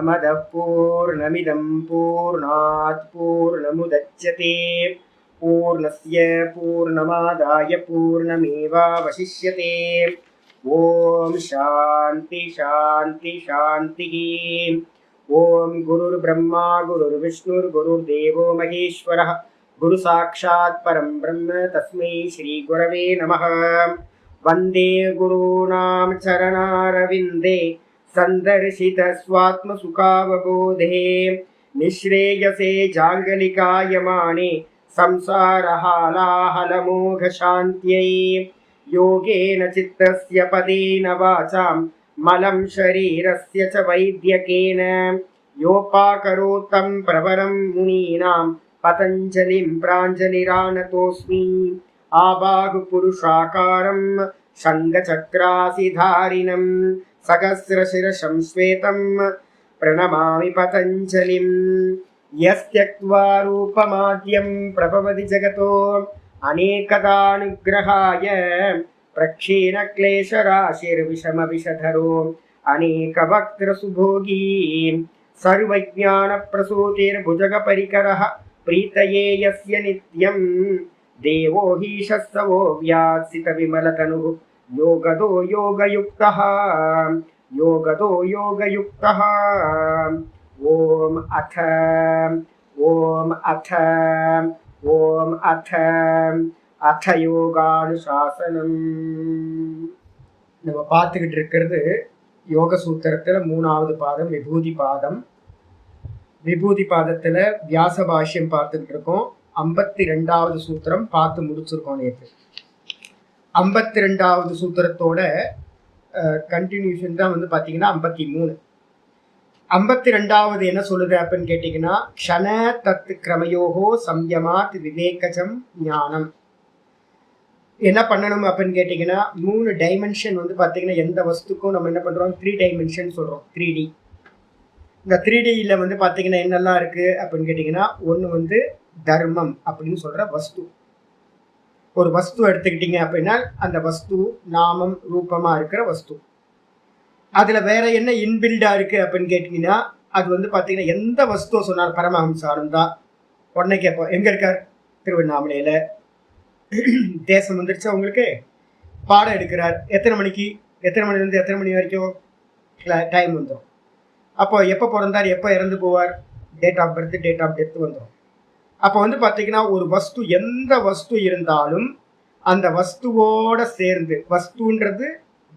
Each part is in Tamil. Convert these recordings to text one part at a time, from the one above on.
पूर्णमदः पूर्णमिदं पूर्णात् पूर्णमुदच्यते पूर्णस्य पूर्णमादाय पूर्णमेवावशिष्यते। ओम शांति शांति शांतिः। ओम गुरुर्ब्रह्मा गुरुर्विष्णुर्गुरुर्देवो महेश्वरः गुरु साक्षात् परं ब्रह्म तस्मै श्री गुरवे नमः। वंदे गुरूणां चरणारविन्दे संदर्शित स्वात्मसुखावबोधे निःश्रेयसे जाङ्गलिकायमाने संसारहालाहलमोघशान्त्यै योगेन चित्तस्य पदेन वाचां मलं शरीरस्य च वैद्यकेन योपाकरोतं प्रवरं मुनीनां पतञ्जलिं प्राञ्जलिरानतोऽस्मि। आबाहुपुरुषाकारं शङ्खचक्रासिधारिणं सहस्रशिरसं श्वेतं प्रणमामि पतञ्जलिं। यस्त्यक्त्वा रूपमाद्यं प्रभवति जगतो अनेकदानुग्रहाय प्रक्षीणक्लेशराशिर्विषमविषधरो अनेकवक्त्रसुभोगी सर्वज्ञानप्रसूतिर्भुजगपरिकरः प्रीतये यस्य नित्यं देवो हीशस्तवो व्यात्सितविमलतनुः योगदो योगयुक्तः योगदो योगयुक्तः। ओम अथ யோகானுசாசனம். நம்ம பார்த்துக்கிட்டு இருக்கிறது யோக சூத்திரத்தில் 3வது பாதம் விபூதி பாதம். விபூதி பாதத்தில் வியாச பாஷ்யம் பார்த்துக்கிட்டு இருக்கோம். 52வது சூத்திரம் பார்த்து முடிச்சிருக்கோம் நேற்று. 52வது சூத்திரத்தோட கண்டினியூஷன் தான் வந்து பார்த்தீங்கன்னா 53. 52வது என்ன சொல்லுது அப்படின்னு கேட்டிங்கன்னா, க்ஷண தத் கிரமயோகோ சம்யமாத் விவேகஜம் ஞானம். என்ன பண்ணணும் அப்படின்னு கேட்டிங்கன்னா, 3 டைமென்ஷன் வந்து பார்த்தீங்கன்னா எந்த வஸ்துக்கும் நம்ம என்ன பண்ணுறோம், 3 டைமென்ஷன் சொல்கிறோம், 3D. இந்த 3Dயில் வந்து பார்த்தீங்கன்னா என்னெல்லாம் இருக்குது அப்படின்னு கேட்டிங்கன்னா, ஒன்று வந்து தர்மம் அப்படின்னு சொல்கிற வஸ்து. ஒரு வஸ்து எடுத்துக்கிட்டிங்க அப்படின்னா அந்த வஸ்து நாமம் ரூபமாக இருக்கிற வஸ்து. அதில் வேற என்ன இன்பில்டாக இருக்குது அப்படின்னு கேட்டிங்கன்னா, அது வந்து பார்த்தீங்கன்னா எந்த வஸ்துவை சொன்னாலும் பரமஹம்ச ஆனந்தா உடனே கேட்போம், எங்கே இருக்கார், திருவண்ணாமலையில். தேசம் வந்துருச்சு அவங்களுக்கு, பாடம் எடுக்கிறார், எத்தனை மணிலேருந்து எத்தனை மணி வரைக்கும் டைம் வந்துடும். அப்போ எப்போ பிறந்தார், எப்போ இறந்து போவார், date of birth, date of death வந்துடும். அப்போ வந்து பார்த்தீங்கன்னா ஒரு வஸ்து, எந்த வஸ்து இருந்தாலும் அந்த வஸ்துவோட சேர்ந்து, வஸ்துன்றது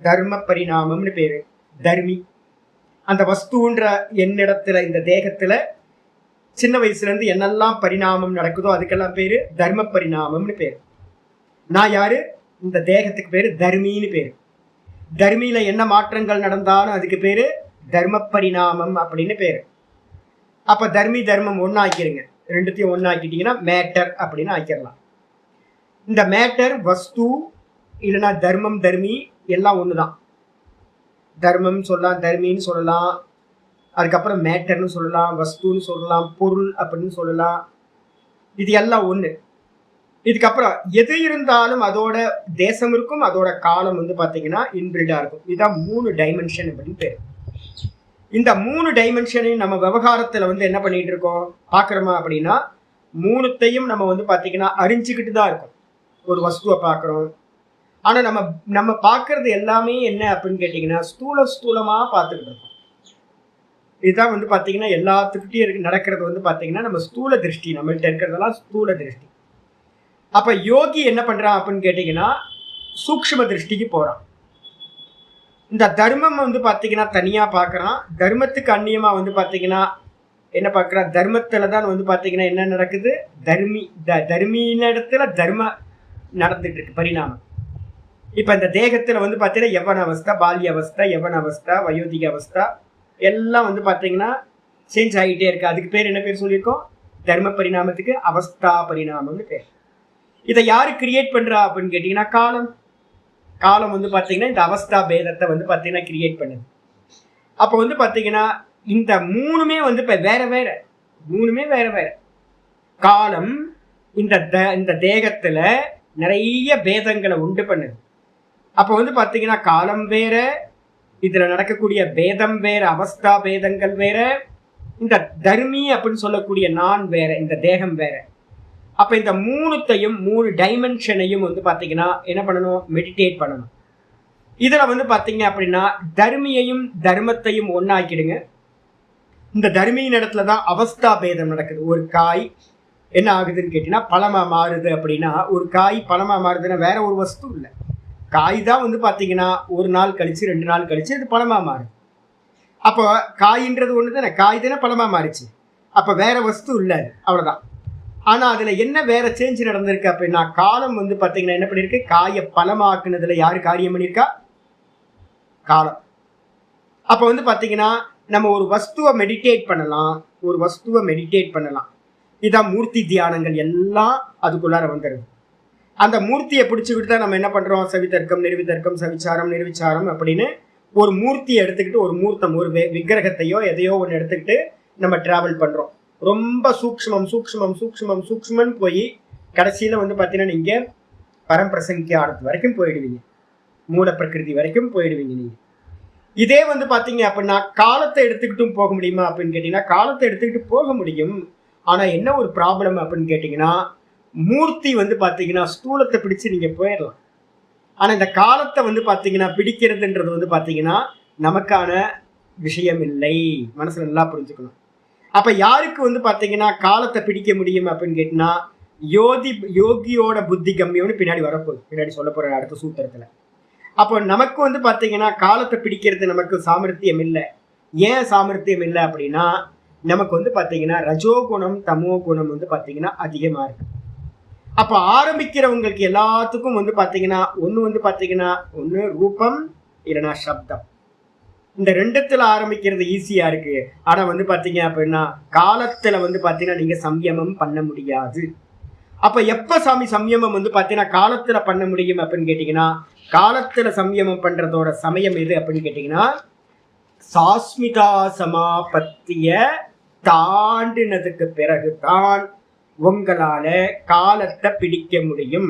தர்ம பரிணாமம்னு பேர், தர்மி. அந்த வஸ்துன்ற என்னிடத்துல இந்த தேகத்துல சின்ன வயசுலேருந்து என்னெல்லாம் பரிணாமம் நடக்குதோ அதுக்கெல்லாம் பேர் தர்ம பரிணாமம்னு பேர். நான் யாரு, இந்த தேகத்துக்கு பேர் தர்மின்னு பேர். தர்மியில என்ன மாற்றங்கள் நடந்தாலும் அதுக்கு பேர் தர்ம பரிணாமம் அப்படின்னு பேர். அப்போ தர்மி தர்மம் ஒன்று ஆக்கிடுங்க, ரெண்டுத்தையும் ஒன்று ஆக்கிட்டீங்கன்னா மேட்டர் அப்படின்னு ஆக்கிடலாம். இந்த மேட்டர் வஸ்து இல்லைன்னா தர்மம் தர்மி எல்லாம் ஒன்று தான். தர்மம் சொல்லலாம், தர்மின்னு சொல்லலாம், அதுக்கப்புறம் மேட்டர்னு சொல்லலாம், வஸ்துன்னு சொல்லலாம், பொருள் அப்படின்னு சொல்லலாம். இது எல்லாம் ஒன்று. இதுக்கப்புறம் எது இருந்தாலும் அதோட தேசம் இருக்கும், அதோட காலம் வந்து பார்த்தீங்கன்னா இன்பில்டாக இருக்கும். இதுதான் 3 டைமென்ஷன் அப்படின்னு பேர். இந்த 3 டைமென்ஷனையும் நம்ம விவகாரத்தில் வந்து என்ன பண்ணிட்டு இருக்கோம் பார்க்குறோமா அப்படின்னா, 3த்தையும் நம்ம வந்து பார்த்தீங்கன்னா அறிஞ்சிக்கிட்டு தான் இருக்கோம். ஒரு வஸ்துவை பார்க்குறோம், ஆனால் நம்ம பார்க்கறது எல்லாமே என்ன அப்படின்னு கேட்டிங்கன்னா ஸ்தூலமாக பார்த்துக்கிட்டு இருக்கோம். இதுதான் வந்து பார்த்தீங்கன்னா எல்லாத்துக்கிட்டையும் நடக்கிறது வந்து பார்த்தீங்கன்னா நம்ம ஸ்தூல திருஷ்டி, நம்மள்கிட்ட இருக்கிறதெல்லாம் ஸ்தூல திருஷ்டி. அப்போ யோகி என்ன பண்ணுறான் அப்படின்னு கேட்டிங்கன்னா சூக்ஷ்ம திருஷ்டிக்கு போகிறான். இந்த தர்மம் வந்து பார்த்தீங்கன்னா தனியாக பார்க்குறான். தர்மத்துக்கு அந்நியமாக வந்து பார்த்தீங்கன்னா என்ன பார்க்குறான், தர்மத்தில் தான் வந்து பார்த்தீங்கன்னா என்ன நடக்குது, தர்மின இடத்துல தர்ம நடந்துட்டு இருக்கு பரிணாமம். இப்போ இந்த தேகத்தில் வந்து பார்த்தீங்கன்னா யவன அவஸ்தா, பால்ய அவஸ்தா, யவன அவஸ்தா, வயோதிக அவஸ்தா எல்லாம் வந்து பார்த்தீங்கன்னா சேஞ்ச் ஆகிட்டே இருக்கு. அதுக்கு பேர் என்ன பேர் சொல்லியிருக்கோம், தர்ம பரிணாமத்துக்கு அவஸ்தா பரிணாமம்னு பேர். இதை யாரு கிரியேட் பண்ணுறா அப்படின்னு கேட்டிங்கன்னா காலம் வந்து பார்த்தீங்கன்னா இந்த அவஸ்தா பேதத்தை வந்து பார்த்தீங்கன்னா கிரியேட் பண்ணுது. அப்போ வந்து பார்த்தீங்கன்னா இந்த 3மே வந்து இப்போ வேற வேற, 3மே வேற வேற. காலம் இந்த தேகத்தில் நிறைய பேதங்களை உண்டு பண்ணுது. அப்போ வந்து பார்த்தீங்கன்னா காலம் வேற, இதுல நடக்கக்கூடிய பேதம் வேற, அவஸ்தா பேதங்கள் வேற, இந்த தர்மி அப்படின்னு சொல்லக்கூடிய நான் வேற, இந்த தேகம் வேற. அப்ப இந்த மூணுத்தையும் 3 டைமென்ஷனையும் வந்து பாத்தீங்கன்னா என்ன பண்ணணும், மெடிடேட் பண்ணணும். இதுல வந்து பாத்தீங்க அப்படின்னா தர்மியையும் தர்மத்தையும் ஒன்னாக்கிடுங்க. இந்த தர்மியின் இடத்துலதான் அவஸ்தா பேதம் நடக்குது. ஒரு காய் என்ன ஆகுதுன்னு கேட்டீங்கன்னா பழமா மாறுது. அப்படின்னா ஒரு காய் பழமா மாறுதுன்னா வேற ஒரு வஸ்து இல்லை, காய் தான் வந்து பாத்தீங்கன்னா ஒரு நாள் கழிச்சு 2 நாள் கழிச்சு இது பழமா மாறுது. அப்போ காயின்றது ஒண்ணு தானே, காய் தானே பழமா மாறிச்சு. அப்ப வேற வஸ்து இல்லை, அவ்வளவுதான். ஆனா அதுல என்ன வேற சேஞ்ச் நடந்திருக்கு அப்படின்னா காலம் வந்து பாத்தீங்கன்னா என்ன பண்ணிருக்கு, காயை பழமாக்குனதுல யாரு காரியம் பண்ணியிருக்கா, காலம். அப்ப வந்து பாத்தீங்கன்னா நம்ம ஒரு வஸ்துவை மெடிடேட் பண்ணலாம், ஒரு வஸ்துவை மெடிடேட் பண்ணலாம். இதான் மூர்த்தி தியானங்கள் எல்லாம் அதுக்குள்ளார வந்துடுது. அந்த மூர்த்தியை பிடிச்சுக்கிட்டு தான் நம்ம என்ன பண்றோம், சவிதர்க்கம் நிர்விதர்க்கம் சவிச்சாரம் நிர்விச்சாரம் அப்படின்னு ஒரு மூர்த்தியை எடுத்துக்கிட்டு, ஒரு மூர்த்தம் ஒரு விக்கிரகத்தையோ எதையோ ஒன்று எடுத்துக்கிட்டு நம்ம டிராவல் பண்றோம். ரொம்ப சூக்ஷ்மம் சூக்ஷ்மம் சூக்ஷ்மம் சூக்ஷ்மன்னு போய் கடைசியில வந்து பாத்தீங்கன்னா நீங்க பரம்பிரசங்கியானத்து வரைக்கும் போயிடுவீங்க, மூல பிரகிருதி வரைக்கும் போயிடுவீங்க நீங்க. இதே வந்து பாத்தீங்க அப்படின்னா காலத்தை எடுத்துக்கிட்டும் போக முடியுமா அப்படின்னு கேட்டீங்கன்னா காலத்தை எடுத்துக்கிட்டு போக முடியும். ஆனா என்ன ஒரு ப்ராப்ளம் அப்படின்னு கேட்டீங்கன்னா மூர்த்தி வந்து பாத்தீங்கன்னா ஸ்தூலத்தை பிடிச்சு நீங்க போயிடலாம். ஆனா இந்த காலத்தை வந்து பாத்தீங்கன்னா பிடிக்கிறதுன்றது வந்து பாத்தீங்கன்னா நமக்கான விஷயம் இல்லை, மனசுல நல்லா புரிஞ்சுக்கணும். அப்ப யாருக்கு வந்து பாத்தீங்கன்னா காலத்தை பிடிக்க முடியும் அப்படின்னு கேட்டீங்கன்னா யோகியோட புத்தி கம்மியம்னு பின்னாடி வரப்போகுது, பின்னாடி சொல்ல போற அடுத்த சூத்திரத்துல. அப்போ நமக்கு வந்து பாத்தீங்கன்னா காலத்தை பிடிக்கிறது நமக்கு சாமர்த்தியம் இல்லை. ஏன் சாமர்த்தியம் இல்லை அப்படின்னா நமக்கு வந்து பாத்தீங்கன்னா ரஜோகுணம் தமோ குணம் வந்து பாத்தீங்கன்னா அதிகமா இருக்கு. அப்ப ஆரம்பிக்கிறவங்களுக்கு எல்லாத்துக்கும் வந்து பாத்தீங்கன்னா ஒண்ணு வந்து பாத்தீங்கன்னா ஒண்ணு ரூபம் இல்லைன்னா சப்தம், இந்த ரெண்டுத்துல ஆரம்பிக்கிறது ஈஸியா இருக்கு. ஆனா வந்து பாத்தீங்க அப்படின்னா காலத்துல வந்து பாத்தீங்கன்னா நீங்க சம்யமம் பண்ண முடியாது. அப்ப எப்ப சாமி சம்யமம் வந்து பாத்தீங்கன்னா காலத்துல பண்ண முடியும் அப்படின்னு கேட்டீங்கன்னா காலத்துல சம்யமம் பண்றதோட சமயம் எது அப்படின்னு கேட்டீங்கன்னா சாஸ்மிதா சமாபத்திய தாண்டினதுக்கு பிறகுதான் உங்களால காலத்தை பிடிக்க முடியும்.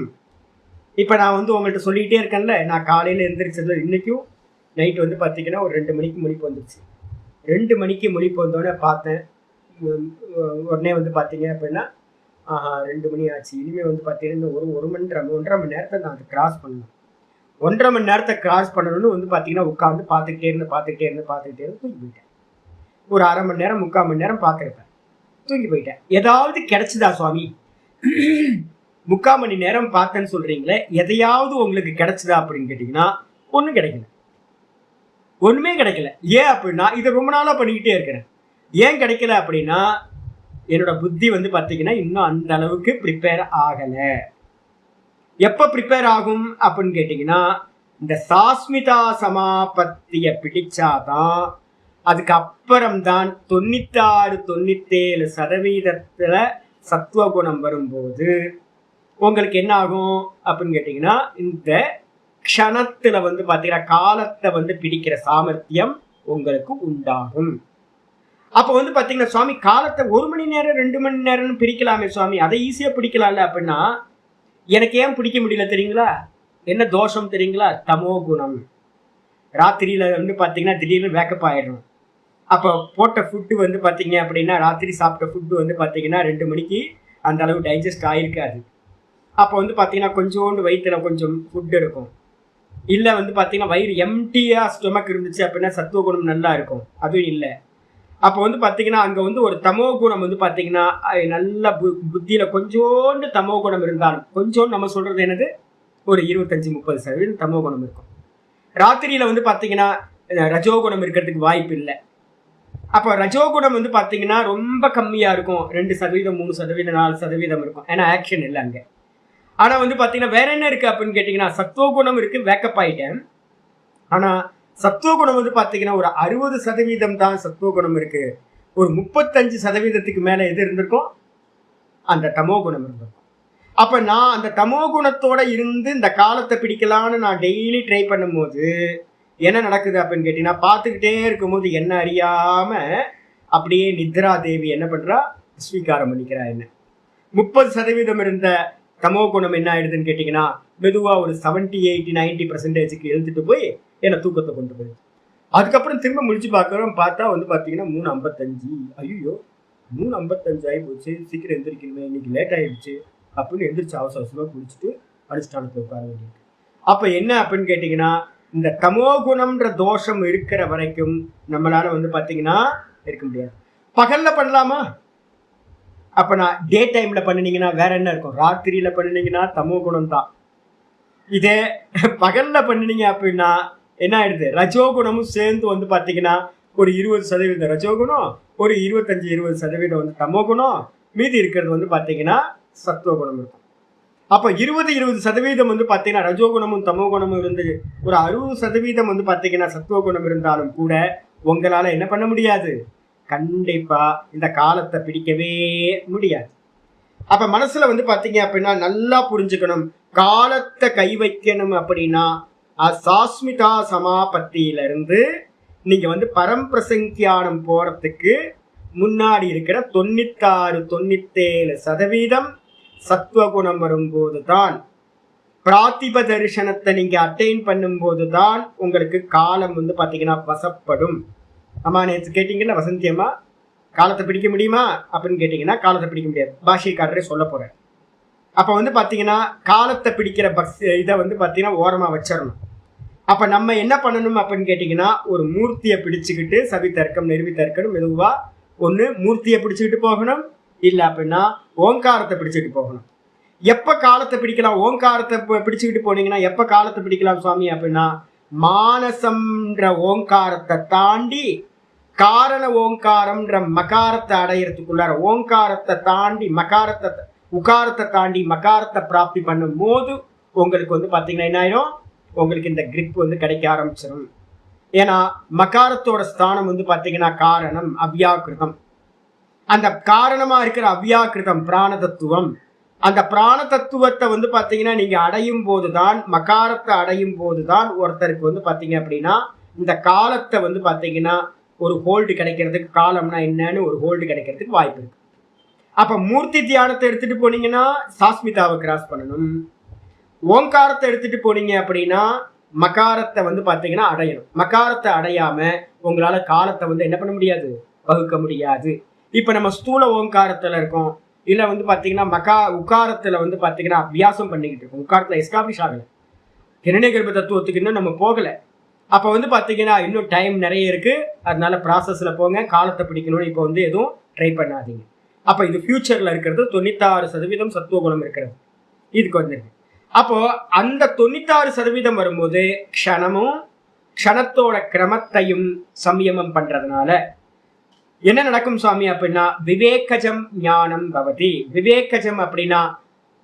இப்ப நான் வந்து உங்கள்கிட்ட சொல்லிட்டே இருக்கேன்ல, நான் காலையில எந்திரிச்சதுல இன்னைக்கும் நைட்டு வந்து பாத்தீங்கன்னா ஒரு 2 மணிக்கு முழிப்பு வந்துருச்சு. 2 மணிக்கு முழிப்பு வந்தோடனே பார்த்தேன், உடனே வந்து பாத்தீங்க அப்படின்னா 2 மணி ஆச்சு. இனிமே வந்து பாத்தீங்கன்னா ஒரு ஒன்றரை மணி நேரத்தை நான் அதை கிராஸ் பண்ணணும். 1.5 மணி நேரத்தை கிராஸ் பண்ணணும்னு வந்து பாத்தீங்கன்னா உட்காந்து பார்த்துக்கிட்டே இருந்து தூங்கி போயிட்டேன். ஒரு அரை மணி நேரம் 3/4 மணி நேரம் பார்த்துருப்பேன், தூங்கி போயிட்டேன். ஏதாவது கிடைச்சுதா சுவாமி? 3/4 மணி நேரம் பார்த்தேன்னு சொல்றீங்களே, எதையாவது உங்களுக்கு கிடைச்சுதா அப்படின்னு கேட்டீங்கன்னா ஒன்றும் கிடைக்கல, ஒண்ணுமே கிடைக்கல. ஏன் அப்படின்னா இதை ரொம்ப நாளா பண்ணிக்கிட்டே இருக்கிறேன். ஏன் கிடைக்கல அப்படின்னா என்னோட புத்தி வந்து பாத்தீங்கன்னா இன்னும் அந்த அளவுக்கு ப்ரிப்பேர் ஆகல. எப்ப ப்ரிப்பேர் ஆகும் அப்படின்னு கேட்டீங்கன்னா இந்த சாஸ்மிதா சமாபத்திய பிடிச்சாதான், அதுக்கப்புறம்தான் 96-97% சத்துவகுணம் வரும்போது உங்களுக்கு என்ன ஆகும் அப்படின்னு கேட்டீங்கன்னா இந்த க்ஷணத்துல வந்து பாத்தீங்கன்னா காலத்தை வந்து பிடிக்கிற சாமர்த்தியம் உங்களுக்கு உண்டாகும். அப்ப வந்து பாத்தீங்கன்னா சுவாமி காலத்தை 1 மணி நேரம் 2 மணி நேரம்னு பிரிக்கலாமே சுவாமி, அதை ஈஸியா பிடிக்கலாம்ல அப்படின்னா எனக்கு ஏன் பிடிக்க முடியல தெரியுங்களா? என்ன தோஷம் தெரியுங்களா? தமோ குணம். ராத்திரியில வந்து பாத்தீங்கன்னா திடீர்னு வேக்கப் ஆயிடும். அப்போ போட்ட ஃபுட்டு வந்து பாத்தீங்க அப்படின்னா ராத்திரி சாப்பிட்ட ஃபுட்டு வந்து பாத்தீங்கன்னா 2 மணிக்கு அந்த அளவு டைஜஸ்ட் ஆயிருக்காது. அப்போ வந்து பாத்தீங்கன்னா கொஞ்சோண்டு வயிற்றுல கொஞ்சம் ஃபுட் இருக்கும், இல்லை வந்து பாத்தீங்கன்னா வயிறு எம்டியா ஸ்டொமக் இருந்துச்சு அப்படின்னா சத்துவ குணம் நல்லா இருக்கும், அதுவும் இல்லை. அப்போ வந்து பாத்தீங்கன்னா அங்க வந்து ஒரு தமோ குணம் வந்து பாத்தீங்கன்னா நல்ல புத்தியில கொஞ்சோண்டு தமோ குணம் இருந்தாலும், கொஞ்சோண்டு நம்ம சொல்றது என்னது ஒரு 25-30% தமோ குணம் இருக்கும். ராத்திரியில வந்து பாத்தீங்கன்னா ரஜோகுணம் இருக்கிறதுக்கு வாய்ப்பு இல்லை. அப்போ ரஜோகுணம் வந்து பாத்தீங்கன்னா ரொம்ப கம்மியா இருக்கும், 2%, 3%, 4% இருக்கும், ஏன்னா ஆக்ஷன் இல்லை அங்க. ஆனா வந்து பாத்தீங்கன்னா வேற என்ன இருக்கு அப்படின்னு கேட்டீங்கன்னா சத்துவகுணம் இருக்கு, வேக்கப் ஆயிட்டேன். ஆனா சத்துவகுணம் வந்து பாத்தீங்கன்னா ஒரு 60% தான் சத்துவகுணம் இருக்கு. ஒரு 35% மேல எது இருந்திருக்கும்? அந்த தமோ குணம் இருந்திருக்கும். அப்ப நான் அந்த தமோ குணத்தோட இருந்து இந்த காலத்தை பிடிக்கலான்னு நான் டெய்லி ட்ரை பண்ணும்போது என்ன நடக்குது அப்படின்னு கேட்டீங்கன்னா பார்த்துக்கிட்டே இருக்கும்போது என்ன அறியாம அப்படியே நித்ரா தேவி என்ன பண்றா, ஸ்வீகாரம் பண்ணிக்கிறா. என்ன 30% இருந்த தமோ குணம் என்ன ஆயிடுதுன்னு கேட்டீங்கன்னா மெதுவா ஒரு 70-80-90% எழுத்துட்டு போய் என்னை தூக்கத்தை கொண்டு போயிடுது. அதுக்கப்புறம் திரும்ப முடிச்சு பார்த்தா வந்து பார்த்தீங்கன்னா 3:55. ஐயோ 3:55 ஆகி போச்சு, சீக்கிரம் எந்திரிக்கணுமே, இன்னைக்கு லேட் ஆயிடுச்சு அப்படின்னு எந்திரிச்சு அவசர அவசரமாக குளிச்சுட்டு அனுஷ்டானத்தை உட்கார வேண்டியது. அப்போ என்ன அப்படின்னு கேட்டிங்கன்னா, இந்த தமோகுணம்ன்ற தோஷம் இருக்கிற வரைக்கும் நம்மளால வந்து பார்த்தீங்கன்னா இருக்க முடியாது. பகல்ல பண்ணலாமா? அப்போ நான் டே டைம்ல பண்ணினீங்கன்னா வேற என்ன இருக்கும்? ராத்திரியில பண்ணினீங்கன்னா தமோகுணம் தான். இதே பகல்ல பண்ணினீங்க அப்படின்னா என்ன ஆயிடுது? ரஜோகுணமும் சேர்ந்து வந்து பார்த்தீங்கன்னா ஒரு 20% ரஜோகுணம், ஒரு 25-20% வந்து தமோகுணம், மீதி இருக்கிறது வந்து பார்த்தீங்கன்னா சத்துவகுணம் இருக்கும். அப்போ 20-20% வந்து பார்த்தீங்கன்னா ரஜோகுணமும் தமோகுணமும் இருந்து ஒரு 60% வந்து பார்த்தீங்கன்னா சத்துவகுணம் இருந்தாலும் கூட உங்களால் என்ன பண்ண முடியாது? கண்டிப்பா இந்த காலத்தை பிடிக்கவே முடியாது. அப்ப மனசுல வந்து பாத்தீங்க அப்படின்னா நல்லா புரிஞ்சுக்கணும், காலத்தை கை வைக்கணும் அப்படின்னா சாஸ்மிதா சமாபத்தியில இருந்து நீங்க வந்து பரம்பிரசங்கியானம் போறதுக்கு முன்னாடி இருக்கிற 96-97% சத்துவகுணம் வரும்போது தான், பிராத்திப தரிசனத்தை நீங்க அட்டைன் பண்ணும்போது தான் உங்களுக்கு காலம் வந்து பாத்தீங்கன்னா வசப்படும். அம்மா நேற்று கேட்டீங்கன்னா வசந்தியம்மா காலத்தை பிடிக்க முடியுமா அப்படின்னு கேட்டீங்கன்னா காலத்தை பிடிக்க முடியாது, பாஷைக்காரரே சொல்ல போறேன். அப்ப வந்து பாத்தீங்கன்னா காலத்தை பிடிக்கிற இதை வந்து பாத்தீங்கன்னா ஓரமா வச்சிடணும். அப்ப நம்ம என்ன பண்ணணும் அப்படின்னு கேட்டீங்கன்னா, ஒரு மூர்த்தியை பிடிச்சுக்கிட்டு சவி தர்க்கம் நெருவி தர்க்கம் மெதுவா ஒண்ணு மூர்த்தியை பிடிச்சுக்கிட்டு போகணும், இல்ல அப்படின்னா ஓங்காரத்தை பிடிச்சிட்டு போகணும். எப்ப காலத்தை பிடிக்கலாம்? ஓங்காரத்தை பிடிச்சுக்கிட்டு போனீங்கன்னா எப்ப காலத்தை பிடிக்கலாம் சுவாமி அப்படின்னா, மானசம்ன்ற ஓங்காரத்தை தாண்டி காரண ஓங்காரம்ன்ற மகாரத்தை அடையிறதுக்குள்ளார, ஓங்காரத்தை தாண்டி மகாரத்தை உகாரத்தை தாண்டி மகாரத்தை பிராப்தி பண்ணும் போது உங்களுக்கு வந்து பாத்தீங்கன்னா என்ன ஆயிரும்? உங்களுக்கு இந்த கிரிப் வந்து கிடைக்க ஆரம்பிச்சிடும். ஏன்னா மகாரத்தோட ஸ்தானம் வந்து பாத்தீங்கன்னா காரணம் அவ்யாக்கிருதம். அந்த காரணமா இருக்கிற அவ்யாக்கிருதம் பிராண தத்துவம். அந்த பிராண தத்துவத்தை வந்து பாத்தீங்கன்னா நீங்க அடையும் போதுதான், மகாரத்தை அடையும் போதுதான் ஒருத்தருக்கு வந்து பாத்தீங்க அப்படின்னா இந்த காலத்தை வந்து பாத்தீங்கன்னா ஒரு ஹோல்டு கிடைக்கிறதுக்கு, காலம்னா என்னன்னு ஒரு ஹோல்டு கிடைக்கிறதுக்கு வாய்ப்பு இருக்கு. அப்ப மூர்த்தி தியானத்தை எடுத்துட்டு போனீங்கன்னா சாஸ்மிதாவை கிராஸ் பண்ணணும். ஓங்காரத்தை எடுத்துட்டு போனீங்க அப்படின்னா மகாரத்தை வந்து பாத்தீங்கன்னா அடையணும். மகாரத்தை அடையாம உங்களால காலத்தை வந்து என்ன பண்ண முடியாது? வகுக்க முடியாது. இப்ப நம்ம ஸ்தூல ஓங்காரத்துல இருக்கோம், இல்ல வந்து பாத்தீங்கன்னா உகாரத்துல வந்து பாத்தீங்கன்னா அபியாசம் பண்ணிக்கிட்டு இருக்கோம். உகாரத்துல எஸ்டாப்ளிஷ் ஆகல, கிரணை கர்ப்ப தத்துவத்துக்கு இன்னும் நம்ம போகல. அப்ப வந்து பாத்தீங்கன்னா இன்னும் டைம் நிறைய இருக்கு, அதனால ப்ராசஸ்ல போங்க. காலத்தை பிடிக்கணும்னு இப்போ வந்து எதுவும் ட்ரை பண்ணாதீங்க. அப்ப இது ஃபியூச்சர்ல இருக்கிறது 96% சத்துவகுணம் இருக்கிறது இதுக்கு வந்துருக்கு. அப்போ அந்த 96% வரும்போது க்ஷணத்தோட கிரமத்தையும் சம்யமம் பண்றதுனால என்ன நடக்கும் சுவாமி அப்படின்னா, விவேகஜம் ஞானம் பவதி. விவேகஜம் அப்படின்னா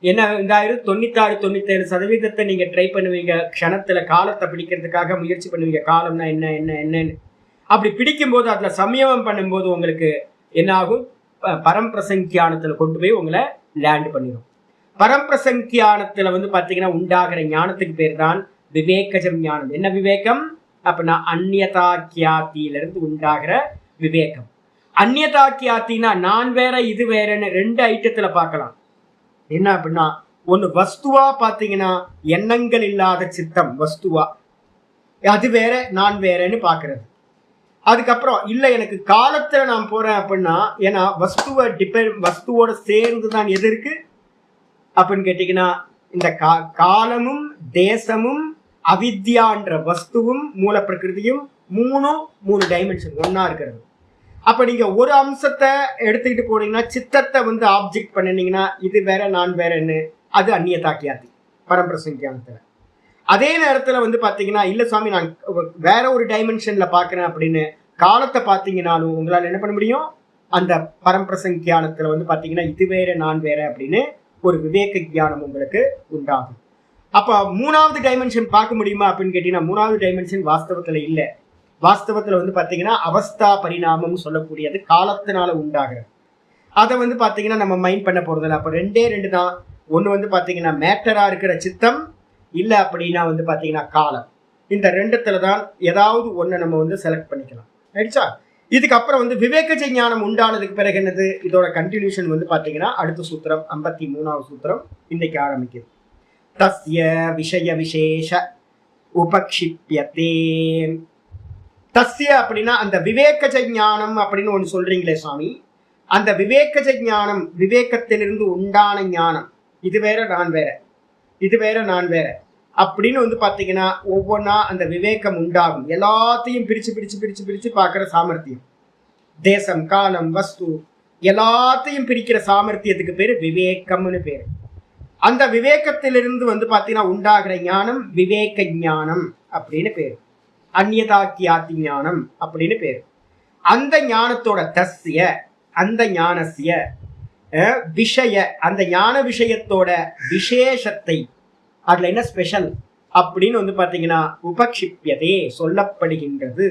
என்ன? இந்த 96-97% நீங்க ட்ரை பண்ணுவீங்க, க்ஷணத்துல காலத்தை பிடிக்கிறதுக்காக முயற்சி பண்ணுவீங்க. காலம்னா என்ன என்ன என்னன்னு அப்படி பிடிக்கும் போது அதுல சம்யமம் பண்ணும்போது உங்களுக்கு என்ன ஆகும்? பரம்பிரசங்கியானத்துல கொண்டு போய் உங்களை லேண்ட் பண்ணிடும். பரம்பிரசங்கியானத்துல வந்து பாத்தீங்கன்னா உண்டாகிற ஞானத்துக்கு பேர் தான் விவேகஜம் ஞானம். என்ன விவேகம் அப்படின்னா அந்நியதாக்கியாத்தியிலிருந்து உண்டாகிற விவேகம். அந்நியதாக்கியாத்தினா நான் வேற இது வேறன்னு ரெண்டு ஐட்டத்துல பார்க்கலாம். என்ன அப்படின்னா, ஒண்ணு வஸ்துவா பாத்தீங்கன்னா எண்ணங்கள் இல்லாத சித்தம் வஸ்துவா, அது வேற நான் வேறன்னு பாக்குறது. அதுக்கப்புறம் இல்ல எனக்கு காலத்துல நான் போறேன் அப்படின்னா, ஏன்னா வஸ்துவோட சேர்ந்துதான் எது இருக்கு அப்படின்னு கேட்டீங்கன்னா, இந்த காலமும் தேசமும் அவித்யான்ற வஸ்துவும் மூல பிரகிருதியும் மூணு டைமென்ஷன் ஒன்னா இருக்கிறது. அப்ப நீங்க ஒரு அம்சத்தை எடுத்துக்கிட்டு போனீங்கன்னா, சித்தத்தை வந்து ஆப்ஜெக்ட் பண்ணினீங்கன்னா இது வேற நான் வேறன்னு, அது அந்நியதாக்கியாதி பரம்பிரசங்கியானத்துல. அதே நேரத்துல வந்து பாத்தீங்கன்னா இல்ல சுவாமி நான் வேற ஒரு டைமென்ஷன்ல பாக்குறேன் அப்படின்னு காலத்தை பாத்தீங்கன்னாலும் உங்களால என்ன பண்ண முடியும்? அந்த பரம்பிரசங்கியானத்துல வந்து பாத்தீங்கன்னா இது வேற நான் வேற அப்படின்னு ஒரு விவேக ஞானம் உங்களுக்கு உண்டாகும். அப்ப மூணாவது டைமென்ஷன் பார்க்க முடியுமா அப்படின்னு கேட்டீங்கன்னா, மூணாவது டைமென்ஷன் வாஸ்தவத்துல இல்ல. வாஸ்தவத்துல வந்து பாத்தீங்கன்னா அவஸ்தா பரிணாமம் சொல்லக்கூடியது காலத்தினால உண்டாகிறது. அதை வந்து பாத்தீங்கன்னா நம்ம மைண்ட் பண்ண போறதில்ல. அப்ப ரெண்டு தான். ஒண்ணு வந்து பாத்தீங்கன்னா மேட்டரா இருக்கிற சித்தம், இல்ல அப்படின்னா வந்து பாத்தீங்கன்னா காலம். இந்த ரெண்டுத்துல தான் ஏதாவது ஒண்ணு நம்ம வந்து செலக்ட் பண்ணிக்கலாம். ரைட்டா? இதுக்கப்புறம் வந்து விவேக ஞானம் உண்டானதுக்கு பிறகு என்னது? இதோட கண்டினியூஷன் வந்து பாத்தீங்கன்னா அடுத்த சூத்திரம் 53வது சூத்திரம் இன்னைக்கு ஆரம்பிக்குது. தஸ்ய விஷய விசேஷ உபக்ஷிப்யதே. தஸ்ய அப்படின்னா அந்த விவேகஜ ஞானம் அப்படின்னு ஒன்று சொல்றீங்களே சுவாமி, அந்த விவேகஜ ஞானம், விவேகத்திலிருந்து உண்டான ஞானம், இது வேற நான் வேற, இது வேற நான் வேற அப்படின்னு வந்து பார்த்தீங்கன்னா ஒவ்வொன்றா அந்த விவேகம் உண்டாகும். எல்லாத்தையும் பிரிச்சு பிரிச்சு பிரிச்சு பிரிச்சு பார்க்குற சாமர்த்தியம், தேசம் காலம் வஸ்து எல்லாத்தையும் பிரிக்கிற சாமர்த்தியத்துக்கு பேர் விவேகம்னு பேர். அந்த விவேகத்திலிருந்து வந்து பார்த்தீங்கன்னா உண்டாகிற ஞானம் விவேக ஞானம் அப்படின்னு பேர், அந்நியதாக்கியாதி ஞானம் அப்படின்னு பேர். அந்த ஞானத்தோட தஸ்ய, அந்த ஞானசிய விஷய, அந்த ஞான விஷயத்தோட விசேஷத்தை, அதுல என்ன ஸ்பெஷல் அப்படின்னு வந்து பார்த்தீங்கன்னா உபக்ஷிப்பியதே சொல்லப்படுகின்றது.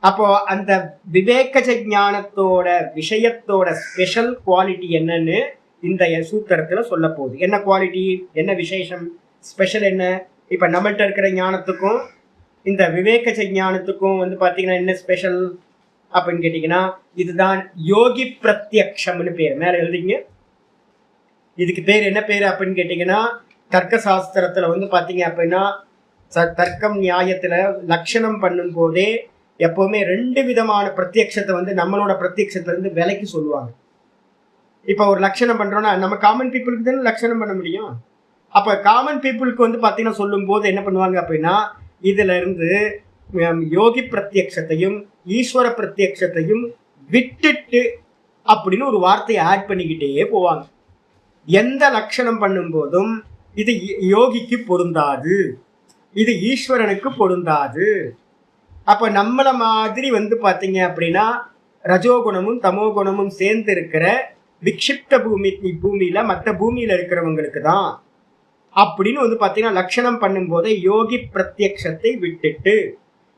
அப்போ அந்த விவேகஜ ஞானத்தோட விஷயத்தோட ஸ்பெஷல் குவாலிட்டி என்னன்னு இந்த சூத்திரத்துல சொல்ல போகுது. என்ன குவாலிட்டி, என்ன விசேஷம், ஸ்பெஷல் என்ன? இப்ப நம்மள்கிட்ட இருக்கிற ஞானத்துக்கும் இந்த விவேகஜ ஞானத்துக்கும் வந்து பாத்தீங்கன்னா என்ன ஸ்பெஷல் அப்படின்னு கேட்டீங்கன்னா, இதுதான் யோகி பிரத்யக்ஷம்னு பேர். மேல எழுதிங்க. இதுக்கு பேர் என்ன பேர் அப்படின்னு கேட்டீங்கன்னா, தர்க்க சாஸ்திரத்துல வந்து பாத்தீங்க அப்படின்னா தர்க்கம் நியாயத்துல லட்சணம் பண்ணும் போதே எப்பவுமே 2 விதமான பிரத்யக்ஷத்தை வந்து நம்மளோட பிரத்யக்ஷத்துல இருந்து விலைக்கு சொல்லுவாங்க. இப்ப ஒரு லட்சணம் பண்றோம்னா நம்ம காமன் பீப்புளுக்கு தானே லட்சணம் பண்ண முடியும். அப்ப காமன் பீப்புளுக்கு வந்து பாத்தீங்கன்னா சொல்லும் போது என்ன பண்ணுவாங்க அப்படின்னா, இதுல இருந்து யோகி பிரத்யக்ஷத்தையும் ஈஸ்வர பிரத்யக்ஷத்தையும் விட்டுட்டு அப்படின்னு ஒரு வார்த்தையை ஆட் பண்ணிக்கிட்டே போவாங்க. எந்த லட்சணம் பண்ணும் போதும் இது யோகிக்கு பொருந்தாது, இது ஈஸ்வரனுக்கு பொருந்தாது. அப்ப நம்மள மாதிரி வந்து பாத்தீங்க அப்படின்னா ரஜோகுணமும் தமோகுணமும் சேர்ந்து இருக்கிற விக்ஷிப்த பூமியில மற்ற பூமியில இருக்கிறவங்களுக்கு தான் அப்படின்னு வந்து பாத்தீங்கன்னா லட்சணம் பண்ணும் போதே யோகி பிரத்யக்ஷத்தை விட்டுட்டு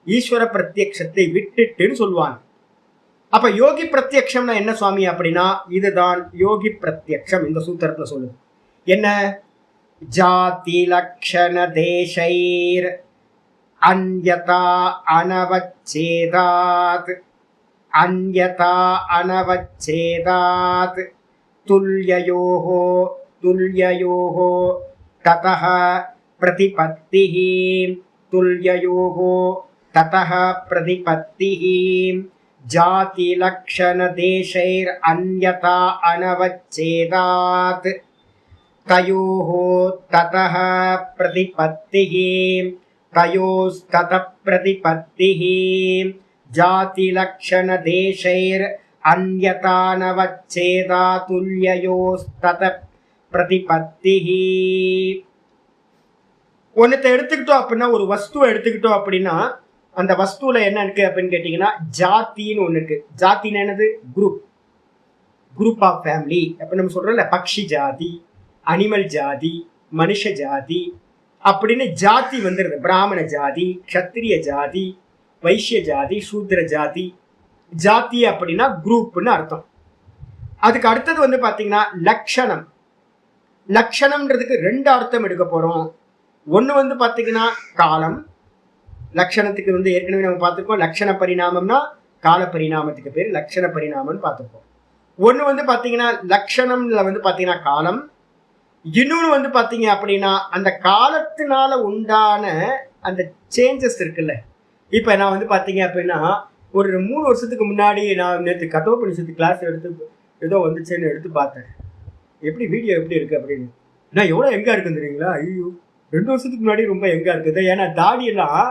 ஈஸ்வர பிரத்யக்ஷத்தை விட்டுட்டுன்னு சொல்லுவாங்க. அப்ப யோகி பிரத்யக்ஷம்னா என்ன சுவாமி அப்படின்னா, இதுதான் யோகி பிரத்யக்ஷம். இந்த சூத்திரத்துல சொல்லுது என்ன, ஜாதி லக்ஷண தேசைர் அன்யதா அனவச்சேதாத், அன்யதா அனவச்சேதாத் துல்யயோஹோ துல்யயோஹோ ததஹ பிரதிபத்திஹி, துல்யயோஹோ ததஹ பிரதிபத்திஹி, ஜாதி லக்ஷண தேசைர் அன்யதா அனவச்சேதாத் தயோஹோ ததஹ பிரதிபத்திஹி, தயோஸ்தத பிரதிபத்திஹி, ஜாதி லக்ஷண தேசைர் அன்யதானவச்சேதா துல்யயோஸ்தத பிரதிபத்திஹி. ஒன்னத்தை எடுத்துக்கிட்டோம் அப்படின்னா, ஒரு வஸ்துவை எடுத்துக்கிட்டோம் அப்படின்னா அந்த வஸ்துல என்ன இருக்கு அப்படின்னு கேட்டீங்கன்னா ஜாத்தின்னு ஒண்ணு இருக்கு. ஜாத்தின்னு என்னது, குரூப், குரூப் ஆஃப் ஃபேமிலி. அப்ப நம்ம சொல்றோம்ல பக்ஷி ஜாதி, அனிமல் ஜாதி, மனுஷ ஜாதி அப்படின்னு ஜாதி வந்துருது. பிராமண ஜாதி, க்ஷத்திரிய ஜாதி, வைஷ்ய ஜாதி, சூத்ர ஜாதி. ஜாதி அப்படின்னா குரூப்னு அர்த்தம். அதுக்கு அடுத்தது வந்து பாத்தீங்கன்னா லக்ஷணம். லக்ஷணம்ன்றதுக்கு 2 அர்த்தம் எடுக்க போறோம். ஒண்ணு வந்து பாத்தீங்கன்னா காலம். லக்ஷணத்துக்கு வந்து ஏற்கனவே நம்ம பார்த்துருக்கோம், லக்ஷண பரிணாமம்னா கால பரிணாமத்துக்கு பேர் லக்ஷண பரிணாமம்னு பார்த்துருக்கோம். ஒண்ணு வந்து பாத்தீங்கன்னா லக்ஷணம்ல வந்து பாத்தீங்கன்னா காலம். இன்னொன்று வந்து பார்த்தீங்க அப்படின்னா அந்த காலத்தினால உண்டான அந்த சேஞ்சஸ் இருக்குல்ல. இப்போ நான் வந்து பார்த்தீங்க அப்படின்னா ஒரு 3 வருஷத்துக்கு முன்னாடி நான் நேற்று கட்டோபனிஷத்து கிளாஸ் எடுத்து ஏதோ வந்துச்சுன்னு எடுத்து பார்த்தேன், எப்படி வீடியோ எப்படி இருக்குது அப்படின்னு. நான் எவ்வளோ எங்கே இருக்குன்னு தெரியுங்களா? ஐயோ, 2 வருஷத்துக்கு முன்னாடி ரொம்ப எங்கே இருக்குது. ஏன்னா தாடியெல்லாம்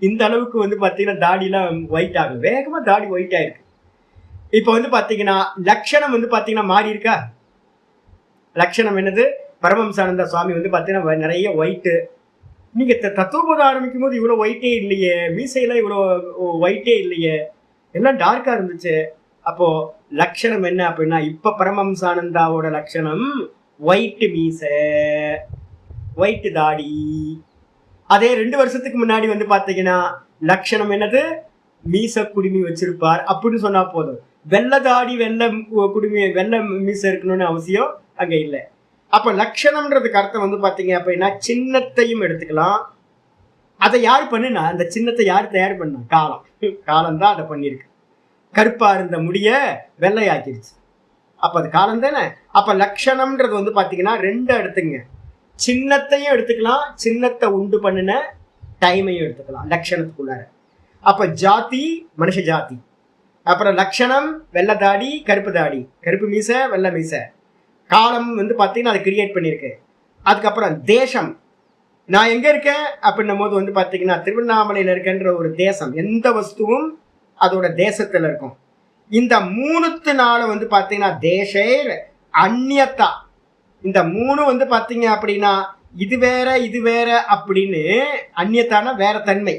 இந்த அளவுக்கு வந்து பார்த்தீங்கன்னா தாடியெல்லாம் ஒயிட் ஆகும், வேகமாக தாடி ஒயிட் ஆயிருக்கு. இப்போ வந்து பார்த்தீங்கன்னா லட்சணம் வந்து பார்த்தீங்கன்னா மாறி இருக்கா. லட்சணம் என்னது, பரமஹம்சானந்த சுவாமி வந்து பார்த்தீங்கன்னா நிறைய ஒயிட்டு. நீங்கள் தத்துவபோதம் ஆரம்பிக்கும் போது இவ்வளோ ஒயிட்டே இல்லையே, மீசையெல்லாம் இவ்வளோ ஒயிட்டே இல்லையே, எல்லாம் டார்க்காக இருந்துச்சு. அப்போது லட்சணம் என்ன அப்படின்னா, இப்போ பரமஹம்சானந்தாவோட லட்சணம் ஒயிட்டு மீசை, ஒயிட்டு தாடி. அதே 2 வருஷத்துக்கு முன்னாடி வந்து பார்த்தீங்கன்னா லட்சணம் என்னது, மீசை குடுமி வச்சிருப்பார் அப்படின்னு சொன்னா போதும். வெள்ளை தாடி வெள்ளை குடுமி வெள்ளை மீசை இருக்கணும்னு அவசியம் அங்கே இல்லை. அப்போ லட்சணம்ன்றதுக்கு அர்த்தம் வந்து பார்த்தீங்க அப்படின்னா சின்னத்தையும் எடுத்துக்கலாம். அதை யார் பண்ணுனா, அந்த சின்னத்தை யார் தயார் பண்ணா, காலம். காலம் தான் அதை பண்ணியிருக்கு. கருப்பா இருந்த முடிய வெள்ளையாக்கிருச்சு, அப்போ அது காலம் தானே. அப்போ லட்சணம்ன்றது வந்து பார்த்தீங்கன்னா 2 எடுத்துங்க, சின்னத்தையும் எடுத்துக்கலாம், சின்னத்தை உண்டு பண்ணின டைமையும் எடுத்துக்கலாம் லட்சணத்துக்குள்ளார. அப்ப ஜாதி மனுஷ ஜாதி, அப்புறம் லட்சணம் வெள்ளை தாடி கருப்பு தாடி, கருப்பு மீசை வெள்ளை மீசை, காலம் வந்து பார்த்தீங்கன்னா அதை கிரியேட் பண்ணியிருக்கு. அதுக்கப்புறம் தேசம், நான் எங்க இருக்கேன் அப்படின்னும் போது வந்து பார்த்தீங்கன்னா திருவண்ணாமலையில் இருக்கன்ற ஒரு தேசம், எந்த வஸ்துவும் அதோட தேசத்துல இருக்கும். இந்த 3த்துனால வந்து பார்த்தீங்கன்னா தேசே அந்நியத்தா, இந்த 3 வந்து பார்த்தீங்க அப்படின்னா இது வேற இது வேற அப்படின்னு, அந்நியத்தான வேற தன்மை,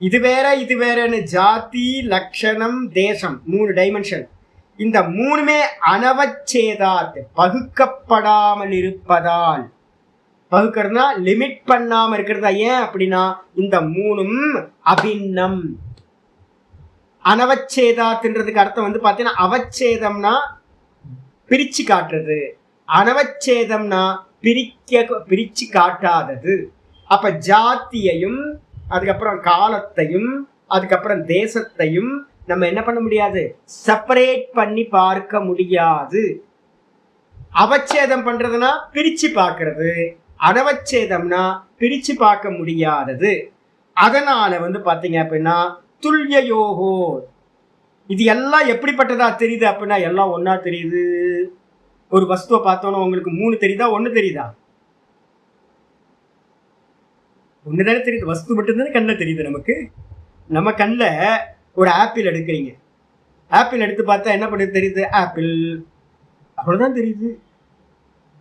இது வேற இது வேறன்னு ஜாதி லட்சணம் தேசம் 3 டைமென்ஷன். இந்த 3மே அனவச்சேதாத் பகுக்கப்படாமல் இருப்பதால், பகுக்கிறதுனா லிமிட் பண்ணாம இருக்கிறதா. ஏன் அப்படின்னா இந்த 3ம் அபின்னம். அனவச்சேதாத்துன்றதுக்கு அர்த்தம் வந்து பார்த்தீங்கன்னா அவச்சேதம்னா பிரிச்சு காட்டுறது, அனவச்சேதம்னா பிரிச்சு காட்டாதது. அப்ப ஜாத்தியையும் அதுக்கப்புறம் காலத்தையும் அதுக்கப்புறம் தேசத்தையும் நம்ம என்ன பண்ண முடியாது, செப்பரேட் பண்ணி பார்க்க முடியாது. அவச்சேதம் பண்றதுனா பிரிச்சு பார்க்கறது, அனவச்சேதம்னா பிரிச்சு பார்க்க முடியாதது. அதனால வந்து பாத்தீங்க அப்படின்னா துல்யயோகோ, இது எல்லாம் எப்படிப்பட்டதா தெரியுது அப்படின்னா எல்லாம் ஒன்னா தெரியுது. ஒரு வஸ்துவை பார்த்தோன்னா உங்களுக்கு 3 தெரியுதா 1 தெரியுதா? 1 தானே தெரியுது. வஸ்து மட்டும்தானே கண்ணில் தெரியுது நமக்கு. நம்ம கண்ணில் ஒரு ஆப்பிள் எடுக்கிறீங்க, ஆப்பிள் எடுத்து பார்த்தா என்ன பண்ணுது தெரியுது, ஆப்பிள் அவ்வளோதான் தெரியுது.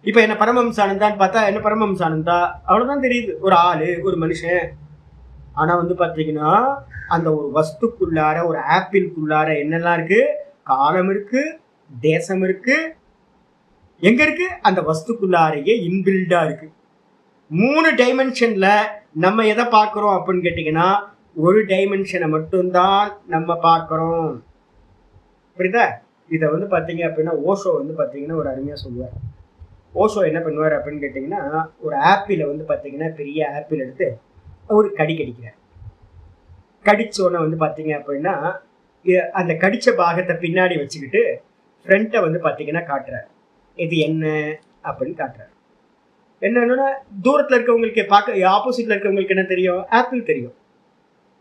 இப்போ என்ன பரமஹம்சானந்தான்னு பார்த்தா என்ன பரமஹம்சானந்தா அவ்வளோதான் தெரியுது, ஒரு ஆள் ஒரு மனுஷன். ஆனால் வந்து பார்த்தீங்கன்னா அந்த ஒரு வஸ்துக்குள்ளார ஒரு ஆப்பிள்குள்ளார என்னெல்லாம் இருக்கு, காலம் இருக்கு, தேசம் இருக்கு, எங்க இருக்கு அந்த வஸ்துக்குள்ளாரையே இன்பில்டா இருக்கு. 3 டைமென்ஷன்ல நம்ம எதை பார்க்கிறோம் அப்படின்னு கேட்டீங்கன்னா ஒரு டைமென்ஷனை மட்டும்தான் நம்ம பார்க்கிறோம். புரியுதா? இதை வந்து பார்த்தீங்க அப்படின்னா ஓஷோ வந்து பார்த்தீங்கன்னா ஒரு அருமையாக சொல்லுவார். ஓஷோ என்ன பண்ணுவார் அப்படின்னு கேட்டிங்கன்னா ஒரு ஆப்பிளை வந்து பார்த்தீங்கன்னா பெரிய ஆப்பிள் எடுத்து ஒரு கடிக்கிறார். கடிச்சோன்னு வந்து பார்த்தீங்க அப்படின்னா அந்த கடிச்ச பாகத்தை பின்னாடி வச்சுக்கிட்டு ஃப்ரண்ட்டை வந்து பார்த்தீங்கன்னா காட்டுறார். இது என்ன அப்படின்னு காட்டுறாரு. என்னன்னா தூரத்தில் இருக்கவங்களுக்கு பார்க்க ஆப்போசிட்ல இருக்கவங்களுக்கு என்ன தெரியும், ஆப்பிள் தெரியும்,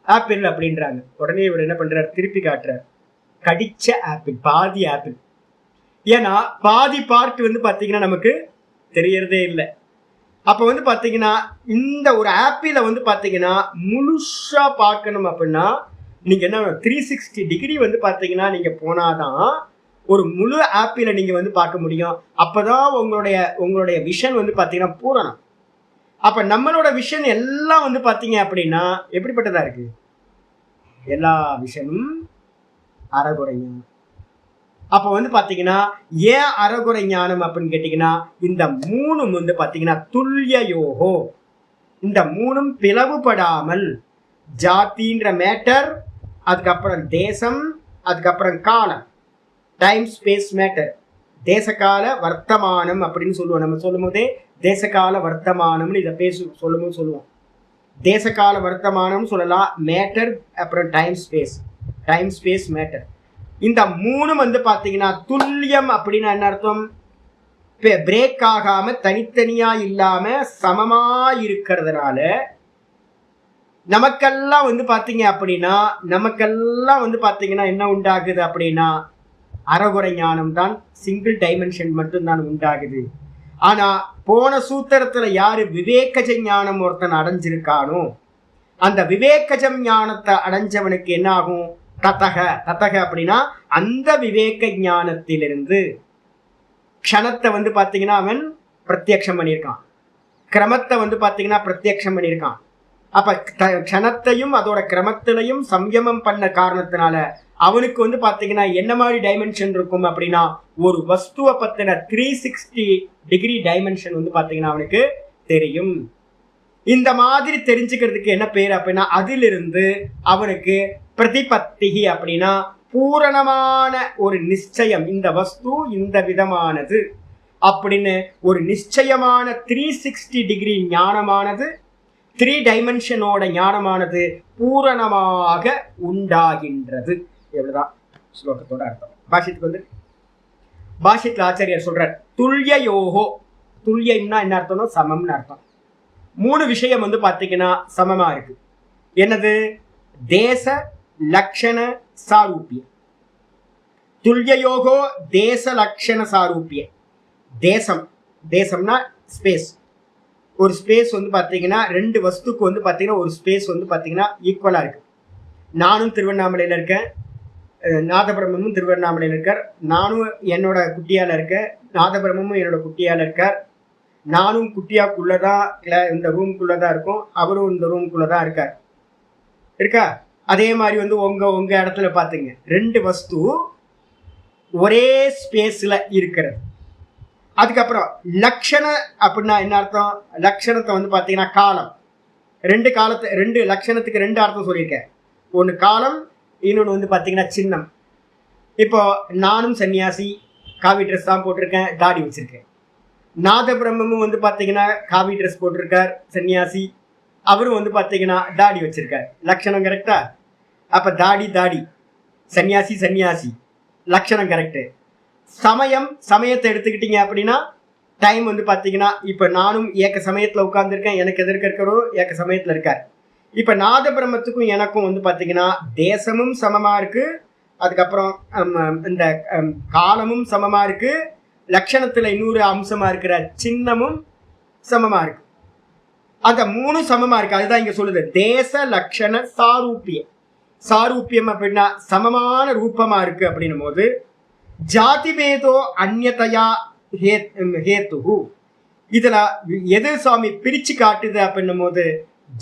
ஆப்பிள் அப்படின்றாங்க. உடனே இவர் என்ன பண்றாரு, திருப்பி காட்டுறாரு கடிச்ச ஆப்பிள், பாதி ஆப்பிள். ஏன்னா பாதி பார்ட் வந்து பார்த்தீங்கன்னா நமக்கு தெரியறதே இல்லை. அப்போ வந்து பார்த்தீங்கன்னா இந்த ஒரு ஆப்பிளை வந்து பார்த்தீங்கன்னா முழுசா பார்க்கணும் அப்படின்னா நீங்க என்ன 360 டிகிரி வந்து பார்த்தீங்கன்னா நீங்க போனாதான் ஒரு முழு ஆப்பிளை நீங்க வந்து பார்க்க முடியும். அப்பதான் உங்களுடைய விஷன் வந்து பார்த்தீங்கன்னா பூரணம். அப்ப நம்மளோட விஷன் எல்லாம் வந்து பார்த்தீங்க அப்படின்னா எப்படிப்பட்டதா இருக்கு, எல்லா விஷனும் அறகுறை ஞானம். அப்ப வந்து பார்த்தீங்கன்னா ஏன் அறகுறை ஞானம் அப்படின்னு கேட்டீங்கன்னா இந்த 3ம் வந்து பார்த்தீங்கன்னா துல்லிய யோகோ, இந்த 3ம் பிளவுபடாமல் ஜாத்தின்ற மேட்டர், அதுக்கப்புறம் தேசம், அதுக்கப்புறம் காலம் டைம் ஸ்பேஸ் மேட்டர், தேசகால வர்த்தமானம் அப்படின்னு சொல்லுவோம். நம்ம சொல்லும் போதே தேசகால வர்த்தமானம்னு இதை சொல்லுவோம். தேசகால வர்த்தமானம் சொல்லலாம், மேட்டர் அப்புறம் டைம் ஸ்பேஸ் மேட்டர். இந்த 3ம் வந்து பார்த்தீங்கன்னா துல்லியம் அப்படின்னா என்ன அர்த்தம், பிரேக் ஆகாம தனித்தனியா இல்லாம சமமா இருக்கிறதுனால நமக்கெல்லாம் வந்து பார்த்தீங்க அப்படின்னா என்ன உண்டாகுது அப்படின்னா அறகுறை ஞானம் தான், சிங்கிள் டைமென்ஷன் மட்டும்தான் உண்டாகுது. ஆனா போன சூத்திரத்துல யாரு விவேகஜ ஞானம் ஒருத்தன் அடைஞ்சிருக்கானோ அந்த விவேகஜம் ஞானத்தை அடைஞ்சவனுக்கு என்ன ஆகும், தத்தக அப்படின்னா அந்த விவேக ஞானத்திலிருந்து க்ஷணத்தை வந்து பார்த்தீங்கன்னா அவன் பிரத்யக்ஷம் பண்ணியிருக்கான், கிரமத்தை வந்து பார்த்தீங்கன்னா பிரத்யக்ஷம் பண்ணியிருக்கான். அப்ப க்ஷணத்தையும் அதோட கிரமத்திலையும் சம்யமம் பண்ண காரணத்தினால அவனுக்கு வந்து பார்த்தீங்கன்னா என்ன மாதிரி டைமென்ஷன் இருக்கும் அப்படின்னா ஒரு வஸ்துவை பத்தின 360 டிகிரி டைமென்ஷன் வந்து பார்த்தீங்கன்னா அவனுக்கு தெரியும். இந்த மாதிரி தெரிஞ்சுக்கிறதுக்கு என்ன பேர் அப்படின்னா அதிலிருந்து அவனுக்கு பிரதிபத்தி அப்படின்னா பூரணமான ஒரு நிச்சயம், இந்த வஸ்து இந்த விதமானது அப்படின்னு ஒரு நிச்சயமான 360 டிகிரி ஞானமானது, 3 டைமென்ஷனோட ஞானமானது பூரணமாக உண்டாகின்றது. எவ்வளவுதான் ஸ்லோகத்தோட அர்த்தம். பாஷ்யத்துக்கு வந்து பாஷ்யத்தில் ஆச்சாரியர் சொல்றார் துல்லிய யோகோ, துல்லியம்னா என்ன அர்த்தம்னா சமம்னு அர்த்தம். 3 விஷயம் வந்து பார்த்தீங்கன்னா சமமா இருக்கு. என்னது, தேச லக்ஷண சாரூபிய. துல்யயோகோ தேச லக்ஷண சாரூபிய. தேசம், தேசம்னா ஸ்பேஸ். ஒரு ஸ்பேஸ் வந்து பார்த்தீங்கன்னா ரெண்டு வஸ்துக்கு வந்து பார்த்தீங்கன்னா ஒரு ஸ்பேஸ் வந்து பார்த்தீங்கன்னா ஈக்குவலாக இருக்குது. நானும் திருவண்ணாமலையில் இருக்கேன், நாதபிரம்மமும் திருவண்ணாமலையில் இருக்கார். நானும் என்னோட குட்டியால் இருக்கேன், நாதபிரம்மமும் என்னோட குட்டியால் இருக்கார். நானும் குட்டியாக்குள்ளே தான் இல்லை இந்த ரூமுக்குள்ளே தான் இருக்கும், அவரும் இந்த ரூமுக்குள்ளே தான் இருக்கார். இருக்கா? அதே மாதிரி வந்து உங்கள் இடத்துல பார்த்துங்க, ரெண்டு வஸ்து ஒரே ஸ்பேஸில் இருக்கிறது. அதுக்கப்புறம் லக்ஷண அப்படின்னா என்ன அர்த்தம்? லக்ஷணத்தை வந்து பார்த்தீங்கன்னா காலம். ரெண்டு லக்ஷணத்துக்கு ரெண்டு அர்த்தம் சொல்லியிருக்கேன். ஒன்று காலம், இன்னொன்று வந்து பார்த்தீங்கன்னா சின்னம். இப்போ நானும் சன்னியாசி, காவி ட்ரெஸ் தான் போட்டிருக்கேன், தாடி வச்சுருக்கேன். நாதபிரம்மமும் வந்து பார்த்தீங்கன்னா காவி ட்ரெஸ் போட்டிருக்கார், சன்னியாசி, அவரும் வந்து பார்த்தீங்கன்னா தாடி வச்சுருக்கார். லக்ஷணம் கரெக்டா? அப்போ தாடி, சன்னியாசி சன்னியாசி, லக்ஷணம் கரெக்டு. சமயத்தை எடுத்துக்கிட்டீங்க அப்படின்னா டைம் வந்து பார்த்தீங்கன்னா இப்போ நானும் ஏக்க சமயத்தில் உட்காந்துருக்கேன், எனக்கு எதிர்க்க இருக்கிறவரும் ஏக்க சமயத்தில் இருக்கார். இப்போ நாதபிரம்மத்துக்கும் எனக்கும் வந்து பார்த்தீங்கன்னா தேசமும் சமமாக இருக்குது, அதுக்கப்புறம் இந்த காலமும் சமமாக இருக்குது, லக்ஷணத்தில் இன்னொரு அம்சமாக இருக்கிற சின்னமும் சமமாக இருக்குது. அந்த மூணு சமமாக இருக்குது. அதுதான் இங்கே சொல்லுது தேச லக்ஷண சாரூபியம். சாரூபியம் அப்படின்னா சமமான ரூபமாக இருக்குது அப்படின்னும் போது ஜாதி பேதோ அந்நியதையா ஹேத்து. இதில் எது சுவாமி பிரித்து காட்டுது அப்படின்னும் போது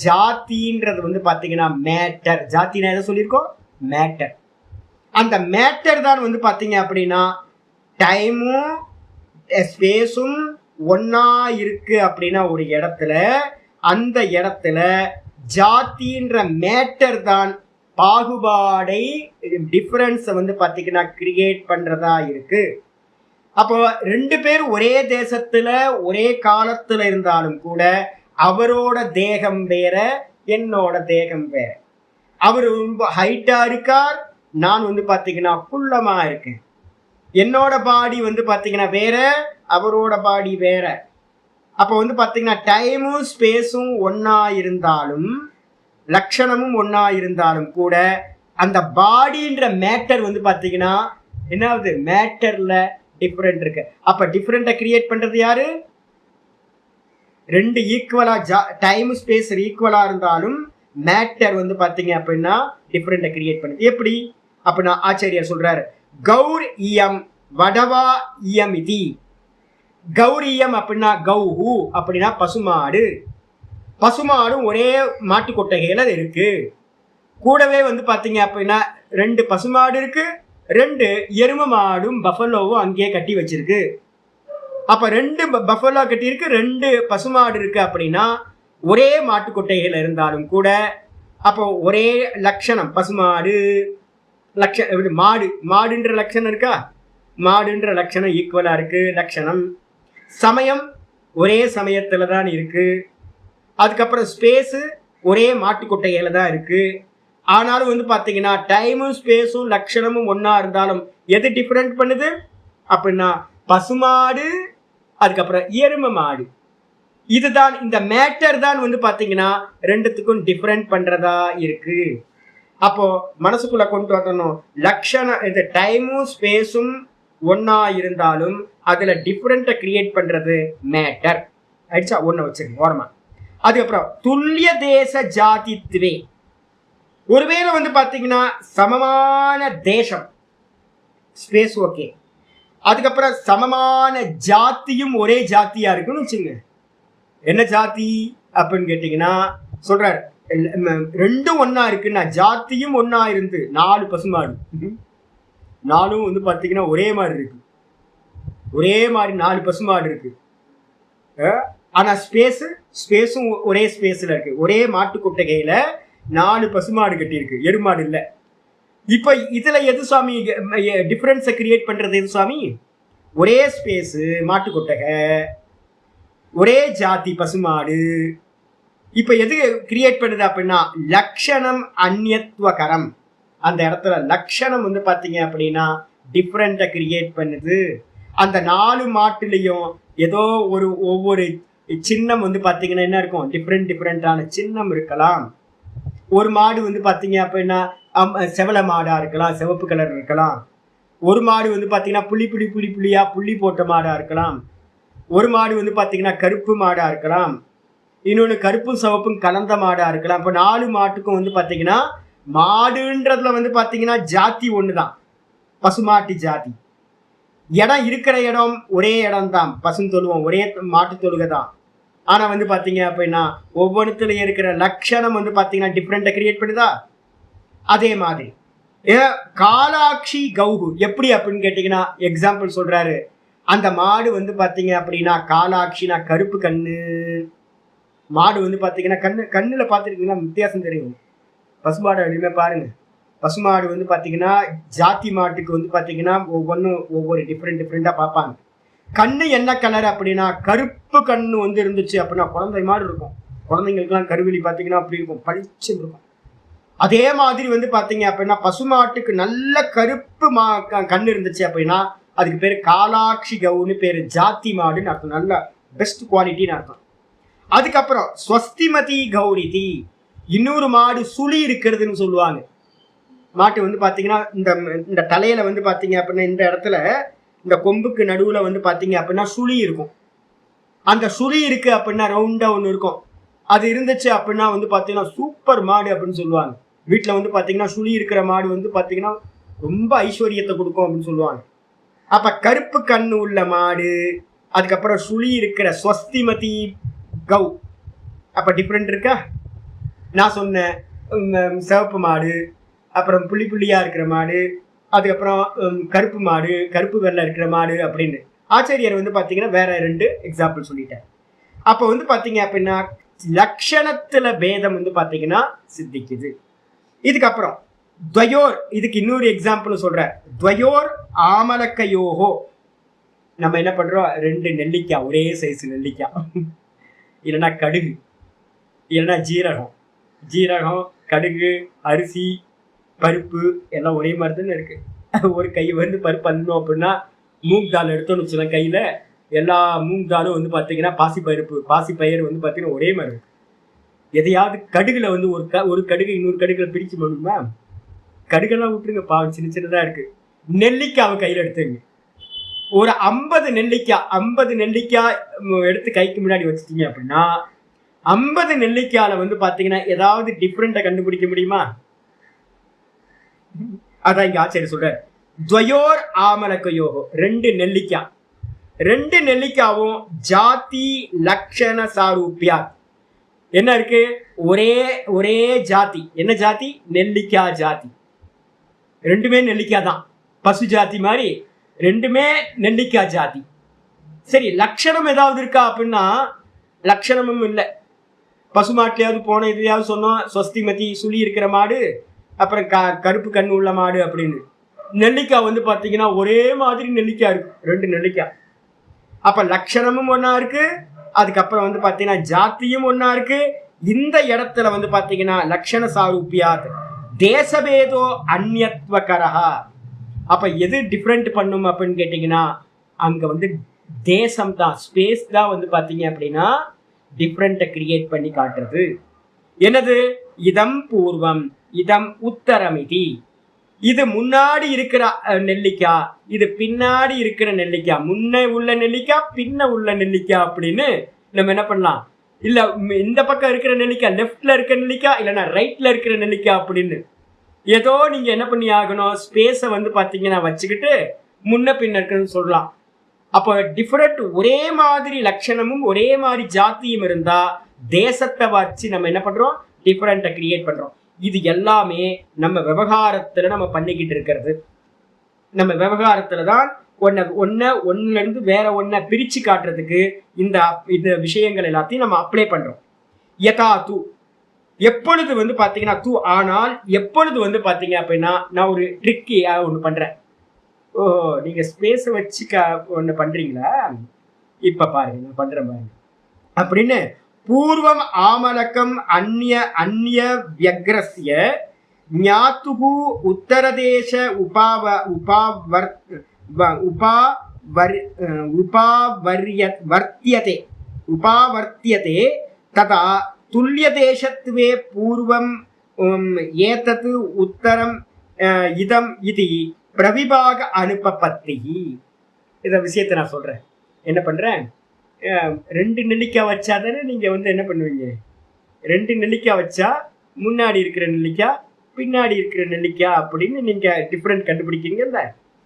ஜாத்தின்றது வந்து பார்த்தீங்கன்னா மேட்டர். ஜாத்தினா எதை சொல்லியிருக்கோம்? மேட்டர். அந்த மேட்டர் தான் வந்து பார்த்தீங்க அப்படின்னா டைமும் ஸ்பேஸும் ஒன்றா இருக்கு அப்படின்னா ஒரு இடத்துல, அந்த இடத்துல ஜாத்தின்ற மேட்டர் தான் பாகுபாடை டிஃபரன்ஸை வந்து பார்த்தீங்கன்னா கிரியேட் பண்ணுறதா இருக்கு. அப்போ ரெண்டு பேர் ஒரே தேசத்தில் ஒரே காலத்தில் இருந்தாலும் கூட அவரோட தேகம் வேற, என்னோட தேகம் வேற. அவர் ரொம்ப ஹைட்டாக இருக்கார், நான் வந்து பார்த்தீங்கன்னா குள்ளமாக இருக்கேன். என்னோட பாடி வந்து பார்த்தீங்கன்னா வேற, அவரோட பாடி வேற. அப்போ வந்து பார்த்தீங்கன்னா டைமும் ஸ்பேஸும் ஒன்றா இருந்தாலும் லக்ஷணமும் ஒன்றா இருந்தாலும் கூட அந்த பாடின்ற மேட்டர் வந்து பார்த்தீங்கன்னா என்னாவது மேட்டரில் டிஃப்ரெண்ட் இருக்கு. அப்போ டிஃப்ரெண்ட்டை கிரியேட் பண்ணுறது யாரு? ரெண்டு ஈக்குவலாக டைம் ஸ்பேஸ் ஈக்குவலாக இருந்தாலும் மேட்டர் வந்து பார்த்தீங்க அப்படின்னா டிஃப்ரெண்ட்டை கிரியேட் பண்ணுது. எப்படி அப்படின்னா ஆச்சாரியார் சொல்றாரு, கௌர் இயம் வடவா இயம் இதி. கௌரியம் அப்படின்னா கௌஹு அப்படின்னா பசுமாடு. பசுமாடும் ஒரே மாட்டு கொட்டகையில் இருக்கு. கூடவே வந்து பார்த்தீங்க அப்படின்னா ரெண்டு பசுமாடு இருக்கு, ரெண்டு எரும மாடும் பஃபலோவும் அங்கேயே கட்டி வச்சிருக்கு. அப்போ ரெண்டு பஃபலோ கட்டியிருக்கு, ரெண்டு பசுமாடு இருக்கு அப்படின்னா ஒரே மாட்டு கொட்டைகள் இருந்தாலும் கூட அப்போ ஒரே லட்சணம் பசுமாடு மாடுன்ற லட்சணம் இருக்கா? மாடுன்ற லட்சணம் ஈக்குவலாக இருக்கு. லட்சணம் சமயம் ஒரே சமயத்தில் தான் இருக்கு. அதுக்கப்புறம் ஸ்பேஸு ஒரே மாட்டு கொட்டையில தான் இருக்கு. ஆனாலும் வந்து பார்த்தீங்கன்னா டைமும் ஸ்பேஸும் லட்சணமும் ஒன்றா இருந்தாலும் எது டிஃப்ரெண்ட் பண்ணுது அப்படின்னா பசுமாடு, அதுக்கப்புறம் எரும மாடு. இதுதான் இந்த மேட்டர் தான் வந்து பார்த்தீங்கன்னா ரெண்டுத்துக்கும் டிஃப்ரெண்ட் பண்ணுறதா இருக்கு. அப்போ மனசுக்குள்ள கொண்டு வரணும், லட்சணம் இந்த டைமும் ஸ்பேஸும் ஒன்றா இருந்தாலும் அதில் டிஃப்ரெண்ட்டை கிரியேட் பண்ணுறது மேட்டர். ஆயிடுச்சா? ஒன்றை வச்சிருக்கேன் ஓரமா. அதுக்கப்புறம் துல்லிய தேச ஜாதித்வே. ஒருவேளை வந்து பார்த்தீங்கன்னா சமமான தேசம் ஸ்பேஸ் ஓகே, அதுக்கப்புறம் சமமான ஜாத்தியும் ஒரே ஜாத்தியா இருக்குன்னு வச்சுங்க. என்ன ஜாதி அப்படின்னு கேட்டிங்கன்னா சொல்றாரு, ரெண்டும் ஒன்றா இருக்குன்னா ஜாத்தியும் ஒன்றா இருந்து 4 பசுமாடு, 4 வந்து பார்த்தீங்கன்னா ஒரே மாதிரி இருக்கு, ஒரே மாதிரி 4 பசுமாடு இருக்கு. ஆனால் ஸ்பேஸும் ஒரே ஸ்பேஸில் இருக்கு. ஒரே மாட்டு கொட்டகையில் 4 பசுமாடு கட்டியிருக்கு, எருமாடு இல்லை. இப்போ இதில் எது சுவாமி டிஃப்ரென்ஸை கிரியேட் பண்ணுறது? எது சுவாமி? ஒரே ஸ்பேஸு மாட்டு கொட்டகை, ஒரே ஜாதி பசுமாடு. இப்போ எது கிரியேட் பண்ணுது அப்படின்னா லக்ஷணம் அந்நியத்துவகரம். அந்த இடத்துல லக்ஷணம் வந்து பார்த்தீங்க அப்படின்னா டிஃப்ரெண்ட்டை கிரியேட் பண்ணுது. அந்த 4 மாட்டுலேயும் ஏதோ ஒவ்வொரு சின்னம் வந்து பார்த்தீங்கன்னா என்ன இருக்கும்? டிஃப்ரெண்டான சின்னம் இருக்கலாம். ஒரு மாடு வந்து பார்த்தீங்க அப்படின்னா செவல மாடாக இருக்கலாம், சிவப்பு கலர் இருக்கலாம். ஒரு மாடு வந்து பார்த்தீங்கன்னா புள்ளியாக புள்ளி போட்ட மாடாக இருக்கலாம். ஒரு மாடு வந்து பார்த்தீங்கன்னா கருப்பு மாடாக இருக்கலாம். இன்னொன்று கருப்பும் சிவப்பும் கலந்த மாடாக இருக்கலாம். இப்போ 4 மாட்டுக்கும் வந்து பார்த்தீங்கன்னா மாடுன்றதுல வந்து பார்த்தீங்கன்னா ஜாதி ஒன்று தான், பசுமாட்டு ஜாதி. இடம் இருக்கிற இடம் ஒரே இடம் தான், பசுந்தொழுவம் ஒரே மாட்டு தொழுகை தான். ஆனால் வந்து பார்த்தீங்க அப்படின்னா ஒவ்வொருத்தலையும் இருக்கிற லட்சணம் வந்து பார்த்தீங்கன்னா டிஃப்ரெண்ட்டாக கிரியேட் பண்ணுதா. அதே மாதிரி காலாட்சி கௌகு எப்படி அப்படின்னு கேட்டிங்கன்னா எக்ஸாம்பிள் சொல்கிறாரு. அந்த மாடு வந்து பார்த்தீங்க அப்படின்னா காலாட்சினா கருப்பு கண்ணு மாடு வந்து பார்த்தீங்கன்னா கண்ணில் பார்த்துருக்கீங்கன்னா வித்தியாசம் தெரியும். பசுமாடு அப்படின்னா பாருங்க, பசுமாடு வந்து பார்த்தீங்கன்னா ஜாதி மாட்டுக்கு வந்து பார்த்தீங்கன்னா ஒவ்வொரு டிஃப்ரெண்ட்டாக பார்ப்பாங்க. கண்ணு என்ன கலர் அப்படின்னா கருப்பு கண்ணு வந்து இருந்துச்சு அப்படின்னா குழந்தை மாதிரி இருக்கும். குழந்தைங்களுக்குலாம் கருவிழி பார்த்தீங்கன்னா அப்படி இருக்கும், பளிச்சுன்னு இருக்கும். அதே மாதிரி வந்து பார்த்தீங்க அப்படின்னா பசுமாட்டுக்கு நல்ல கருப்பு கண்ணு இருந்துச்சு அப்படின்னா அதுக்கு பேர் காலாட்சி கவுன்னு பேர், ஜாதி மாடுன்னு அர்த்தம், நல்ல பெஸ்ட் குவாலிட்டின்னு அர்த்தம். அதுக்கப்புறம் ஸ்வஸ்திமதி கௌரிதி, இன்னொரு மாடு சுழி இருக்கிறதுன்னு சொல்லுவாங்க. மாட்டு வந்து பார்த்தீங்கன்னா இந்த தலையில வந்து பார்த்தீங்க அப்படின்னா இந்த இடத்துல இந்த கொம்புக்கு நடுவில் வந்து பார்த்தீங்க அப்படின்னா சுழி இருக்கும். அந்த சுழி இருக்கு அப்படின்னா ரவுண்டாக ஒன்று இருக்கும். அது இருந்துச்சு அப்படின்னா வந்து பார்த்தீங்கன்னா சூப்பர் மாடு அப்படின்னு சொல்லுவாங்க. வீட்டில் வந்து பார்த்தீங்கன்னா சுழி இருக்கிற மாடு வந்து பார்த்தீங்கன்னா ரொம்ப ஐஸ்வர்யத்தை கொடுக்கும் அப்படின்னு சொல்லுவாங்க. அப்போ கருப்பு கண்ணு உள்ள மாடு, அதுக்கப்புறம் சுழி இருக்கிற ஸ்வஸ்திமதி கௌ. அப்போ டிஃப்ரெண்ட் இருக்கா? நான் சொன்னேன் சிவப்பு மாடு, அப்புறம் புள்ளியாக இருக்கிற மாடு, அதுக்கப்புறம் கருப்பு மாடு, கருப்பு வெள்ளை இருக்கிற மாடு அப்படின்னு. ஆச்சாரியர் வந்து பார்த்தீங்கன்னா வேற 2 எக்ஸாம்பிள் சொல்லிட்டேன். அப்போ வந்து பார்த்தீங்க அப்படின்னா லக்ஷணத்துல பேதம் வந்து பார்த்தீங்கன்னா சித்திக்குது. இதுக்கப்புறம் துவயோர், இதுக்கு இன்னொரு எக்ஸாம்பிள் சொல்றேன். துவயோர் ஆமலக்கையோகோ, நம்ம என்ன பண்றோம், 2 நெல்லிக்காய், ஒரே சைஸ் நெல்லிக்காய், இல்லைன்னா கடுகு, இல்லைன்னா ஜீரகம், கடுகு, அரிசி, பருப்பு எல்லாம் ஒரே மாதிரி தானே இருக்கு. ஒரு கை வந்து பருப்பு பண்ணணும் அப்படின்னா மூங் தால் எடுத்தோன்னு வச்சுக்கலாம், கையில் எல்லா மூங் தாலும் வந்து பார்த்தீங்கன்னா பாசிப்பயிறு வந்து பார்த்தீங்கன்னா ஒரே மாதிரி இருக்கு. எதையாவது கடுகுல வந்து ஒரு கடுகு இன்னொரு கடுகுல பிரிச்சு பண்ணுமா? கடுகெல்லாம் விட்டுருங்க, பாவம் சின்னதாக இருக்கு. நெல்லிக்காவை கையில் எடுத்துங்க, ஒரு 50 நெல்லிக்காய் எடுத்து கைக்கு முன்னாடி வச்சுட்டீங்க அப்படின்னா 50 நெல்லிக்காயில வந்து பார்த்தீங்கன்னா ஏதாவது டிஃப்ரெண்ட்டை கண்டுபிடிக்க முடியுமா? அதான் இங்க ஆச்சரிய சொல்ற. துவயோர் ஆமலக்கையோகோ, 2 நெல்லிக்காவும் ஜாதி லக்ஷண சாரூபியா. என்ன இருக்கு? ஒரே ஜாதி. என்ன ஜாதி? நெல்லிக்காய் ஜாதி. 2மே நெல்லிக்காய் தான், பசு ஜாதி மாதிரி 2மே நெல்லிக்காய் ஜாதி. சரி, லட்சணம் ஏதாவது இருக்கா அப்படின்னா லட்சணமும் இல்லை. பசுமாட்டிலையாவது போன இதுலையாவது சொன்னோம் ஸ்வஸ்திமதி சுழி இருக்கிற மாடு, அப்புறம் கருப்பு கண்ணு உள்ள மாடு அப்படின்னு. நெல்லிக்காய் வந்து பார்த்தீங்கன்னா ஒரே மாதிரி நெல்லிக்காய் இருக்கு, 2 நெல்லிக்காய். அப்ப லட்சணமும் ஒன்னா இருக்கு, அதுக்கப்புறம் வந்து பார்த்தீங்கன்னா ஜாத்தியும் ஒன்னா இருக்கு. இந்த இடத்துல வந்து பார்த்தீங்கன்னா லட்சண சாரூபியாத் தேசபேதோ அந்நியத்வகரஹா. அப்ப எது டிஃப்ரெண்ட் பண்ணும் அப்படின்னு கேட்டீங்கன்னா அங்க வந்து தேசம் தான், ஸ்பேஸ் தான் வந்து பார்த்தீங்க அப்படின்னா டிஃப்ரெண்ட்டை கிரியேட் பண்ணி காட்டுறது. என்னது? இதம் பூர்வம் இதம் உத்தரமிதி. இது முன்னாடி இருக்கிற நெல்லிக்காய், இது பின்னாடி இருக்கிற நெல்லிக்காய், முன்ன உள்ள நெல்லிக்காய் பின்ன உள்ள நெல்லிக்காய் அப்படின்னு நம்ம என்ன பண்ணலாம். இல்ல இந்த பக்கம் இருக்கிற நெல்லிக்காய் லெஃப்ட்ல இருக்கிற நெல்லிக்காய், இல்லைன்னா ரைட்ல இருக்கிற நெல்லிக்காய் அப்படின்னு ஏதோ நீங்க என்ன பண்ணி ஆகணும், ஸ்பேஸை வந்து பார்த்தீங்கன்னா வச்சுக்கிட்டு முன்ன பின்ன இருக்குன்னு சொல்லலாம். அப்போ டிஃபரெண்ட் ஒரே மாதிரி லட்சணமும் ஒரே மாதிரி ஜாத்தியும் இருந்தா தேசத்தை வச்சு நம்ம என்ன பண்றோம், டிஃபரெண்ட்டை கிரியேட் பண்றோம். இது எல்லாமே நம்ம விவகாரத்துல நம்ம பண்ணிக்கிட்டு இருக்கிறது. நம்ம விவகாரத்துல தான் ஒன்னுல இருந்து வேற ஒன்ன பிரிச்சு காட்டுறதுக்கு இந்த விஷயங்கள் எல்லாத்தையும் நம்ம அப்ளை பண்றோம். யதா தூ, எப்பொழுது வந்து பாத்தீங்கன்னா தூ, ஆனால் எப்பொழுது வந்து பாத்தீங்க அப்படின்னா நான் ஒரு ட்ரிக்கி ஒன்று பண்றேன். ஓ, நீங்க ஸ்பேஸை வச்சு ஒன்று பண்றீங்களா? இப்ப பாருங்க நான் பண்றேன் பாருங்க அப்படின்னு. பூர்வம் ஆமலக்கம் அந்நிய வியக்ரஸ்ய ஞாத்துஹு உத்தரதேச உபாவர்த்தியதே ததா துல்லியதேசத்வே பூர்வம் ஏதத்து உத்தரம் இதம் இது பிரவிபாக அனுப்பப்பத்தி. இத விஷயத்தை நான் சொல்றேன். என்ன பண்றேன், 2 நெல்லிக்காய் வச்சா தானே நீங்க என்ன பண்ணுவீங்க, 2 நெல்லிக்காய் வச்சா முன்னாடி இருக்கிற நெல்லிக்காய் பின்னாடி இருக்கிற நெல்லிக்காய் அப்படின்னு நீங்க டிஃப்ரெண்ட் கண்டுபிடிக்கிறீங்கல்ல.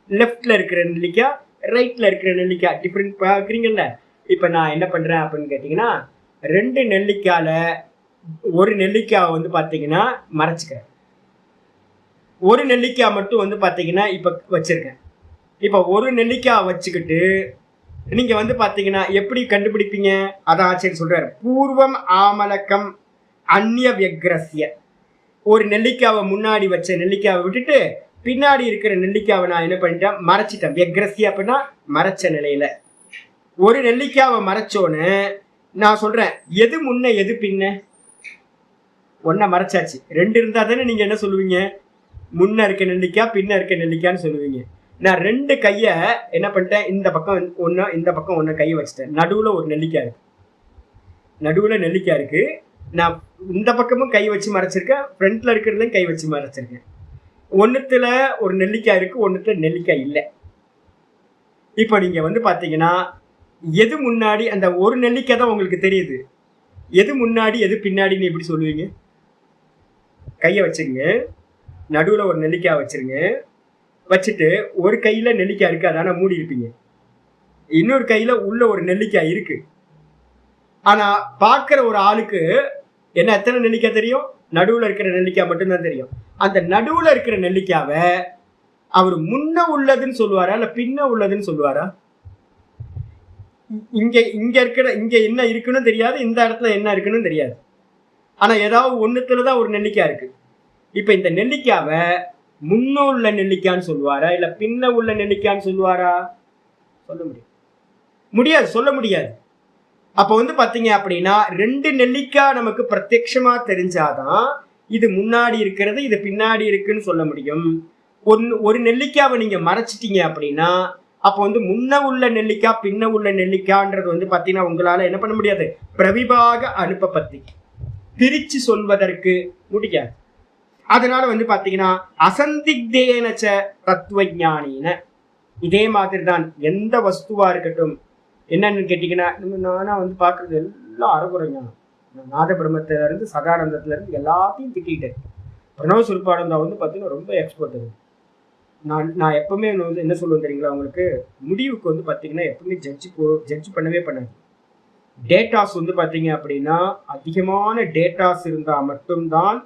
லெஃப்ட்ல இருக்கிற நெல்லிக்காய் ரைட்ல இருக்கிற நெல்லிக்காய் டிஃப்ரெண்ட் பார்க்குறீங்கல்ல. இப்ப நான் என்ன பண்றேன் அப்படின்னு கேட்டீங்கன்னா, 2 நெல்லிக்காயில ஒரு நெல்லிக்காய் பாத்தீங்கன்னா மறைச்சுக்கிறேன். ஒரு நெல்லிக்காய் மட்டும் பாத்தீங்கன்னா இப்ப வச்சிருக்கேன். இப்ப ஒரு நெல்லிக்காய் வச்சுக்கிட்டு நீங்க பாத்தீங்கன்னா எப்படி கண்டுபிடிப்பீங்க, அதான் ஆச்சரியம் சொல்றாரு. பூர்வம் ஆமலக்கம் அந்நிய வியக்ரஸ்ய. ஒரு நெல்லிக்காவை முன்னாடி வச்ச நெல்லிக்காவை விட்டுட்டு பின்னாடி இருக்கிற நெல்லிக்காவை நான் என்ன பண்ணிட்டேன், மறைச்சிட்டேன். வியக்ரஸ்ய அப்படின்னா மறைச்ச நிலையில. ஒரு நெல்லிக்காவை மறைச்சோன்னு நான் சொல்றேன், எது முன்ன எது பின்ன, ஒன்ன மறைச்சாச்சு. 2 இருந்தா தானே நீங்க என்ன சொல்லுவீங்க, முன்ன இருக்க நெல்லிக்காய் பின்ன இருக்க நெல்லிக்கான்னு சொல்லுவீங்க. நான் 2 கைய என்ன பண்ணிட்டேன், இந்த பக்கம் ஒன்னு இந்த பக்கம் ஒன்னு கையை வச்சுட்டேன். நடுவுல ஒரு நெல்லிக்காய் இருக்கு, நடுவுல நெல்லிக்காய் இருக்கு. நான் இந்த பக்கமும் கை வச்சு மறைச்சிருக்கேன், ஃப்ரண்ட்ல இருக்கிறதுலையும் கை வச்சு மறைச்சிருக்கேன். ஒன்னுத்துல ஒரு நெல்லிக்காய் இருக்கு, ஒன்னுத்துல நெல்லிக்காய் இல்லை. இப்போ நீங்க பாத்தீங்கன்னா எது முன்னாடி, அந்த ஒரு நெல்லிக்காய் தான் உங்களுக்கு தெரியுது. எது முன்னாடி எது பின்னாடின்னு எப்படி சொல்லுவீங்க, கையை வச்சுருங்க, நடுவுல ஒரு நெல்லிக்காய் வச்சிருங்க. வச்சுட்டு ஒரு கையில நெல்லிக்காய் இருக்கு, அதான மூடி இருப்பீங்க. இன்னொரு கையில உள்ள ஒரு நெல்லிக்காய் இருக்கு. ஆனா பாக்குற ஒரு ஆளுக்கு என்ன எத்தனை நெல்லிக்காய் தெரியும், நடுவுல இருக்கிற நெல்லிக்காய் மட்டும்தான் தெரியும். அந்த நடுவுல இருக்கிற நெல்லிக்காவை அவர் முன்ன உள்ளதுன்னு சொல்லுவாரா இல்ல பின்ன உள்ளதுன்னு சொல்லுவாரா? இங்க இருக்கிற இங்க என்ன இருக்குன்னு தெரியாது, இந்த இடத்துல என்ன இருக்குன்னு தெரியாது. ஆனா ஏதாவது ஒண்ணுத்துலதான் ஒரு நெல்லிக்காய் இருக்கு. இப்ப இந்த நெல்லிக்காவை முன்ன உள்ள நெல்லிக்கான்னு சொல்லுவாரா இல்ல பின்ன உள்ள நெல்லிக்கான்னு சொல்லுவாரா? சொல்ல முடியாது, சொல்ல முடியாது. அப்ப பாத்தீங்க அப்படின்னா 2 நெல்லிக்காய் நமக்கு பிரத்யட்சமா தெரிஞ்சாதான் இது முன்னாடி இருக்கிறது இது பின்னாடி இருக்குன்னு சொல்ல முடியும். ஒரு நெல்லிக்காவை நீங்க மறைச்சிட்டீங்க அப்படின்னா அப்போ முன்ன உள்ள நெல்லிக்காய் பின்ன உள்ள நெல்லிக்காய்ன்றது பாத்தீங்கன்னா உங்களால என்ன பண்ண முடியாது, பிரவிபாக அனுப்பப்பத்தி பிரிச்சு சொல்வதற்கு முடியாது. அதனால பாத்தீங்கன்னா அசந்திக்தேனச்ச தத்துவஞானின. இதே மாதிரி தான் எந்த வஸ்துவா இருக்கட்டும். என்னன்னு கேட்டீங்கன்னா, நானா பாக்குறது எல்லாம் அறகுறை ஞானம். நாத பிரம்மத்தில இருந்து சதானந்தத்துல இருந்து எல்லாத்தையும் திட்டிட்டேன். பிரணவ சுருப்பானந்தா பாத்தீங்கன்னா ரொம்ப எக்ஸ்பர்ட். நான் எப்பவுமே என்ன சொல்லுவேன் தெரியுங்களா உங்களுக்கு, முடிவுக்கு பாத்தீங்கன்னா எப்பவுமே ஜட்ஜ் பண்ணவே பண்ணாது. டேட்டாஸ் பாத்தீங்க அப்படின்னா அதிகமான டேட்டாஸ் இருந்தா மட்டும்தான்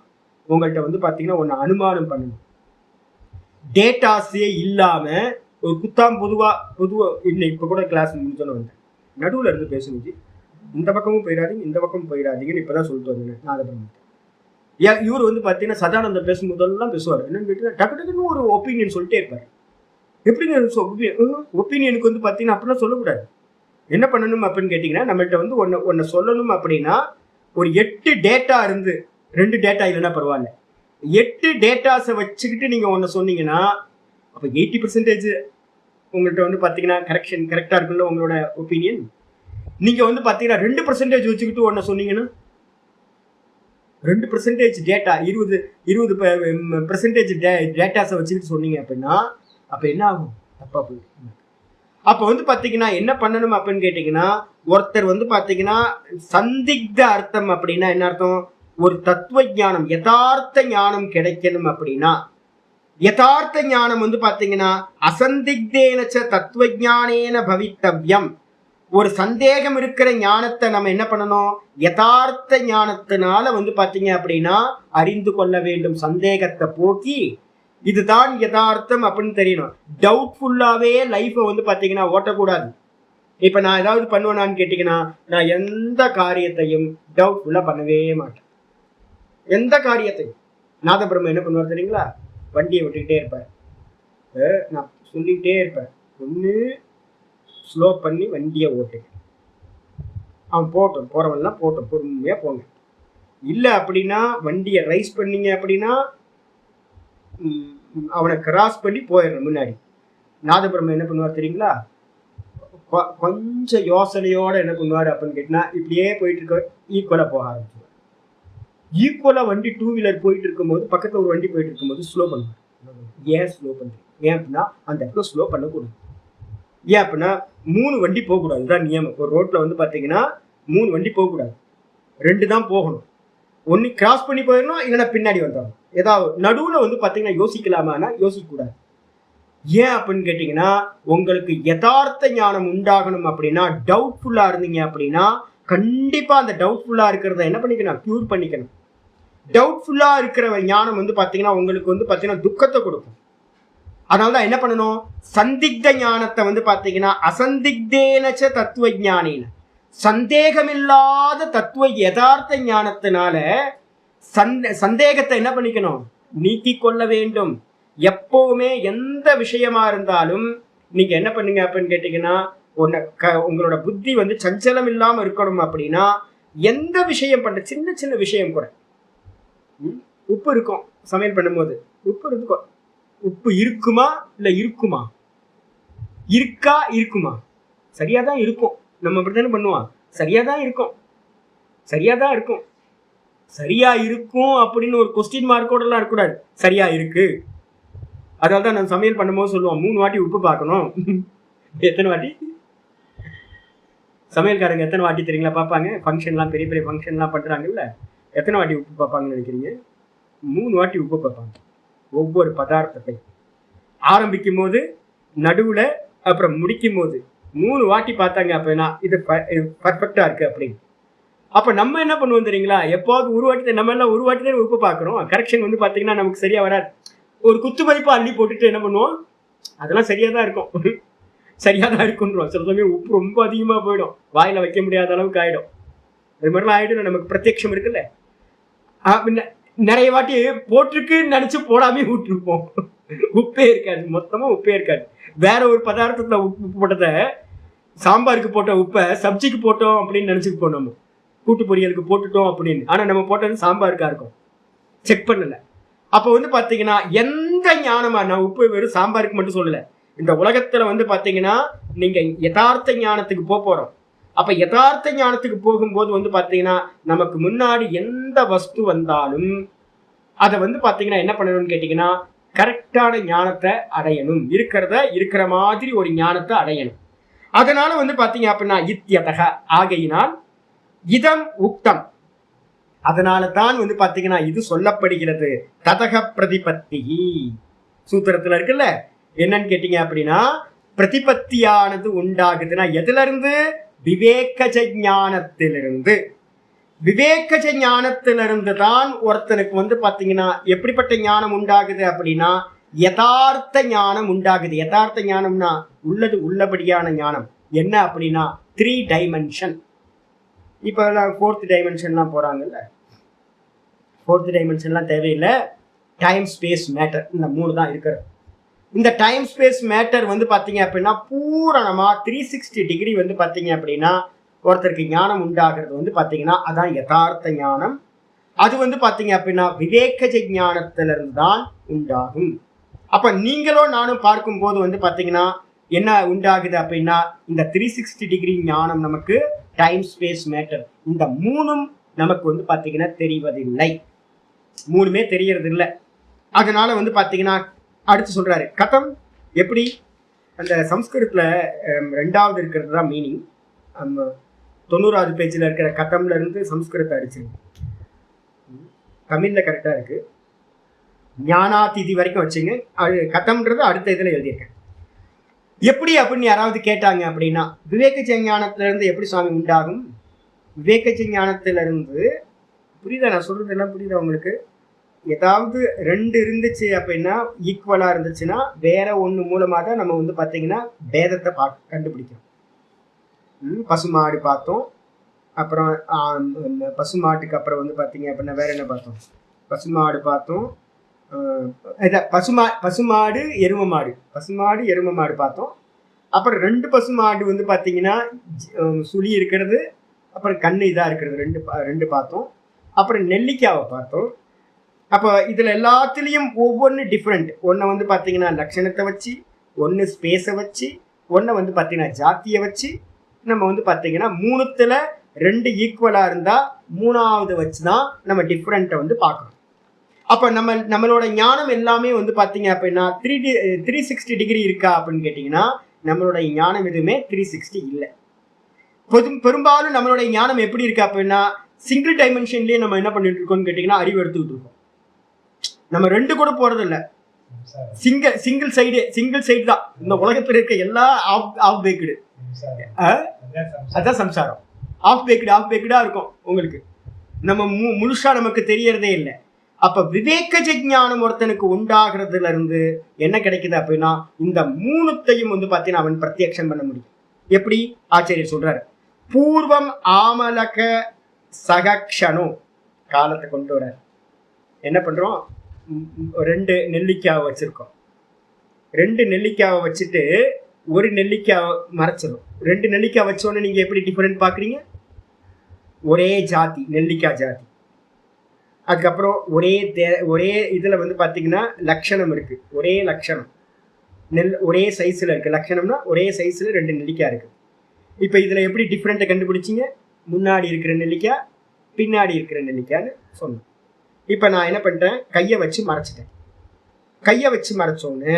உங்கள்கிட்ட பாத்தீங்கன்னா ஒன்னு அனுமானம் பண்ணணும். டேட்டாஸே இல்லாம ஒரு குத்தாம் பொதுவா இல்லை. இப்ப கூட கிளாஸ் முடிஞ்சோன்னு வந்தேன், நடுவுல இருந்து பேசணும், இந்த பக்கமும் போயிடாதீங்க இந்த பக்கமும் போயிடாதீங்கன்னு இப்பதான் சொல்லிட்டு வந்தேன். நான் அதை பண்ணிட்டேன். இவர் பாத்தீங்கன்னா சதானந்தம் பேசும்போதெல்லாம் பேசுவார். என்னன்னு கேட்டீங்கன்னா டக்கு டக்குன்னு ஒரு ஒப்பீனியன் சொல்லிட்டே இருப்பாரு. எப்படிங்க ஒப்பீனியனுக்கு பாத்தீங்கன்னா அப்படிலாம் சொல்லக்கூடாது. என்ன பண்ணணும் அப்படின்னு கேட்டீங்கன்னா, நம்மள்கிட்ட ஒன்னு சொல்லணும் அப்படின்னா ஒரு 8 டேட்டா இருந்து 2 டேட்டா இல்லைன்னா பரவாயில்ல, 8 டேட்டாஸை வச்சுக்கிட்டு நீங்க ஒன்னு சொன்னீங்கன்னா அப்ப 80% உங்கள்கிட்ட பாத்தீங்கன்னா கரெக்டா இருக்குல்ல உங்களோட ஒப்பீனியன். நீங்க பாத்தீங்கன்னா 2% வச்சுக்கிட்டு ஒன்னு சொன்னீங்கன்னா 2% டேட்டா 20% டேட்டாஸை வச்சுக்கிட்டு சொன்னீங்க அப்படின்னா அப்ப என்ன ஆகும், தப்பா போயிடும். அப்ப பாத்தீங்கன்னா என்ன பண்ணணும் அப்படின்னு கேட்டீங்கன்னா, ஒருத்தர் பாத்தீங்கன்னா சந்திக்த அர்த்தம் அப்படின்னா என்ன அர்த்தம், ஒரு தத்துவ ஞானம் யதார்த்த ஞானம் கிடைக்கணும் அப்படின்னா, யதார்த்த ஞானம் பாத்தீங்கன்னா அசந்திக்தேனச்ச தத்துவ ஞானேன பவித்தவ்யம். ஒரு சந்தேகம் இருக்கிற ஞானத்தை நம்ம என்ன பண்ணணும், யதார்த்த ஞானத்தினால பாத்தீங்க அப்படின்னா அறிந்து கொள்ள வேண்டும். சந்தேகத்தை போக்கி இதுதான் யதார்த்தம் அப்படின்னு தெரியணும். டவுட்ஃபுல்லாவே லைஃபை பாத்தீங்கன்னா ஓட்டக்கூடாது. இப்ப நான் ஏதாவது பண்ணுவேனான்னு கேட்டீங்கன்னா, நான் எந்த காரியத்தையும் டவுட்ஃபுல்லா பண்ணவே மாட்டேன். எந்த காரியத்தையும் நாதபிரம்ம என்ன பண்ணுவார் தெரியுங்களா, வண்டியை விட்டுக்கிட்டே இருப்பார். நான் சொல்லிக்கிட்டே இருப்பேன், ஒன்று ஸ்லோ பண்ணி வண்டியை ஓட்டு, அவன் போட்டோம் போறவன்லாம் போட்டோம் பொறுமையா போங்க. இல்லை அப்படின்னா வண்டியை ரைஸ் பண்ணீங்க அப்படின்னா அவனை கிராஸ் பண்ணி போயிடணும் முன்னாடி. நாதபிரம்ம என்ன பண்ணுவார் தெரியுங்களா, கொஞ்சம் யோசனையோட என்ன பண்ணுவார் அப்படின்னு கேட்டினா இப்படியே போயிட்டு இருக்க ஈக்குவலா போக ஆரம்பிச்சுவார். ஈக்குவலா வண்டி 2 வீலர் போயிட்டு இருக்கும்போது பக்கத்துல ஒரு வண்டி போயிட்டு இருக்கும்போது ஸ்லோ பண்ணுவாங்க. ஏன் ஸ்லோ பண்றீங்க? ஏன் அப்படின்னா அந்த இடத்துல ஸ்லோ பண்ணக்கூடாது. ஏன் அப்படின்னா 3 வண்டி போகக்கூடாது, இதுதான் நியமம். ஒரு ரோட்ல வந்து பாத்தீங்கன்னா 3 வண்டி போகக்கூடாது, 2 தான் போகணும். ஒன்னு கிராஸ் பண்ணி போயிடணும், இல்லைன்னா பின்னாடி வந்தாலும் ஏதாவது நடுவுல வந்து பாத்தீங்கன்னா யோசிக்கலாமான்னா யோசிக்க கூடாது. ஏன் அப்படின்னு கேட்டீங்கன்னா உங்களுக்கு யதார்த்த ஞானம் உண்டாகணும். அப்படின்னா டவுட்ஃபுல்லா இருந்தீங்க அப்படின்னா கண்டிப்பா அந்த டவுட்ஃபுல்லா இருக்கிறத என்ன பண்ணிக்கணும், கியூர் பண்ணிக்கணும். டவுட்ஃபுல்லா இருக்கிற ஞானம் வந்து பாத்தீங்கன்னா உங்களுக்கு வந்து பாத்தீங்கன்னா துக்கத்தை கொடுக்கும். அதனாலதான் என்ன பண்ணணும், சந்திக்த ஞானத்தை வந்து பாத்தீங்கன்னா அசந்திக்தேனச்ச தத்துவ ஞானின, சந்தேகமில்லாத தத்துவ யதார்த்த ஞானத்தினால சந்தேகத்தை என்ன பண்ணிக்கணும், நீக்கி கொள்ள வேண்டும். எப்பவுமே எந்த விஷயமா இருந்தாலும் நீங்க என்ன பண்ணுங்க அப்படின்னு கேட்டீங்கன்னா உங்களோட புத்தி வந்து சஞ்சலம் இல்லாம இருக்கணும். அப்படின்னா எந்த விஷயம் பண்ற சின்ன சின்ன விஷயம் கூட, உப்பு இருக்கும் சமையல் பண்ணும்போது, உப்பு இருக்கும், உப்பு இருக்குமா இல்ல இருக்குமா, இருக்கா இருக்குமா, சரியாதான் இருக்கும். நம்ம அப்படித்தானே பண்ணுவோம், சரியாதான் இருக்கும், சரியாதான் இருக்கும். சரியா இருக்கும் அப்படின்னு ஒரு கொஸ்டின் மார்க்கோட எல்லாம் இருக்கக்கூடாது, சரியா இருக்கு. அதனால்தான் நான் சமையல் பண்ணும்போது சொல்லுவோம் 3 வாட்டி உப்பு பார்க்கணும். எத்தனை வாட்டி சமையல்காரங்க எத்தனை வாட்டி தெரியுங்களா பார்ப்பாங்க? ஃபங்க்ஷன்லாம் பெரிய பெரிய ஃபங்க்ஷன்லாம் பண்றாங்கல்ல, எத்தனை வாட்டி உப்பு பார்ப்பாங்கன்னு நினைக்கிறீங்க? 3 வாட்டி உப்பு பார்ப்பாங்க. ஒவ்வொரு பதார்த்தத்தை ஆரம்பிக்கும் போது, நடுவுல, அப்புறம் முடிக்கும் போது 3 வாட்டி பார்த்தாங்க அப்படின்னா இது பர்ஃபெக்டா இருக்கு அப்படின்னு. அப்ப நம்ம என்ன பண்ணுவோம் தெரியுங்களா, எப்பாவது ஒரு வாட்டி, நம்ம எல்லாம் ஒரு வாட்டி தான் உப்பு பார்க்குறோம். கரெக்ஷன் வந்து பாத்தீங்கன்னா நமக்கு சரியா வராது. ஒரு குத்து மதிப்பு அள்ளி போட்டுட்டு என்ன பண்ணுவோம், அதெல்லாம் சரியா தான் இருக்கும், சரியா தான் இருக்குன்றோம். சில சமயம் உப்பு ரொம்ப அதிகமா போயிடும், வாயில வைக்க முடியாத அளவுக்கு ஆயிடும். அது மாதிரிலாம் ஆயிடும். நமக்கு பிரத்யட்சம் இருக்குல்ல, நிறைய வாட்டி போட்டிருக்குன்னு நினைச்சு போடாமே விட்டுருப்போம், உப்பே இருக்காது, மொத்தமா உப்பே இருக்காது. வேற ஒரு பதார்த்தத்துல உப்பு போட்டதை, சாம்பாருக்கு போட்ட உப்பை சப்ஜிக்கு போட்டோம் அப்படின்னு நினைச்சுட்டு போனோம், நம்ம கூட்டு பொரியலுக்கு போட்டுட்டோம் அப்படின்னு. ஆனா நம்ம போட்டது சாம்பாருக்கா இருக்கும், செக் பண்ணல. அப்ப வந்து பாத்தீங்கன்னா எந்த ஞானமா, நான் உப்பு வெறும் சாம்பாருக்கு மட்டும் சொல்லல, இந்த உலகத்துல வந்து பாத்தீங்கன்னா நீங்க யதார்த்த ஞானத்துக்கு போறோம். அப்ப யதார்த்த ஞானத்துக்கு போகும்போது வந்து பாத்தீங்கன்னா நமக்கு முன்னாடி எந்த வஸ்து வந்தாலும் அதை வந்து பாத்தீங்கன்னா என்ன பண்ணணும்னு கேட்டீங்கன்னா கரெக்டான ஞானத்தை அடையணும், இருக்கிற மாதிரி ஒரு ஞானத்தை அடையணும். அதனால வந்து பாத்தீங்க அப்படின்னா இத்தியதக, ஆகையினால் இதம் உக்தம், அதனால தான் வந்து பாத்தீங்கன்னா இது சொல்லப்படுகிறது. ததக பிரதிபத்தி சூத்திரத்துல இருக்குல்ல, என்னன்னு கேட்டீங்க அப்படின்னா பிரதிபத்தியானது உண்டாகுதுன்னா எதுல இருந்து, விவேகஜ ஞானத்திலிருந்து. விவேகஜ ஞானத்திலிருந்து தான் ஒருத்தனுக்கு வந்து பாத்தீங்கன்னா எப்படிப்பட்ட ஞானம் உண்டாகுது அப்படின்னா யதார்த்த ஞானம் உண்டாகுது. யதார்த்த ஞானம்னா உள்ளது உள்ளபடியான ஞானம். என்ன அப்படின்னா 3 டைமென்ஷன். இப்ப 4th டைமென்ஷன்லாம் போறாங்கல்ல, 4th டைமென்ஷன்லாம் தேவையில்லை, டைம் ஸ்பேஸ் மேட்டர், இந்த 3 தான் இருக்கிறது. இந்த டைம் ஸ்பேஸ் மேட்டர் வந்து பாத்தீங்க அப்படின்னா பூரணமா 360 டிகிரி வந்து பாத்தீங்க அப்படின்னா ஒருத்தருக்கு ஞானம் உண்டாகிறது வந்து பாத்தீங்கன்னா அதான் யதார்த்த ஞானம். அது வந்து பாத்தீங்க அப்படின்னா விவேகஜ ஞானத்திலிருந்து தான் உண்டாகும். அப்ப நீங்களோ நானும் பார்க்கும்போது வந்து பாத்தீங்கன்னா என்ன உண்டாகுது அப்படின்னா இந்த 360 டிகிரி ஞானம் நமக்கு டைம் ஸ்பேஸ் மேட்டர், இந்த 3ம் நமக்கு வந்து பாத்தீங்கன்னா தெரிவதில்லை, 3மே தெரியறது இல்லை. அதனால வந்து பாத்தீங்கன்னா அடுத்து சொல்றாரு கதம், எப்படி அந்த சம்ஸ்கிருதத்துல 2வது இருக்கிறது தான் மீனிங். 90வது பேஜ்ல இருக்கிற கதம்ல இருந்து சம்ஸ்கிருதத்தை அடிச்சிருக்கு, தமிழ்ல கரெக்டா இருக்கு, ஞானாதிதி வரைக்கும் வச்சுங்க. அது கதம்ன்றது அடுத்த இதுல எழுதியிருக்கேன். எப்படி அப்படின்னு யாராவது கேட்டாங்க அப்படின்னா விவேக ஞானத்திலிருந்து எப்படி சுவாமி உண்டாகும், விவேக ஞானத்திலிருந்து, புரியுதா நான் சொல்றது எல்லாம் புரியுதா உங்களுக்கு? ஏதாவது 2 இருந்துச்சு அப்படின்னா ஈக்குவலா இருந்துச்சுன்னா வேற ஒண்ணு மூலமா தான் நம்ம வந்து பாத்தீங்கன்னா பேதத்தை கண்டுபிடிக்கிறோம். பசுமாடு பார்த்தோம், அப்புறம் பசுமாட்டுக்கு அப்புறம் வந்து பாத்தீங்க அப்படின்னா வேற என்ன பார்த்தோம், பசுமாடு பார்த்தோம், பசுமாடு எரும மாடு, பசுமாடு எரும மாடு பார்த்தோம். அப்புறம் 2 பசுமாடு வந்து பாத்தீங்கன்னா சுழி இருக்கிறது, அப்புறம் கண்ணு இதா இருக்கிறது, 2 பார்த்தோம். அப்புறம் நெல்லிக்காவை பார்த்தோம். அப்போ இதுல எல்லாத்துலயும் ஒவ்வொன்று டிஃப்ரெண்ட். ஒன்றை வந்து பாத்தீங்கன்னா லட்சணத்தை வச்சு, ஒன்று ஸ்பேஸை வச்சு, ஒன்றை வந்து பாத்தீங்கன்னா ஜாத்தியை வச்சு, நம்ம வந்து பாத்தீங்கன்னா 3த்துல ரெண்டு ஈக்குவலா இருந்தா மூணாவது வச்சுதான் நம்ம டிஃப்ரெண்ட்டை வந்து பார்க்கணும். அப்ப நம்மளோட ஞானம் எல்லாமே வந்து பாத்தீங்க அப்படின்னா 360 டிகிரி இருக்கா அப்படின்னு கேட்டீங்கன்னா நம்மளோட ஞானம் எதுவுமே 360 இல்லை. பெரும்பாலும் நம்மளுடைய ஞானம் எப்படி இருக்கு அப்படின்னா சிங்கிள் டைமென்ஷன்லயே நம்ம என்ன பண்ணிட்டு இருக்கோம்னு கேட்டீங்கன்னா அறிவு எடுத்துக்கிட்டு இருக்கோம். நம்ம ரெண்டு கூட போறது இல்ல, சிங்கிள் சைடு தான். இந்த உலகத்தில் இருக்க எல்லா ஆஃப் பேக்குடு, அதான் சம்சாரம். ஆஃப் பேக்குடா இருக்கும் உங்களுக்கு. நம்ம முழுசா நமக்கு தெரியறதே இல்லை. அப்ப விவேக ஜஞானம் ஒருத்தனுக்கு உண்டாகிறதுல இருந்து என்ன கிடைக்குது அப்படின்னா இந்த மூணுத்தையும் வந்து பாத்தீங்கன்னா அவன் பிரத்யக்ஷம் பண்ண முடியும். எப்படி ஆச்சாரியர் சொல்றாரு, பூர்வம் ஆமலக சகக்ஷனோ, காலத்தை கொண்டு வர என்ன பண்றோம், 2 நெல்லிக்காவை வச்சிருக்கோம். 2 நெல்லிக்காவை வச்சுட்டு ஒரு நெல்லிக்காவை மறைச்சிடும். 2 நெல்லிக்காய் வச்சோன்னு நீங்க எப்படி டிஃபரெண்ட் பாக்குறீங்க? ஒரே ஜாதி, நெல்லிக்காய் ஜாதி. அதுக்கப்புறம் ஒரே இதுல வந்து பாத்தீங்கன்னா லட்சணம் இருக்கு, ஒரே லட்சணம், ஒரே சைஸ்ல இருக்கு. லட்சணம்னா ஒரே சைஸ்ல 2 நெல்லிக்காய் இருக்கு. இப்ப இதுல எப்படி டிஃப்ரெண்ட்டை கண்டுபிடிச்சிங்க? முன்னாடி இருக்கிற நெல்லிக்காய், பின்னாடி இருக்கிற நெல்லிக்காய்னு சொன்னோம். இப்ப நான் என்ன பண்ணிட்டேன், கையை வச்சு மறைச்சிட்டேன். கையை வச்சு மறைச்சோன்னு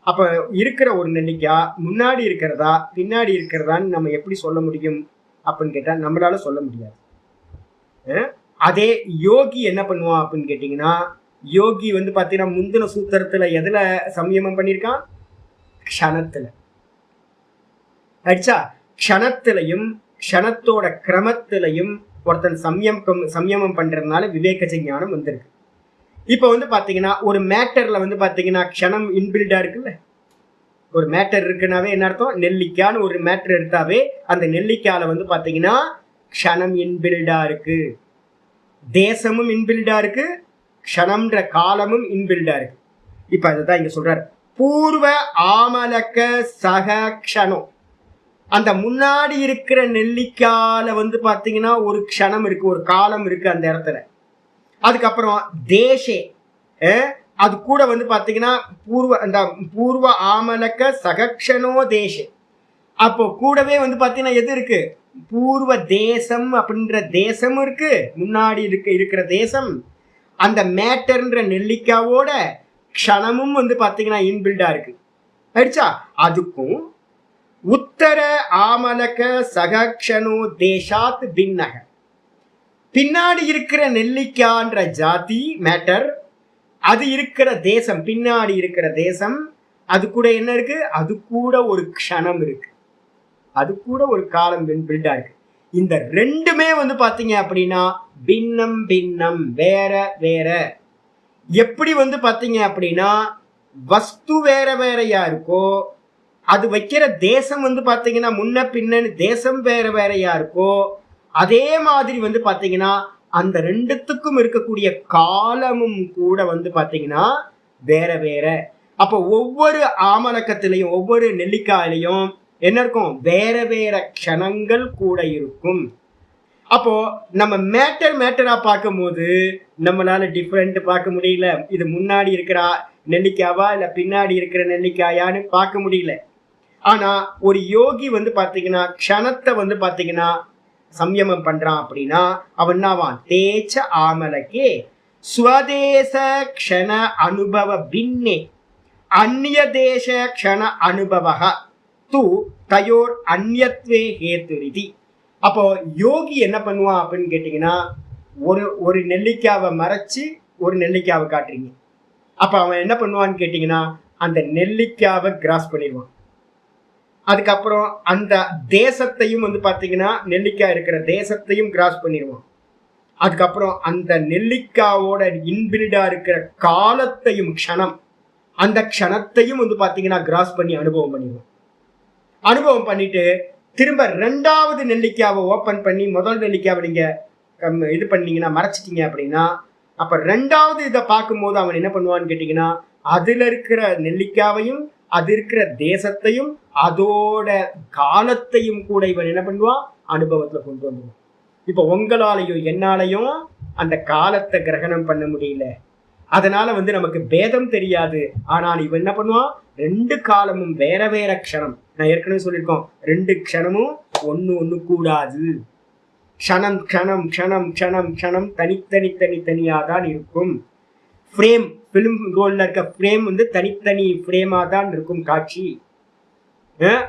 அப்ப இருக்கிற ஒரு நெல்லிக்காய் முன்னாடி இருக்கிறதா பின்னாடி இருக்கிறதான்னு நம்ம எப்படி சொல்ல முடியும் அப்படின்னு கேட்டா நம்மளால சொல்ல முடியாது. அதே யோகி என்ன பண்ணுவான் அப்படின்னு கேட்டீங்கன்னா, யோகி வந்து பாத்தீங்கன்னா முந்தின சூத்திரத்துல எதுல சம்யமம் பண்ணியிருக்கான்? க்ஷணத்துல. அடிச்சா க்ஷணத்திலையும் க்ஷணத்தோட கிரமத்திலையும் ஒருத்தன் சம்யமம் பண்றதுனால விவேக ஞானம் வந்திருக்கு. இப்ப வந்து பாத்தீங்கன்னா ஒரு மேட்டர்ல வந்து பாத்தீங்கன்னா க்ஷணம் இன்பில்டா இருக்குல்ல. ஒரு மேட்டர் இருக்குனாவே என்ன அர்த்தம், நெல்லிக்கான்னு ஒரு மேட்டர் எடுத்தாவே அந்த நெல்லிக்கால வந்து பாத்தீங்கன்னா க்ஷணம் இன்பில்டா இருக்கு, தேசமும் இன்பில்டா இருக்கு, க்ஷணம்ன்ற காலமும் இன்பில்டா இருக்கு. இப்ப அதுதான் இங்க சொல்றாரு, பூர்வ ஆமலக்க சக க்ஷணம். அந்த முன்னாடி இருக்கிற நெல்லிக்கால வந்து பாத்தீங்கன்னா ஒரு க்ஷணம் இருக்கு, ஒரு காலம் இருக்கு அந்த இடத்துல. அதுக்கப்புறம் தேசே, அது கூட வந்து பாத்தீங்கன்னா பூர்வ ஆமலக்க சகக்ஷணோ தேசே. அப்போ கூடவே வந்து பாத்தீங்கன்னா எது இருக்கு, பூர்வ தேசம் அப்படின்ற தேசம் இருக்கு, முன்னாடி இருக்கிற தேசம். அந்த மேட்டர்ன்ற நெல்லிக்காவோட க்ஷணமும் வந்து பாத்தீங்கன்னா இன்பில்டா இருக்கு. ஆயிடுச்சா? அதுக்கும் உத்தர ஆமலக சகக்ஷணோ தேசாத் பின்னக, பின்னாடி இருக்கிற நெல்லிக்கான்ற ஜாதி மேட்டர், அது இருக்கிற தேசம், பின்னாடி இருக்கிற தேசம், அது கூட என்ன இருக்கு, அது கூட ஒரு க்ஷணம் இருக்கு, அது கூட ஒரு காலம் பில்டா இருக்கு. இந்த ரெண்டுமே வந்து பாத்தீங்க அப்படின்னா பின்னம் பின்னம், வேற வேற. எப்படி வந்து பாத்தீங்க அப்படின்னா வஸ்து வேற வேறையா இருக்கோ, அது வைக்கிற தேசம் வந்து பாத்தீங்கன்னா முன்ன பின்னன்னு தேசம் வேற வேறையா இருக்கோ, அதே மாதிரி வந்து பாத்தீங்கன்னா அந்த ரெண்டுத்துக்கும் இருக்கக்கூடிய காலமும் கூட வந்து பாத்தீங்கன்னா வேற வேற. அப்போ ஒவ்வொரு ஆமலக்கத்திலையும் ஒவ்வொரு நெல்லிக்காயிலையும் என்ன இருக்கும், வேற வேற க்ஷணங்கள் கூட இருக்கும். அப்போ நம்ம மேட்டரா பார்க்கும் போது நம்மளால டிஃப்ரெண்ட் பார்க்க முடியல. இது முன்னாடி இருக்கிற நெல்லிக்காவா இல்ல பின்னாடி இருக்கிற நெல்லிக்காயான்னு பார்க்க முடியல. ஆனா ஒரு யோகி வந்து பாத்தீங்கன்னா க்ஷணத்தை வந்து பாத்தீங்கன்னா சம்யமம் பண்றான் அப்படின்னா அவன் என்னவான், தேச்ச ஆமலக்கே ஸ்வதேச க்ஷண அனுபவ பின்னே அந்நிய தேச க்ஷண அனுபவ து தயோர் அந்நியத்வே ஹேதுரிதி. அப்போ யோகி என்ன பண்ணுவான் அப்படின்னு கேட்டீங்கன்னா, ஒரு நெல்லிக்காவை மறைச்சு ஒரு நெல்லிக்காவை காட்டுறீங்க. அப்ப அவன் என்ன பண்ணுவான்னு கேட்டீங்கன்னா அந்த நெல்லிக்காவை கிராஸ் பண்ணிடுவான். அதுக்கப்புறம் அந்த தேசத்தையும் வந்து பாத்தீங்கன்னா நெல்லிக்காய் இருக்கிற தேசத்தையும் கிராஸ் பண்ணிடுவான். அதுக்கப்புறம் அந்த நெல்லிக்காவோட இன்பில்டா இருக்கிற காலத்தையும் க்ஷணம், அந்த க்ஷணத்தையும் வந்து பாத்தீங்கன்னா கிராஸ் பண்ணி அனுபவம் பண்ணிடுவான். அனுபவம் பண்ணிட்டு திரும்ப 2வது நெல்லிக்காவை ஓப்பன் பண்ணி முதல் நெல்லிக்காவை நீங்க இது பண்ணீங்கன்னா மறைச்சிட்டீங்க அப்படின்னா, அப்ப 2வது இதை பார்க்கும்போது அவன் என்ன பண்ணுவான்னு கேட்டீங்கன்னா அதுல இருக்கிற நெல்லிக்காவையும் அது இருக்கிற தேசத்தையும் அதோட காலத்தையும் கூட இவன் என்ன பண்ணுவான், அனுபவத்துல கொண்டு வந்துடுவான். இப்ப உங்களாலையும் என்னாலையும் அந்த காலத்தை கிரகணம் பண்ண முடியல, அதனால வந்து நமக்கு பேதம் தெரியாது. ஆனால் இவன் என்ன பண்ணுவான், 2 காலமும் வேற வேற க்ஷணம். நான் ஏற்கனவே சொல்லியிருக்கோம், 2 க்ஷணமும் ஒண்ணு கூடாது. க்ஷணம் க்ஷணம் க்ஷணம் க்ஷணம் க்ஷணம் தனித்தனி தனித்தனியாக தான் இருக்கும். ஃப்ரேம், ஃபிலிம் ரோல்ல இருக்க ஃப்ரேம் வந்து தனித்தனி ஃப்ரேமாக தான் இருக்கும் காட்சி.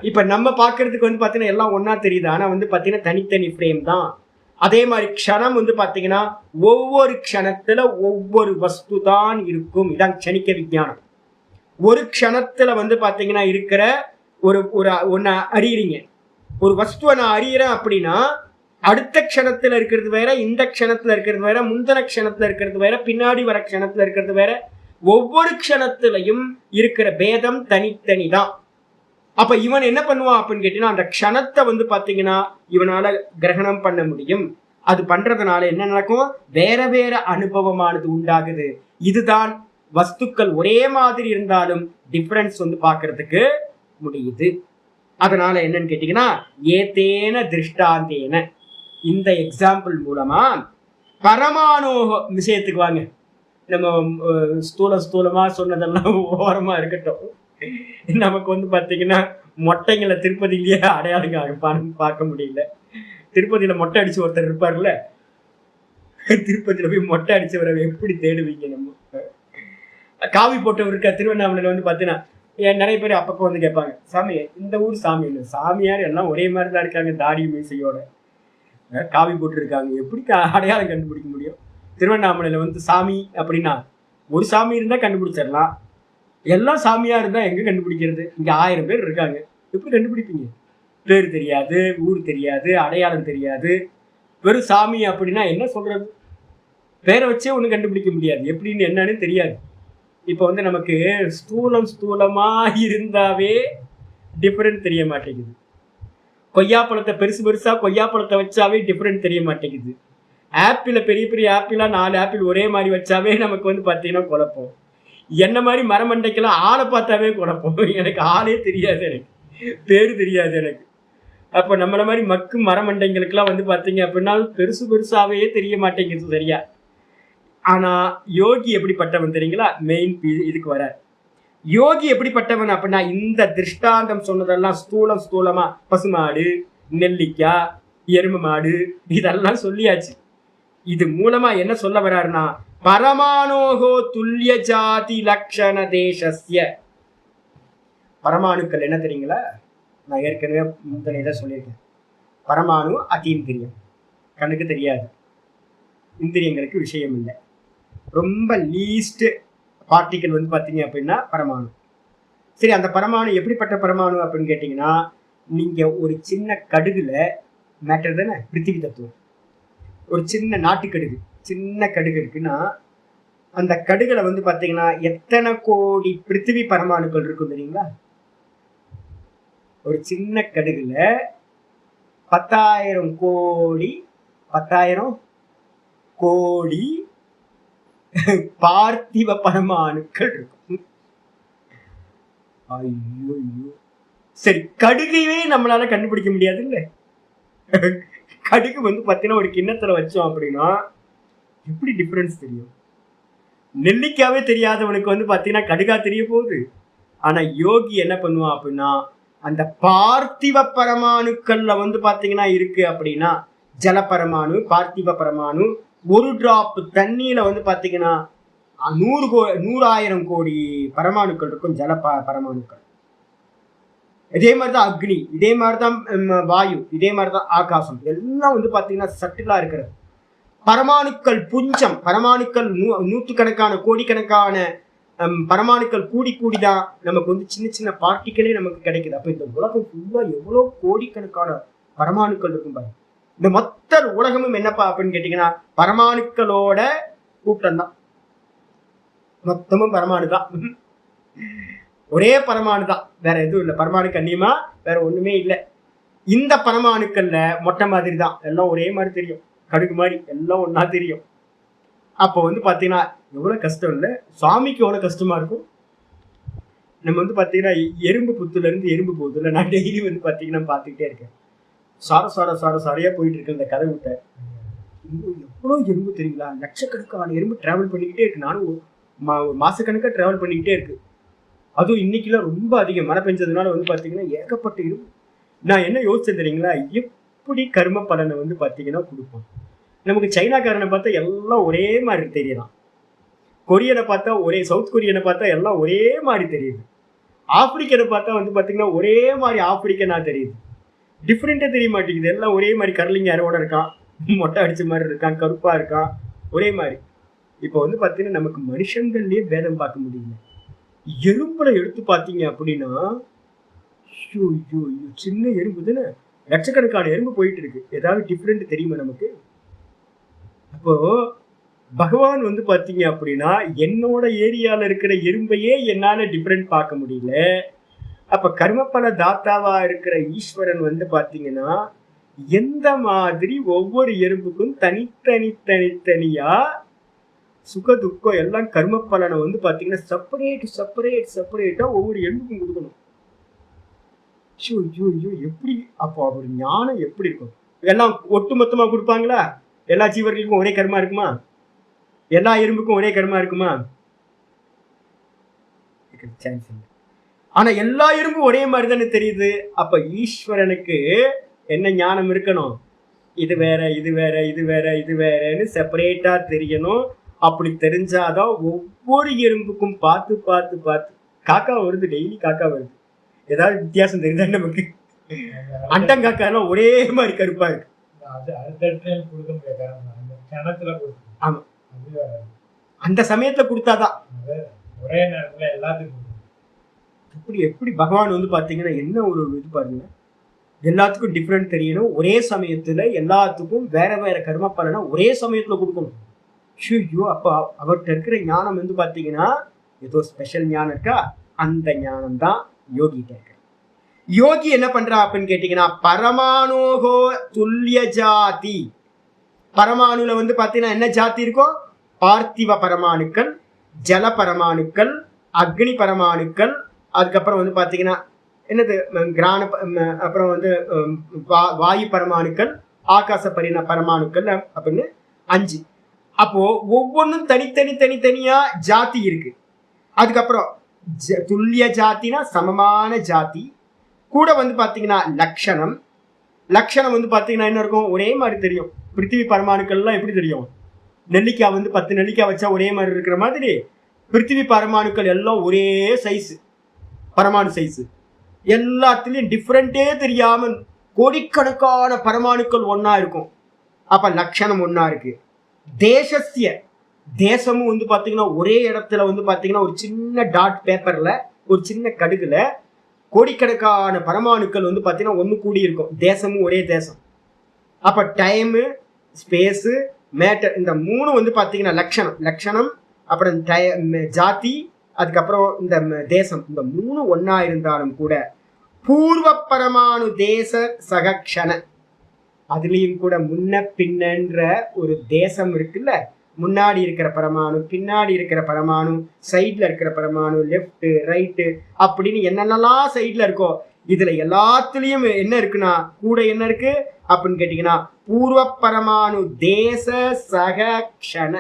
இப்போ நம்ம பார்க்கறதுக்கு வந்து பார்த்தீங்கன்னா எல்லாம் ஒன்றா தெரியுது, ஆனால் வந்து பார்த்தீங்கன்னா தனித்தனி ஃப்ரேம் தான். அதே மாதிரி க்ஷணம் வந்து பார்த்தீங்கன்னா ஒவ்வொரு க்ஷணத்தில் ஒவ்வொரு வஸ்து தான் இருக்கும். இதான் க்ஷணிக்க விஞ்ஞானம். ஒரு க்ஷணத்தில் வந்து பார்த்தீங்கன்னா இருக்கிற ஒரு ஒன்று அறியறீங்க, ஒரு வஸ்துவை நான் அறியறேன் அப்படின்னா அடுத்த க்ஷணத்தில் இருக்கிறது வேற, இந்த க்ஷணத்தில் இருக்கிறது வேற, முந்தின க்ஷணத்தில் இருக்கிறது வேற, பின்னாடி வர க்ஷணத்தில் இருக்கிறது வேற. ஒவ்வொரு க்ஷணத்திலையும் இருக்கிற பேதம் தனித்தனி தான். அப்ப இவன் என்ன பண்ணுவான் அப்படின்னு கேட்டீங்கன்னா அந்த க்ஷணத்தை வந்து பாத்தீங்கன்னா இவனால கிரகணம் பண்ண முடியும். அது பண்றதுனால என்ன நடக்கும், வேற வேற அனுபவமானது உண்டாகுது. இதுதான் வஸ்துக்கள் ஒரே மாதிரி இருந்தாலும் டிஃபரன்ஸ் வந்து பார்க்கறதுக்கு முடியுது. அதனால என்னன்னு கேட்டீங்கன்னா ஏதேன திருஷ்டாந்தேன, இந்த எக்ஸாம்பிள் மூலமா பரமாணு விஷயத்துக்கு வாங்க. நம்ம ஸ்தூலமா சொன்னதெல்லாம் ஓரமா இருக்கட்டும். நமக்கு வந்து பாத்தீங்கன்னா மொட்டைங்களை திருப்பதியிலேயே அடையாளம் பார்க்க முடியல. திருப்பதியில மொட்டை அடிச்சு ஒருத்தர் இருப்பார்ல, திருப்பதியில போய் மொட்டை அடிச்சவரை எப்படி தேடுவீங்க? நம்ம காவி போட்டவர் இருக்க திருவண்ணாமலையில வந்து பாத்தீங்கன்னா நிறைய பேர் அப்பப்போ வந்து கேட்பாங்க, சாமி இந்த ஊர் சாமி இல்லை, சாமியார் எல்லாம் ஒரே மாதிரி தான் இருக்காங்க, தாடி மீசையோட காவி போட்டு இருக்காங்க, எப்படி அடையாளம் கண்டுபிடிக்க முடியும்? திருவண்ணாமலையில வந்து சாமி அப்படின்னா ஒரு சாமி இருந்தா கண்டுபிடிச்சிடலாம், எல்லாம் சாமியா இருந்தா எங்க கண்டுபிடிக்கிறது? இங்க 1000 பேர் இருக்காங்க, எப்படி கண்டுபிடிப்பீங்க? பேர் தெரியாது, ஊர் தெரியாது, அடையாளம் தெரியாது. வெறும் சாமி அப்படின்னா என்ன சொல்றது? பேரை வச்சே ஒன்றும் கண்டுபிடிக்க முடியாது, எப்படின்னு என்னன்னு தெரியாது. இப்போ வந்து நமக்கு ஸ்தூலமா இருந்தாவே டிஃபரெண்ட் தெரிய மாட்டேங்குது. கொய்யாப்பழத்தை பெருசா கொய்யாப்பழத்தை வச்சாவே டிஃபரெண்ட் தெரிய மாட்டேங்குது. ஆப்பிள பெரிய பெரிய ஆப்பிளா 4 ஆப்பிள் ஒரே மாதிரி வச்சாவே நமக்கு வந்து பார்த்தீங்கன்னா குழப்பம். என்ன மாதிரி மரமண்டைக்கெல்லாம் ஆளை பார்த்தாவே குழப்பம். எனக்கு ஆளே தெரியாது, எனக்கு பேரு தெரியாது எனக்கு. அப்போ நம்மள மாதிரி மக்கு மரமண்டைங்களுக்கெல்லாம் வந்து பார்த்தீங்க அப்படின்னா பெருசாவே தெரிய மாட்டேங்குது சரியா. ஆனா யோகி எப்படிப்பட்டவன் தெரியுங்களா? மெயின் இதுக்கு வர யோகி எப்படிப்பட்டவன் அப்படின்னா இந்த திருஷ்டாந்தம் சொன்னதெல்லாம் ஸ்தூலமா பசுமாடு, நெல்லிக்காய், எருமை மாடு இதெல்லாம் சொல்லியாச்சு. இது மூலமா என்ன சொல்ல வர்றாருன்னா பரமாணோகோ துல்லிய ஜாதி லக்ஷண தேசஸ்ய. பரமாணுக்கள் என்ன தெரியுங்களா? நான் ஏற்கனவே முதலில் தான் சொல்லியிருக்கேன். பரமாணு அதீந்திரியம், கண்ணுக்கு தெரியாது, இந்திரியங்களுக்கு விஷயம் இல்லை. ரொம்ப லீஸ்ட் பார்ட்டிக்கல் வந்து பார்த்தீங்க அப்படின்னா பரமாணு. சரி, அந்த பரமாணு எப்படிப்பட்ட பரமாணு அப்படின்னு கேட்டிங்கன்னா நீங்க ஒரு சின்ன கடுகுல மேட்டர் தானே பிருத்திவி தத்துவம். ஒரு சின்ன நாட்டுக்கடுகு, சின்ன கடுகு இருக்குன்னா அந்த கடுகுல வந்து பார்த்தீங்கன்னா எத்தனை கோடி பிருத்திவி பரமாணுக்கள் இருக்கும் தெரியுங்களா? ஒரு சின்ன கடுகுல 10,000 கோடி பார்த்திவ பரமாணுக்கள் இருக்கும். ஐயோ, சரி, கடுகையே நம்மளால கண்டுபிடிக்க முடியாது இல்ல. கடுகு வந்து பார்த்தீங்கன்னா ஒரு கிண்ணத்துல வச்சோம் அப்படின்னா எப்படி டிஃபரன்ஸ் தெரியும்? நெல்லிக்காவே தெரியாதவனுக்கு வந்து பார்த்தீங்கன்னா கடுகா தெரிய போகுது. ஆனா யோகி என்ன பண்ணுவான் அப்படின்னா அந்த பார்த்திவ பரமாணுக்கள்ல வந்து பார்த்தீங்கன்னா இருக்கு அப்படின்னா ஜல பரமாணு, பார்த்திவ பரமாணு, ஒரு டிராப் தண்ணியில வந்து பார்த்தீங்கன்னா 100,000 கோடி பரமாணுக்கள் இருக்கும், ஜல பரமாணுக்கள். இதே மாதிரிதான் அக்னி, இதே மாதிரிதான் வாயு, இதே மாதிரிதான் ஆகாசம். எல்லாம் வந்து பார்த்தீங்கன்னா சட்டிலா இருக்கிறது. பரமாணுக்கள் புஞ்சம், பரமாணுக்கள் நூற்றுக்கணக்கான கோடிக்கணக்கான பரமாணுக்கள் கூடிதான் நமக்கு வந்து சின்ன சின்ன பார்ட்டிகளே நமக்கு கிடைக்குது. அப்ப இந்த உலகம் ஃபுல்லா எவ்வளோ கோடிக்கணக்கான பரமாணுக்கள் இருக்கும் பாருங்க. இந்த மொத்த உலகமும் என்னப்பா அப்படின்னு கேட்டீங்கன்னா பரமாணுக்களோட கூட்டம் தான். மொத்தமும் பரமாணு தான், ஒரே பரமாணு தான், வேற எதுவும் இல்லை. பரமாணு கண்ணியமா வேற ஒண்ணுமே இல்லை. இந்த பரமாணுக்கள்ல மொட்டை மாதிரி தான், எல்லாம் ஒரே மாதிரி தெரியும், கடுகு மாதிரி எல்லாம் ஒன்னா தெரியும். அப்போ வந்து பாத்தீங்கன்னா எவ்வளவு கஷ்டம் இல்லை, சுவாமிக்கு எவ்வளவு கஷ்டமா இருக்கும். நம்ம வந்து பாத்தீங்கன்னா எறும்பு புத்துல இருந்து எறும்பு போகுது இல்லை, நான் டெய்லி வந்து பாத்தீங்கன்னா பார்த்துக்கிட்டே இருக்கேன். சாரையா போயிட்டு இருக்கு அந்த கதை விட்ட. எவ்வளோ எறும்பு தெரியுங்களா? லட்சக்கணக்கான எறும்பு டிராவல் பண்ணிக்கிட்டே இருக்கு. நானும் ஒரு மாசக்கணக்காக டிராவல் பண்ணிக்கிட்டே இருக்கு. அதுவும் இன்னைக்குலாம் ரொம்ப அதிகம் மழை பெஞ்சதுனால வந்து பார்த்தீங்கன்னா ஏகப்பட்ட எறும்பு. நான் என்ன யோசிச்சேன் தெரியுங்களா? எப்படி கர்ம பலனை வந்து பார்த்தீங்கன்னா கொடுப்போம். நமக்கு சைனாக்காரனை பார்த்தா எல்லாம் ஒரே மாதிரி தெரியலாம், கொரியனை பார்த்தா சவுத் கொரியனை பார்த்தா எல்லாம் ஒரே மாதிரி தெரியுது, ஆப்பிரிக்கனை பார்த்தா வந்து பார்த்தீங்கன்னா ஒரே மாதிரி ஆப்பிரிக்கனா தெரியுது, டிஃப்ரெண்ட்டாக தெரிய மாட்டேங்குது. எல்லாம் ஒரே மாதிரி கர்லிங் யாரோட இருக்கான், மொட்டை அடிச்ச மாதிரி இருக்கான், கருப்பா இருக்கான், ஒரே மாதிரி. இப்போ வந்து பார்த்தீங்கன்னா நமக்கு மனுஷங்கள்லயே பேதம் பார்க்க முடியல. எறும்புல எடுத்து பார்த்தீங்க அப்படின்னா சின்ன எறும்பு தானே, லட்சக்கணக்கான எறும்பு போயிட்டு இருக்கு. ஏதாவது டிஃப்ரெண்ட் தெரியுமா நமக்கு? அப்போ பகவான் வந்து பார்த்தீங்க அப்படின்னா என்னோட ஏரியாவில் இருக்கிற எறும்பையே என்னால் டிஃப்ரெண்ட் பார்க்க முடியல. அப்போ கர்மப்பல தாத்தாவா இருக்கிற ஈஸ்வரன் வந்து பார்த்தீங்கன்னா எந்த மாதிரி ஒவ்வொரு எறும்புக்கும் தனித்தனி தனித்தனியா சுக துக்கம் எல்லாம் கர்ம பலனை வந்து பார்த்தீங்கன்னா செப்பரேட்டா ஒவ்வொரு எறும்புக்கும் கொடுக்கணும். எப்படி அப்போ அவர் ஞானம் எப்படி இருக்கும்? எல்லாம் ஒட்டு மொத்தமாக கொடுப்பாங்களா? எல்லா ஜீவர்களுக்கும் ஒரே கர்மா இருக்குமா? எல்லா எறும்புக்கும் ஒரே கர்மா இருக்குமா? சான்ஸ் இல்லை. ஆனா எல்லா எறும்பும் ஒரே மாதிரி தானே தெரியுது. அப்ப ஈஸ்வரனுக்கு என்ன ஞானம் இருக்கணும்? இது வேற இது வேற இது வேற இது வேறன்னு செப்பரேட்டா தெரியணும். அப்படி தெரிஞ்சாதான் ஒவ்வொரு எறும்புக்கும் பார்த்து பார்த்து பார்த்து காக்கா வருது, டெய்லி காக்கா வருது, ஏதாவது வித்தியாசம் தெரியுதா நமக்கு? அண்டங்காக்கெல்லாம் ஒரே மாதிரி கருப்பா இருக்கு. ஆமா, அந்த சமயத்துல கொடுத்தாதான் ஒரே நேரத்துல எல்லாத்துக்கும். எப்படி பகவான் வந்து பாத்தீங்கன்னா என்ன ஒரு இது பாருங்க, எல்லாத்துக்கும் டிஃப்ரெண்ட் தெரியணும், ஒரே சமயத்துல எல்லாத்துக்கும் வேற வேற கர்ம பலனை ஒரே சமயத்துல கொடுக்கணும். அப்ப அவர்கிட்ட இருக்கிற ஞானம் வந்து பாத்தீங்கன்னா ஏதோ ஸ்பெஷல் ஞானம் இருக்கா? அந்த ஞானம் தான் யோகிட்ட இருக்கு. யோகி என்ன பண்றா அப்படின்னு கேட்டீங்கன்னா பரமாணுகோ துல்லிய ஜாதி. பரமாணுல வந்து பாத்தீங்கன்னா என்ன ஜாதி இருக்கும்? பார்த்திவ பரமாணுக்கள், ஜல பரமாணுக்கள், அக்னி பரமாணுக்கள், அதுக்கப்புறம் வந்து பாத்தீங்கன்னா என்னது கிராண, அப்புறம் வந்து வாயு பரமாணுக்கள், ஆகாச பரமாணுக்கள் அப்படின்னு 5. அப்போ ஒவ்வொன்றும் தனித்தனியா ஜாதி இருக்கு. அதுக்கப்புறம் துல்லிய ஜாத்தினா சமமான ஜாதி. கூட வந்து பாத்தீங்கன்னா லட்சணம் வந்து பாத்தீங்கன்னா என்ன இருக்கும்? ஒரே மாதிரி தெரியும். பிருத்திவி பரமாணுக்கள்லாம் எப்படி தெரியும்? நெல்லிக்காய் வந்து 10 நெல்லிக்காய் வச்சா ஒரே மாதிரி இருக்கிற மாதிரி பிருத்திவி பரமாணுக்கள் எல்லாம் ஒரே சைஸ், பரமாணு சைஸ். எல்லாத்துலயும் டிஃப்ரெண்டே தெரியாம கோடிக்கணக்கான பரமாணுக்கள் ஒன்னா இருக்கும். அப்ப லட்சணம் ஒன்னா இருக்கு. தேசமும் வந்து பாத்தீங்கன்னா ஒரே இடத்துல வந்து பாத்தீங்கன்னா ஒரு சின்ன டாட் பேப்பர்ல, ஒரு சின்ன கடுகுல கோடிக்கணக்கான பரமாணுக்கள் வந்து பாத்தீங்கன்னா ஒண்ணு கூடி இருக்கும். தேசமும் ஒரே தேசம். அப்ப டைமு, ஸ்பேஸு, மேட்டர், இந்த 3 வந்து பாத்தீங்கன்னா லட்சணம், அப்புறம் ஜாதி, அதுக்கப்புறம் இந்த தேசம், இந்த 3 ஒன்னா இருந்தாலும் கூட பூர்வ பரமாணு தேச சகக்ஷண, அதுலயும் கூட முன்ன பின்னன்ற ஒரு தேசம் இருக்குல்ல. முன்னாடி இருக்கிற பரமாணு, பின்னாடி இருக்கிற பரமாணு, சைட்ல இருக்கிற பரமாணு, லெஃப்ட் ரைட்டு அப்படின்னு என்னென்னலாம் சைட்ல இருக்கோ இதுல எல்லாத்துலயும் என்ன இருக்குன்னா கூட என்ன இருக்கு அப்படின்னு கேட்டீங்கன்னா பூர்வ பரமாணு தேச சகக்ஷண.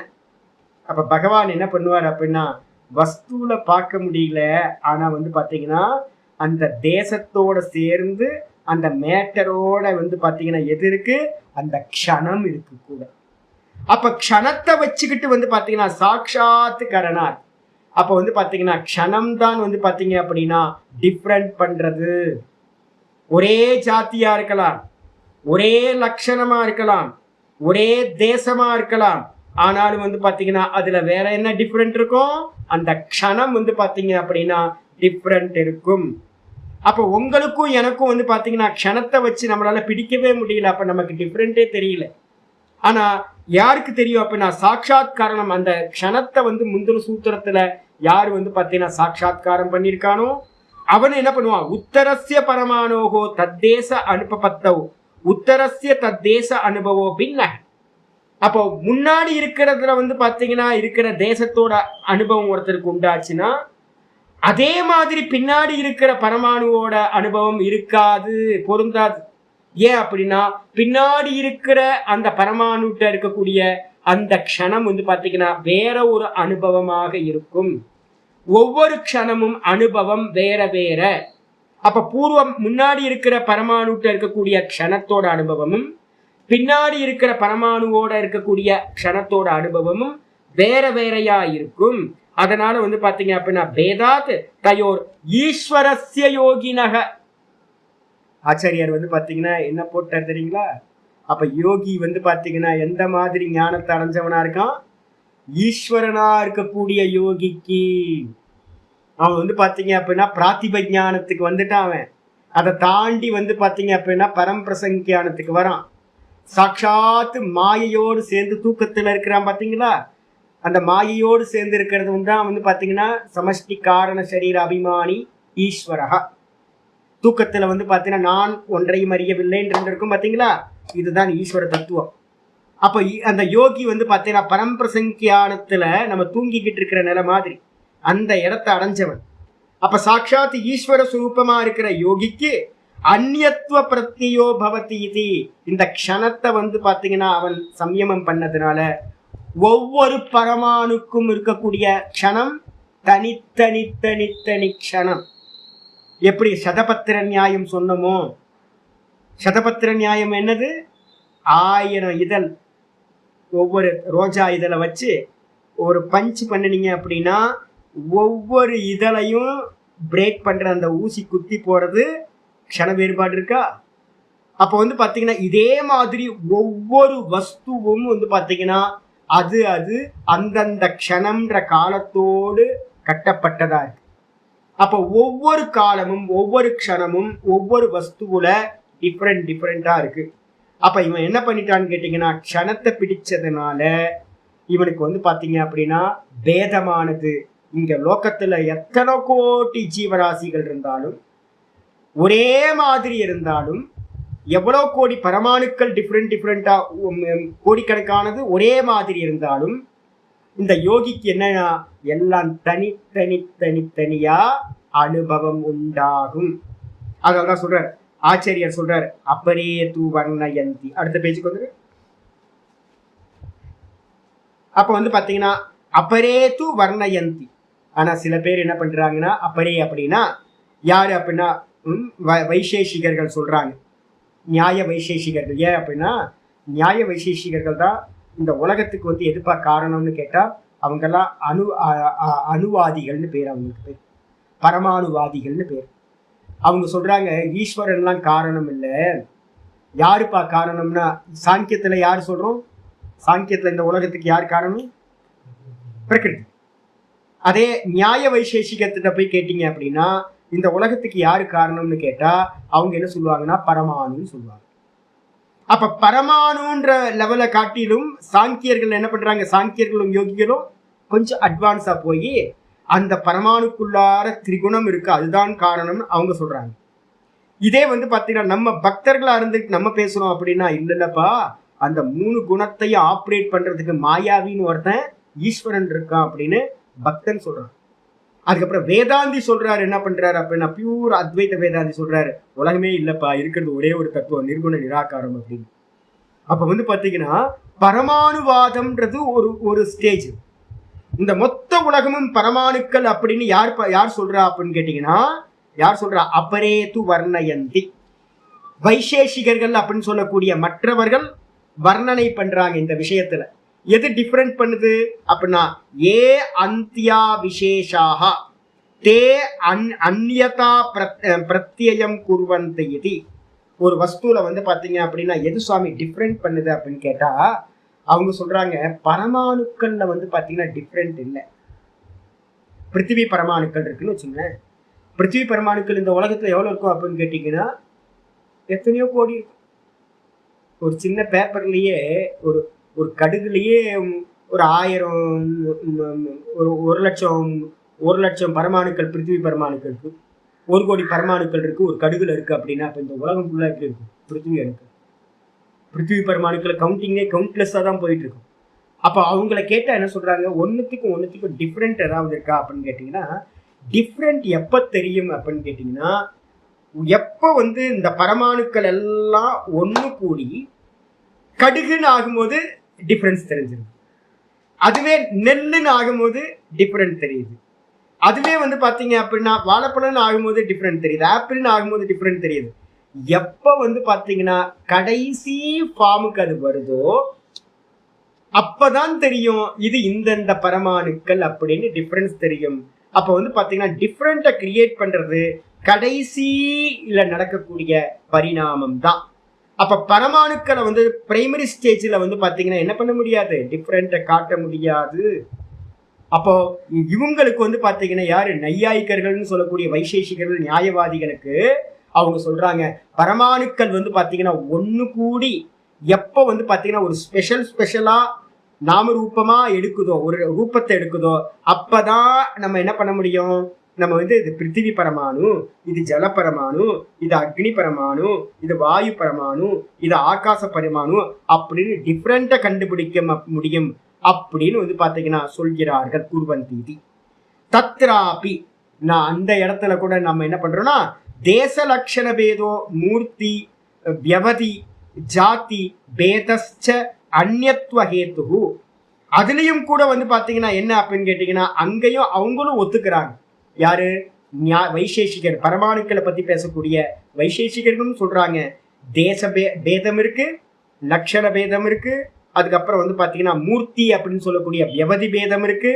அப்ப பகவான் என்ன பண்ணுவார் அப்படின்னா வஸ்துல பார்க்க முடியல, ஆனா வந்து பாத்தீங்கன்னா அந்த தேசத்தோட சேர்ந்து அந்த மேட்டரோட வந்து பாத்தீங்கன்னா எது இருக்கு? அந்த க்ஷணம் இருக்கு கூட. அப்ப க்ஷணத்தை வச்சுக்கிட்டு வந்து பாத்தீங்கன்னா சாட்சாத்து கரணார். அப்ப வந்து பாத்தீங்கன்னா க்ஷணம் தான் வந்து பாத்தீங்க அப்படின்னா டிஃப்ரெண்ட் பண்றது. ஒரே ஜாத்தியா இருக்கலாம், ஒரே லட்சணமா இருக்கலாம், ஒரே தேசமா இருக்கலாம், ஆனாலும் வந்து பாத்தீங்கன்னா அதுல வேற என்ன டிஃப்ரெண்ட் இருக்கும்? அந்த க்ஷணம் வந்து பாத்தீங்க அப்படின்னா டிஃப்ரெண்ட் இருக்கும். அப்போ உங்களுக்கும் எனக்கும் வந்து பாத்தீங்கன்னா க்ஷணத்தை வச்சு நம்மளால பிடிக்கவே முடியல. அப்ப நமக்கு டிஃப்ரெண்டே தெரியல. ஆனா யாருக்கு தெரியும் அப்படின்னா சாட்சாத் காரணம். அந்த க்ஷணத்தை வந்து முந்தின சூத்திரத்துல யாரு வந்து பாத்தீங்கன்னா சாட்சாத்காரம் பண்ணியிருக்கானோ அவன் என்ன பண்ணுவான்? உத்தரஸ்ய பரமானோகோ தத்தேச அனுபபத்தவ் உத்தரஸ்ய தத்தேச அனுபவோ பின்ன. அப்போ முன்னாடி இருக்கிறதுல வந்து பாத்தீங்கன்னா இருக்கிற தேசத்தோட அனுபவம் ஒருத்தருக்கு உண்டாச்சுன்னா அதே மாதிரி பின்னாடி இருக்கிற பரமாணுவோட அனுபவம் இருக்காது, பொருந்தாது. ஏன் அப்படின்னா பின்னாடி இருக்கிற அந்த பரமாணுட்ட இருக்கக்கூடிய அந்த க்ஷணம் வந்து பாத்தீங்கன்னா வேற ஒரு அனுபவமாக இருக்கும். ஒவ்வொரு க்ஷணமும் அனுபவம் வேற வேற. அப்ப பூர்வம் முன்னாடி இருக்கிற பரமாணுட்ட இருக்கக்கூடிய க்ஷணத்தோட அனுபவமும் பின்னாடி இருக்கிற பரமாணுவோட இருக்கக்கூடிய க்ஷணத்தோட அனுபவமும் வேற வேறையா இருக்கும். அதனால வந்து பாத்தீங்க அப்படின்னா பேதாத் தயோர் ஈஸ்வரஸ்ய யோகினக. ஆச்சாரியார் வந்து பாத்தீங்கன்னா என்ன போட்டார் தெரியுங்களா? அப்ப யோகி வந்து பாத்தீங்கன்னா எந்த மாதிரி ஞானத்தை அடைஞ்சவனா இருக்கான்? ஈஸ்வரனா இருக்கக்கூடிய யோகிக்கு. அவன் வந்து பாத்தீங்க அப்படின்னா பிராத்திப ஞானத்துக்கு வந்துட்டான். அவன் அதை தாண்டி வந்து பாத்தீங்க அப்படின்னா பரம்பிரசங்கியானத்துக்கு வரான். சாட்சாத்து மாயையோடு சேர்ந்து தூக்கத்துல இருக்கிறான் பாத்தீங்களா? அந்த மாயையோடு சேர்ந்து இருக்கிறது தான் வந்து பாத்தீங்கன்னா சமஷ்டி காரண சரீர அபிமானி ஈஸ்வரகா. தூக்கத்துல வந்து பாத்தீங்கன்னா நான் ஒன்றையும் அறியவில்லைன்னு இருக்கும் பாத்தீங்களா? இதுதான் ஈஸ்வர தத்துவம். அப்ப அந்த யோகி வந்து பாத்தீங்கன்னா பரம்பிரசங்கியானத்துல நம்ம தூங்கிக்கிட்டு இருக்கிற நிலை மாதிரி அந்த இடத்தை அடைஞ்சவன். அப்ப சாட்சாத் ஈஸ்வர சுரூபமா இருக்கிற யோகிக்கு அந்நியத்துவ பிரத்யோ பவதி இது. இந்த க்ஷணத்தை வந்து பாத்தீங்கன்னா அவன் சம்யமம் பண்ணதுனால ஒவ்வொரு பரமாணுக்கும் இருக்கக்கூடிய க்ஷணம் தனித்தனி தனித்தனி க்ஷணம். எப்படி சதபத்திர நியாயம் சொன்னமோ, சதபத்திர நியாயம் என்னது? 1000 இதழ், ஒவ்வொரு ரோஜா இதழை வச்சு ஒரு பஞ்ச் பண்ணினீங்க அப்படின்னா ஒவ்வொரு இதழையும் பிரேக் பண்ற அந்த ஊசி குத்தி போறது க்ஷண வேறுபாடு இருக்கா? அப்போ வந்து பாத்தீங்கன்னா இதே மாதிரி ஒவ்வொரு வஸ்துவும் வந்து பாத்தீங்கன்னா அது அது அந்தந்த க்ஷணம்ன்ற காலத்தோடு கட்டப்பட்டதா இருக்கு. அப்போ ஒவ்வொரு காலமும் ஒவ்வொரு க்ஷணமும் ஒவ்வொரு வஸ்துவுல டிஃப்ரெண்டா இருக்கு. அப்ப இவன் என்ன பண்ணிட்டான்னு கேட்டீங்கன்னா க்ஷணத்தை பிடிச்சதுனால இவனுக்கு வந்து பாத்தீங்க அப்படின்னா பேதமானது. இங்க லோகத்துல எத்தனை கோடி ஜீவராசிகள் இருந்தாலும் ஒரே மாதிரி இருந்தாலும் எவ்வளவு கோடி பரமாணுக்கள் டிஃப்ரெண்டா கோடிக்கணக்கானது ஒரே மாதிரி இருந்தாலும் இந்த யோகிக்கு என்னன்னா எல்லாம் தனித்தனியா அனுபவம் உண்டாகும். அதனாலதான் சொல்றார் ஆச்சாரியர் சொல்றார் அப்பரே தூ வர்ணயந்தி. அடுத்த பேஜுக்கு வந்து அப்ப வந்து பாத்தீங்கன்னா அப்பரே தூ வர்ணயந்தி. ஆனா சில பேர் என்ன பண்றாங்கன்னா அப்பரே அப்படின்னா யாரு அப்படின்னா வைசேஷிகர்கள் சொல்றாங்க, நியாய வைசேஷிகர்கள். ஏன் அப்படின்னா நியாய வைசேஷிகர்கள் தான் இந்த உலகத்துக்கு வந்து எதுப்பா காரணம்னு கேட்டா அவங்கெல்லாம் அணுவாதிகள்னு பேர், அவங்களுக்கு பேர் பரமாணுவாதிகள்னு பேர். அவங்க சொல்றாங்க ஈஸ்வரன்லாம் காரணம் இல்லை. யாருப்பா காரணம்னா சாங்கியத்துல யாரு சொல்றோம்? சாங்கியத்துல இந்த உலகத்துக்கு யார் காரணம்? பிரகிருதி. அதே நியாய வைசேஷிகத்திட்ட போய் கேட்டீங்க அப்படின்னா இந்த உலகத்துக்கு யாரு காரணம்னு கேட்டா அவங்க என்ன சொல்லுவாங்கன்னா பரமாணுன்னு சொல்லுவாங்க. அப்ப பரமாணுன்ற லெவலை காட்டிலும் சாங்கியர்கள் என்ன பண்றாங்க? சாங்கியர்களும் யோகிகளும் கொஞ்சம் அட்வான்ஸா போய் அந்த பரமாணுக்குள்ளார திரிகுணம் இருக்கு, அதுதான் காரணம்னு அவங்க சொல்றாங்க. இதே வந்து பாத்தீங்கன்னா நம்ம பக்தர்களா இருந்துட்டு நம்ம பேசுறோம் அப்படின்னா இல்லப்பா, அந்த 3 குணத்தையும் ஆப்ரேட் பண்றதுக்கு மாயாவின்னு ஒருத்தன் ஈஸ்வரன் இருக்கான் அப்படின்னு பக்தன் சொல்றான். அதுக்கப்புறம் வேதாந்தி சொல்றாரு என்ன பண்றாரு அப்படின்னா பியூர் அத்வைத வேதாந்தி சொல்றாரு உலகமே இல்லப்பா, இருக்கிறது ஒரே ஒரு தத்துவம் நிர்குண நிராகாரம் அப்படின்னு. அப்ப வந்து பாத்தீங்கன்னா பரமாணுவாதம்ன்றது ஒரு ஸ்டேஜ். இந்த மொத்த உலகமும் பரமாணுக்கள் அப்படின்னு யார் சொல்றா அப்படின்னு கேட்டீங்கன்னா யார் சொல்றா? அப்பரே து வர்ணயந்தி. வைசேஷிகர்கள் அப்படின்னு சொல்லக்கூடிய மற்றவர்கள் வர்ணனை பண்றாங்க இந்த விஷயத்துல. எது டிஃபரெண்ட் பண்ணுது அப்படின்னா ஏ அந்தியா விசேஷாக தே அந்யதா பிரத்யம் குர்வந்தி இது. ஒரு வஸ்துல வந்து பாத்தீங்க அப்படின்னா எது சுவாமி டிஃப்ரெண்ட் பண்ணுது அப்படின்னு கேட்டா அவங்க சொல்றாங்க பரமாணுக்கள்ல வந்து பாத்தீங்கன்னா டிஃப்ரெண்ட் இல்லை. பிருத்திவி பரமாணுக்கள் இருக்குன்னு வச்சுங்களேன். பிருத்திவி பரமாணுக்கள் இந்த உலகத்துல எவ்வளவு இருக்கும் அப்படின்னு கேட்டீங்கன்னா எத்தனையோ கோடி இருக்கும். ஒரு சின்ன பேப்பர்லயே ஒரு கடுகுலயே ஒரு 1000 ஒரு லட்சம் பரமாணுக்கள் பிருத்திவி பரமாணுக்கள் இருக்கு. 1 கோடி பரமாணுக்கள் இருக்கு ஒரு கடுகுல இருக்கு அப்படின்னா இப்ப இந்த உலகம் ஃபுல்லா எப்படி இருக்கும்? பிருத்திவி இருக்கு. பிருத்திவி பரமாணுக்களை கவுண்ட்லெஸ்ஸா தான் போயிட்டு இருக்கும். அப்ப அவங்கள கேட்டா என்ன சொல்றாங்க? ஒன்னுத்துக்கும் டிஃப்ரெண்ட் ஏதாவது இருக்கா அப்படின்னு கேட்டீங்கன்னா டிஃப்ரெண்ட் எப்ப தெரியும் அப்படின்னு கேட்டீங்கன்னா எப்ப வந்து இந்த பரமாணுக்கள் எல்லாம் ஒண்ணு கூடி கடுகுன்னு ஆகும்போது டிஃப்ரென்ஸ் தெரிஞ்சிருக்கு. அதுவே நெல்லுன்னு ஆகும்போது டிஃப்ரெண்ட் தெரியுது. அதுவே வந்து பாத்தீங்க அப்படின்னா வாழைப்பழம்னு ஆகும்போது டிஃப்ரெண்ட் தெரியுது, ஆப்பிள்னு ஆகும்போது டிஃப்ரெண்ட் தெரியுது. எப்ப வந்து பாத்தீங்கன்னா கடைசி ஃபார்முக்கு அது வருதோ அப்பதான் தெரியும் இது இந்தந்த பரமாணுக்கள் அப்படின்னு டிஃபரன்ஸ் தெரியும். அப்ப வந்து பாத்தீங்கன்னா டிஃபரெண்ட்டை கிரியேட் பண்றது கடைசியில நடக்கக்கூடிய பரிணாமம் தான். அப்ப பரமாணுக்களை வந்து பிரைமரி ஸ்டேஜ்ல வந்து பாத்தீங்கன்னா என்ன பண்ண முடியாது, டிஃபரெண்ட்டை காட்ட முடியாது. அப்போ இவங்களுக்கு வந்து பாத்தீங்கன்னா யாரு, நையாயிக்கர்கள்னு சொல்லக்கூடிய வைசேஷிகர்கள், நியாயவாதிகளுக்கு அவங்க சொல்றாங்க பரமாணுக்கள் வந்து பாத்தீங்கன்னா ஒண்ணு கூடி எப்போ வந்து பாத்தீங்கன்னா ஒரு ஸ்பெஷலா நாம ரூபமா எடுக்குதோ, ஒரு ரூபத்தை எடுக்குதோ, அப்பதான் நம்ம என்ன பண்ண முடியும், நம்ம வந்து இது பிருத்திவி பரமாணு, இது ஜல பரமாணு, இது அக்னி பரமாணு, இது வாயு பரமாணு, இது ஆகாச பரமாணு அப்படின்னு டிஃப்ரெண்ட்டை கண்டுபிடிக்க முடியும் அப்படின்னு வந்து பாத்தீங்கன்னா சொல்கிறார்கள் குர்வந்தீதி. தத்ராபி நான் அந்த இடத்துல கூட நம்ம என்ன பண்றோம்னா தேச லட்சண பேதோ மூர்த்தி வியவதி ஜாதி பேதஸ்ச அந்நியத்துவ ஹேத்து, அதுலயும் கூட வந்து பாத்தீங்கன்னா என்ன அப்படின்னு கேட்டீங்கன்னா அங்கேயும் அவங்களும் ஒத்துக்கிறாங்க. யாரு, வைசேஷிகர், பரமாணுக்களை பத்தி பேசக்கூடிய வைசேஷிகர்களும் சொல்றாங்க தேச பேதம் இருக்கு, லட்சண பேதம் இருக்கு, அதுக்கப்புறம் வந்து பாத்தீங்கன்னா மூர்த்தி அப்படின்னு சொல்லக்கூடிய வியவதி பேதம் இருக்கு.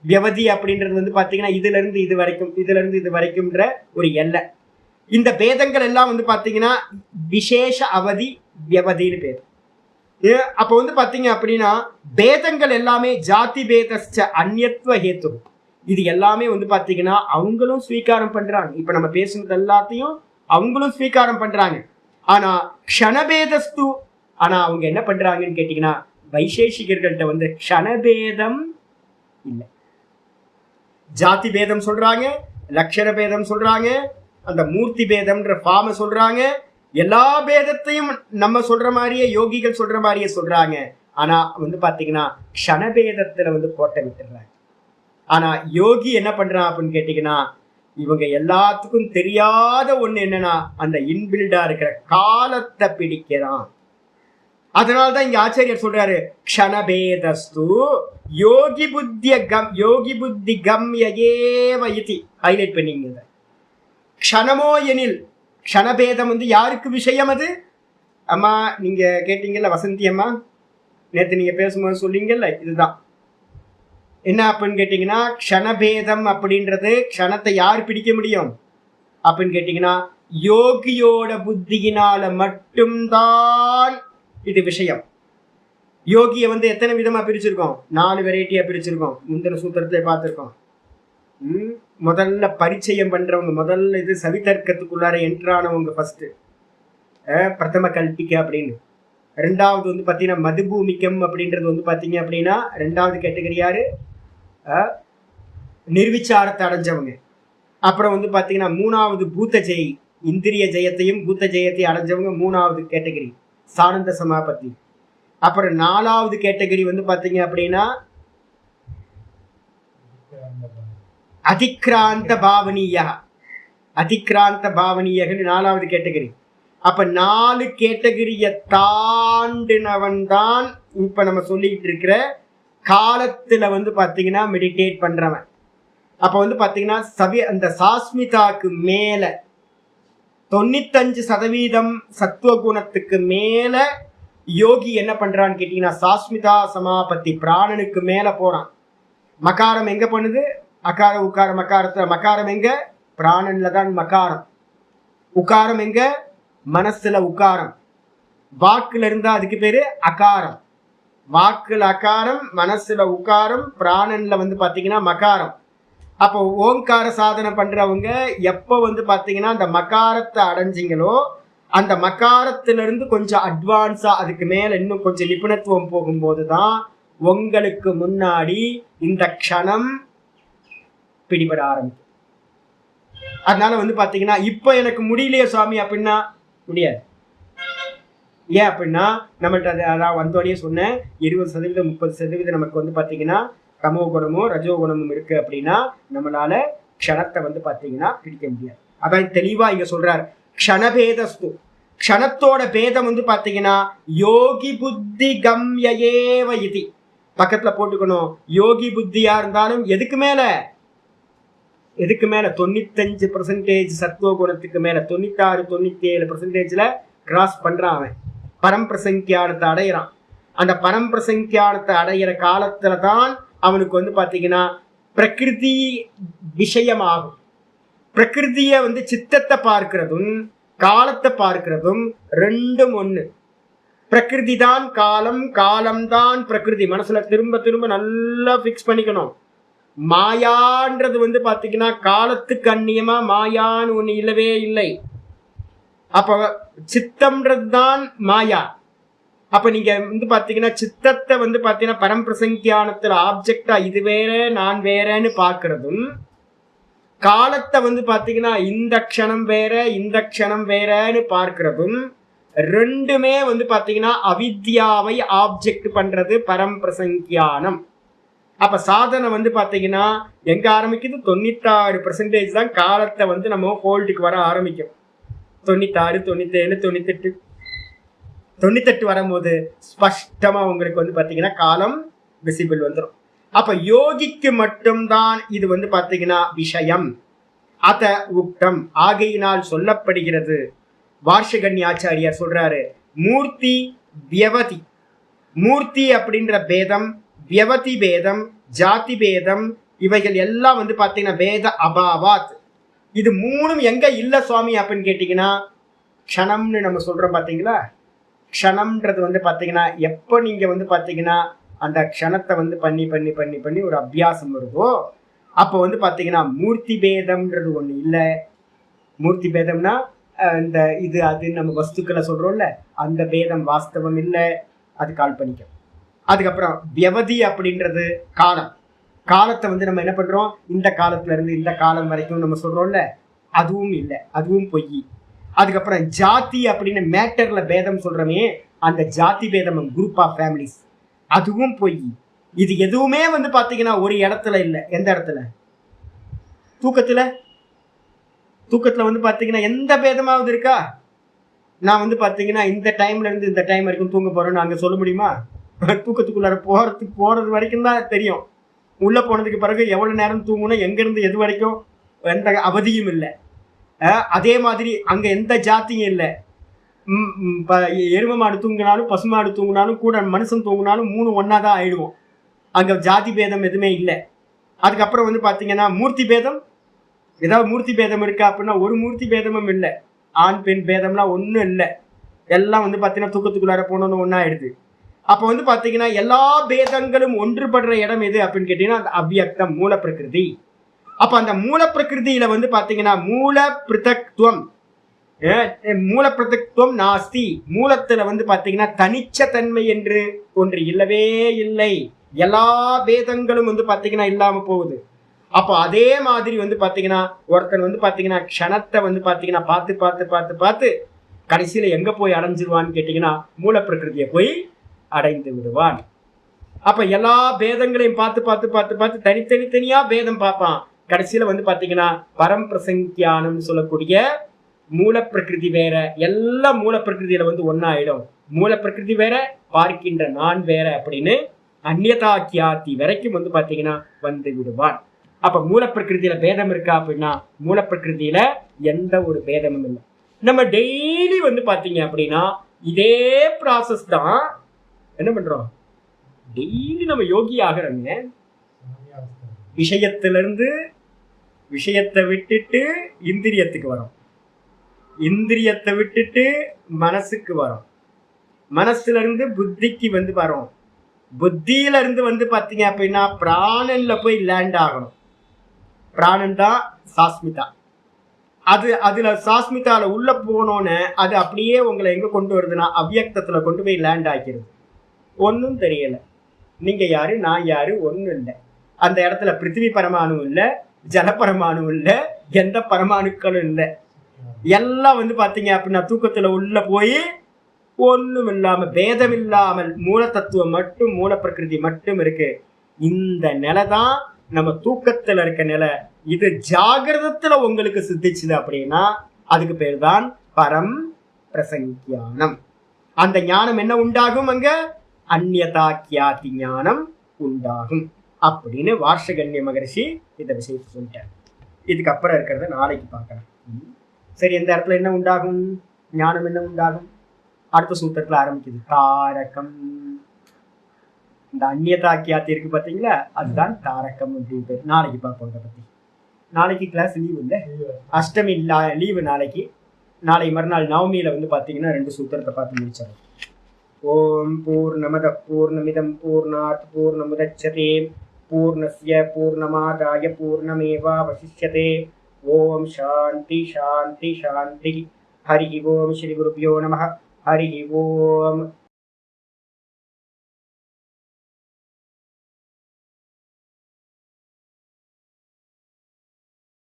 வியவதி அப்படின்றது வந்து பாத்தீங்கன்னா இதுல இருந்து இது வரைக்கும், இதுல இருந்து இது வரைக்கும்ன்ற ஒரு எல்லை. இந்த பேதங்கள் எல்லாம் வந்து பாத்தீங்கன்னா விசேஷ அவதி வியவதின்னு பேர். அப்ப வந்து பாத்தீங்க அப்படின்னா பேதங்கள் எல்லாமே ஜாதி பேதஸ்ச அந்நியத்துவ ஹேத்து, இது எல்லாமே வந்து பாத்தீங்கன்னா அவங்களும் ஸ்வீகாரம் பண்றாங்க. இப்ப நம்ம பேசுனது எல்லாத்தையும் அவங்களும் ஸ்வீகாரம் பண்றாங்க. ஆனா க்ஷணபேதஸ்து, ஆனா அவங்க என்ன பண்றாங்கன்னு கேட்டீங்கன்னா வைசேஷிகர்கள்ட்ட வந்து க்ஷணபேதம் இல்லை, ஜாதி பேதம் சொல்றாங்க, லட்சண பேதம் சொல்றாங்க, அந்த மூர்த்தி பேதம்ன்ற ஃபார்மை சொல்றாங்க, எல்லா பேதத்தையும் நம்ம சொல்ற மாதிரியே யோகிகள் சொல்ற மாதிரியே சொல்றாங்க. ஆனா வந்து பாத்தீங்கன்னா க்ஷணபேதத்துல வந்து கோட்டை விட்டுறாங்க. ஆனா யோகி என்ன பண்றான் அப்படின்னு கேட்டீங்கன்னா இவங்க எல்லாத்துக்கும் தெரியாத ஒண்ணு என்னன்னா அந்த இன்பில்டா இருக்கிற காலத்தை பிடிக்கிறான். அதனால்தான் இங்க ஆச்சாரியர் சொல்றாரு க்ஷணபேதஸ்து யோகி புத்தி கம்யேவ இதி ஹைலைட் பண்ணீங்க. க்ஷணமோ எனில், க்ஷணபேதம் வந்து யாருக்கு விஷயம்? அது அம்மா நீங்க கேட்டீங்கல்ல வசந்தி அம்மா, நேற்று நீங்க பேசும்போது சொல்லிங்கல்ல, இதுதான் என்ன அப்படின்னு கேட்டீங்கன்னா க்ஷணபேதம் அப்படின்றது க்ஷணத்தை யார் பிடிக்க முடியும் அப்படின்னு கேட்டீங்கன்னா யோகியோட புத்தியினால மட்டும்தான் இது விஷயம். யோகியை வந்து எத்தனை விதமா பிரிச்சிருக்கோம், 4 வெரைட்டியா பிரிச்சிருக்கோம், முந்தின சூத்திரத்துல பார்த்திருக்கோம். முதல்ல பரிச்சயம் பண்றவங்க, முதல்ல இது சவிதர்க்கத்துக்குள்ளார என்ட்ரானவங்க ஃபர்ஸ்ட் பிரதம கல்பிக்க அப்படின்னு. ரெண்டாவது வந்து பாத்தீங்கன்னா மதுபூமிக்கம் அப்படின்றது வந்து பாத்தீங்க அப்படின்னா ரெண்டாவது கேட்டகரி யாரு, நிர்விச்சாரத்தை அடைஞ்சவங்க. அப்புறம் வந்து பாத்தீங்கன்னா மூணாவது பூத்த ஜெய், இந்திரிய ஜெயத்தையும் பூத்த ஜெயத்தையும் அடைஞ்சவங்க மூணாவது கேட்டகரி சானந்த சமாபத்தி. அப்புறம் 4வது கேட்டகரி வந்து பாத்தீங்க அப்படின்னா அதிக்ராந்த பாவனீய, அதிக்ராந்த பாவனீயர்கள் 4வது கேட்டகரி. அப்ப 4 கேட்டகரிய தாண்டினவன் தான் இப்ப நம்ம சொல்லிட்டு இருக்கிற காலத்துல வந்து பாத்தீங்கன்னா மெடிடேட் பண்றவன். அப்ப வந்து பாத்தீங்கன்னா அந்த சாஸ்மிதாக்கு மேல 95% சத்துவகுணத்துக்கு மேல யோகி என்ன பண்றான்னு கேட்டீங்கன்னா சாஸ்மிதா சமாபத்தி பிராணனுக்கு மேல போறான். மகாரம் எங்க பண்ணுது, அகார உக்கார மகாரத்துல, மகாரம் எங்க, பிராணன்ல தான் மகாரம். உக்காரம் எங்க, மனசுல உக்காரம். வாக்குல இருந்தா அதுக்கு பேரு அகாரம். வாக்குல அகாரம், மனசுல உக்காரம், பிராணன்ல வந்து பாத்தீங்கன்னா மகாரம். அப்போ ஓங்கார சாதனை பண்றவங்க எப்போ வந்து பாத்தீங்கன்னா அந்த மகாரத்தை அடைஞ்சிங்களோ அந்த மகாரத்திலிருந்து கொஞ்சம் அட்வான்ஸா அதுக்கு மேல இன்னும் கொஞ்சம் நிபுணத்துவம் போகும்போது தான் உங்களுக்கு முன்னாடி இந்த க்ஷணம் பிடிபட ஆரம்பிக்கும். அதனால வந்து பாத்தீங்கன்னா இப்ப எனக்கு முடியலையே சுவாமி அப்படின்னா முடியாது. ஏன் அப்படின்னா நம்மள்ட்ட அதான் வந்தோடனே சொன்னேன் 20% 30% நமக்கு வந்து பாத்தீங்கன்னா தமோ குணமும் ரஜோ குணமும் இருக்கு அப்படின்னா நம்மளால க்ஷணத்தை வந்து பாத்தீங்கன்னா பிடிக்க முடியாது. அதான் தெளிவா இங்க சொல்றாரு க்ஷணபேதஸ்து, க்ஷணத்தோட பேதம் வந்து பாத்தீங்கன்னா யோகி புத்தி கம்யேவ இதி பக்கத்துல போட்டுக்கணும். யோகி புத்தியா இருந்தாலும் எதுக்கு மேல, எதுக்கு மேல 95% சத்துவ குணத்துக்கு மேல 96-97% கிராஸ் பண்றான் அவன். பரம்பிரசங்கியானத்தை அடையிறான். அந்த பரம்பிரசங்கியானத்தை அடையிற காலத்துல தான் அவனுக்கு வந்து பாத்தீங்கன்னா பிரகிருதி விஷயமாகும். பிரகிருதிய வந்து சித்தத்தை பார்க்கிறதும் காலத்தை பார்க்கிறதும் ரெண்டும் ஒண்ணு. பிரகிருதி தான் காலம், காலம்தான் பிரகிருதி. மனசுல திரும்ப திரும்ப நல்லா பிக்ஸ் பண்ணிக்கணும். மாயான்றது வந்து பாத்தீங்கன்னா காலத்துக்கு அந்நியமா மாயான்னு ஒண்ணு இல்லவே இல்லை. அப்ப சித்தம்ன்றது தான் மாயா. அப்ப நீங்க வந்து பாத்தீங்கன்னா சித்தத்தை வந்து பாத்தீங்கன்னா பரம்பிரசங்கியானத்துல ஆப்ஜெக்டா இது வேற நான் வேறன்னு பாக்குறதும், காலத்தை வந்து பாத்தீங்கன்னா இந்த க்ஷணம் வேற இந்த க்ஷணம் வேறன்னு பார்க்கிறதும் ரெண்டுமே வந்து பாத்தீங்கன்னா அவித்யாவை ஆப்ஜெக்ட் பண்றது பரம்பிரசங்கியானம். அப்ப சாதனை வந்து பாத்தீங்கன்னா எங்க ஆரம்பிக்குது? 96% தான் காலத்தை வந்து நம்ம ஹோல்டுக்கு வர ஆரம்பிக்கும். 96, 97, 98 வரும்போது ஸ்பஷ்டமா உங்களுக்கு வந்து பாத்தீங்கன்னா காலம் விசிபிள் வந்துடும். அப்ப யோகிக்கு மட்டும்தான் இது வந்து பாத்தீங்கன்னா விஷயம். அத உக்தம் ஆகையினால் சொல்லப்படுகிறது. வார்ஷகன்யாச்சாரியார் சொல்றாரு, மூர்த்தி வியவதி. மூர்த்தி அப்படின்ற பேதம், வியவதி பேதம், ஜாதி பேதம், இவைகள் எல்லாம் வந்து பாத்தீங்கன்னா வேத அபாவாத். இது மூணும் எங்க இல்ல சுவாமி அப்படின்னு கேட்டீங்கன்னா, க்ஷணம்னு நம்ம சொல்றோம் பாத்தீங்களா. க்ஷணம்ன்றது வந்து பாத்தீங்கன்னா எப்ப நீங்க வந்து பாத்தீங்கன்னா அந்த க்ஷணத்தை வந்து பண்ணி பண்ணி பண்ணி பண்ணி ஒரு அபியாசம் வருதோ அப்போ வந்து பாத்தீங்கன்னா மூர்த்தி பேதம்ன்றது ஒண்ணு இல்லை. மூர்த்தி பேதம்னா இந்த இது அது நம்ம வஸ்துக்களை சொல்றோம்ல, அந்த பேதம் வாஸ்தவம் இல்லை, அது கால்பனிக்கம். அதுக்கப்புறம் வியவதி அப்படின்றது காலம். காலத்தை வந்து நம்ம என்ன பண்றோம், இந்த காலத்துல இருந்து இந்த காலம் வரைக்கும் நம்ம சொல்றோம்ல, அதுவும் இல்லை, அதுவும் பொய். அதுக்கப்புறம் ஜாதி அப்படின்னு மேட்டர்ல பேதம் சொல்றமே, அந்த ஜாதி பேதம் குரூப் ஆஃப் ஃபேமிலிஸ், அதுவும் பொய். இது எதுவுமே வந்து பாத்தீங்கன்னா ஒரு இடத்துல இல்லை. எந்த இடத்துல? தூக்கத்துல. தூக்கத்துல வந்து பாத்தீங்கன்னா எந்த பேதமாவது இருக்கா? நான் வந்து பாத்தீங்கன்னா இந்த டைம்ல இருந்து இந்த டைம் வரைக்கும் தூங்க போறேன்னு அங்க சொல்ல முடியுமா? தூக்கத்துக்குள்ளார போறது வரைக்கும் தான் தெரியும். உள்ள போனதுக்கு பிறகு எவ்வளவு நேரம் தூங்கணும், எங்க இருந்து எது வரைக்கும் எந்த அவதியும் இல்லை. அதே மாதிரி அங்க எந்த ஜாத்தியும் இல்லை. எரும மாடு தூங்கினாலும் பசு மாடு தூங்கினாலும் கூட மனுஷன் தூங்கினாலும் மூணு ஒன்னாதான் ஆயிடுவோம். அங்க ஜாதி பேதம் எதுவுமே இல்லை. அதுக்கப்புறம் வந்து பாத்தீங்கன்னா மூர்த்தி பேதம், ஏதாவது மூர்த்தி பேதம் இருக்கா அப்படின்னா ஒரு மூர்த்தி பேதமும் இல்லை. ஆண் பெண் பேதம்லாம் ஒன்றும் இல்லை. எல்லாம் வந்து பாத்தீங்கன்னா தூக்கத்துக்குள்ளார போனோன்னு ஒன்னாயிடுது. அப்போ வந்து பாத்தீங்கன்னா எல்லா பேதங்களும் ஒன்றுபடுற இடம் எது அப்படின்னு கேட்டீங்கன்னா அந்த அவ்வியக்தம், மூல பிரகிருதி. அப்ப அந்த மூல பிரகிருதியில வந்து பாத்தீங்கன்னா மூல பிருத்தக்துவம், மூல பிருத்தக்துவம் நாஸ்தி. மூலத்துல வந்து பாத்தீங்கன்னா தனிச்ச தன்மை என்று ஒன்று இல்லவே இல்லை. எல்லா பேதங்களும் வந்து பாத்தீங்கன்னா இல்லாம போகுது. அப்போ அதே மாதிரி வந்து பாத்தீங்கன்னா ஒருத்தன் வந்து பாத்தீங்கன்னா க்ஷணத்தை வந்து பாத்தீங்கன்னா பார்த்து பார்த்து பார்த்து பார்த்து கடைசியில எங்க போய் அடைஞ்சிருவான்னு கேட்டீங்கன்னா மூல பிரகிருதியை போய் அடைந்து விடுவான். அப்ப எல்லா பேதங்களையும் பார்த்து பார்த்து பார்த்து பார்த்து தனித்தனியா பேதம் பார்ப்பான். கடைசியில வந்து பாத்தீங்கன்னா பரம்பிரசங்கியானம் சொல்லக்கூடிய மூல பிரகிருதி வேற, எல்லா மூல பிரகிருதியில வந்து ஒன்னாயிடும். மூல பிரகிருதி வேற, பார்க்கின்ற நான் வேற அப்படின்னு அந்நியதாக்கியாத்தி வரைக்கும் வந்து பாத்தீங்கன்னா வந்து விடுவான். அப்ப மூல பிரகிருதியில பேதம் இருக்கா அப்படின்னா மூல பிரகிருதியில எந்த ஒரு பேதமும் இல்லை. நம்ம டெய்லி வந்து பாத்தீங்க அப்படின்னா இதே ப்ராசஸ் தான் என்ன பண்றோம், டெய்லி நம்ம யோகி ஆகிறோங்க. விஷயத்திலிருந்து விஷயத்தை விட்டுட்டு இந்திரியத்துக்கு வரும், இந்திரியத்தை விட்டுட்டு மனசுக்கு வரும், மனசுல இருந்து புத்திக்கு வந்து வரும், புத்தியில இருந்து வந்து பாத்தீங்க அப்படின்னா பிராணன்ல போய் லேண்ட் ஆகணும். பிராணன் தான் சாஸ்மிதா. அதுல சாஸ்மிதால உள்ள போனோன்னு அது அப்படியே உங்களை எங்க கொண்டு வருதுன்னா அவ்வியக்தத்துல கொண்டு போய் லேண்ட் ஆக்கிறது. ஒன்றும் தெரியல, நீங்க யாரு நான் யாரு ஒன்றும் இல்லை. அந்த இடத்துல பிருத்திவி பரமாணு இல்லை, ஜல பரமாணு இல்லை, எந்த பரமாணுக்களும் இல்லை. எல்லாம் வந்து பாத்தீங்க அப்படின்னா தூக்கத்துல உள்ள போய் ஒன்றும் இல்லாம பேதம் இல்லாமல் மூல தத்துவம் மட்டும் மூல பிரகிருதி மட்டும் இருக்கு. இந்த நிலை தான் நம்ம தூக்கத்துல இருக்க நிலை. இது ஜாகிரதத்துல உங்களுக்கு சித்திச்சுது அப்படின்னா அதுக்கு பேர் தான் பரம் பிரசங்கியானம். அந்த ஞானம் என்ன உண்டாகும், அங்க அந்நியதாக்கியாதி ஞானம் உண்டாகும் அப்படின்னு வார்ஷகன்ய மகரிஷி இந்த விஷயத்தை சொல்லிட்டார். இதுக்கு அப்புறம் இருக்கிறத நாளைக்கு பார்க்கலாம். சரி, இந்த இடத்துல என்ன உண்டாகும்? ஞானம் என்ன உண்டாகும்? அடுத்த சூத்திரத்துல ஆரம்பிக்குது. தாரகம். இந்த அந்நியதாக்கியாத்தி இருக்கு பார்த்தீங்களா, அதுதான் தாரகம் அப்படின்னு பேர். நாளைக்கு பார்ப்போம் இதை பற்றி. நாளைக்கு கிளாஸ் லீவு இல்லை, அஷ்டமி லீவு நாளைக்கு. நாளை மறுநாள் நவமியில வந்து பார்த்தீங்கன்னா 2 சூத்திரத்தை பார்த்து முடிச்சிடலாம். ஓம் பூர்ணமத பூர்ணமிதம் பூர்ணாத் பூர்ணமுதச்யதே பூர்ணஸ்ய பூர்ணமாதாய பூர்ணமேவாவசிஷ்யதே. ஓம் சாந்தி சாந்தி சாந்தி. ஹரி ஓம் ஸ்ரீ குருப்யோ நமः. ஹரி ஓம்.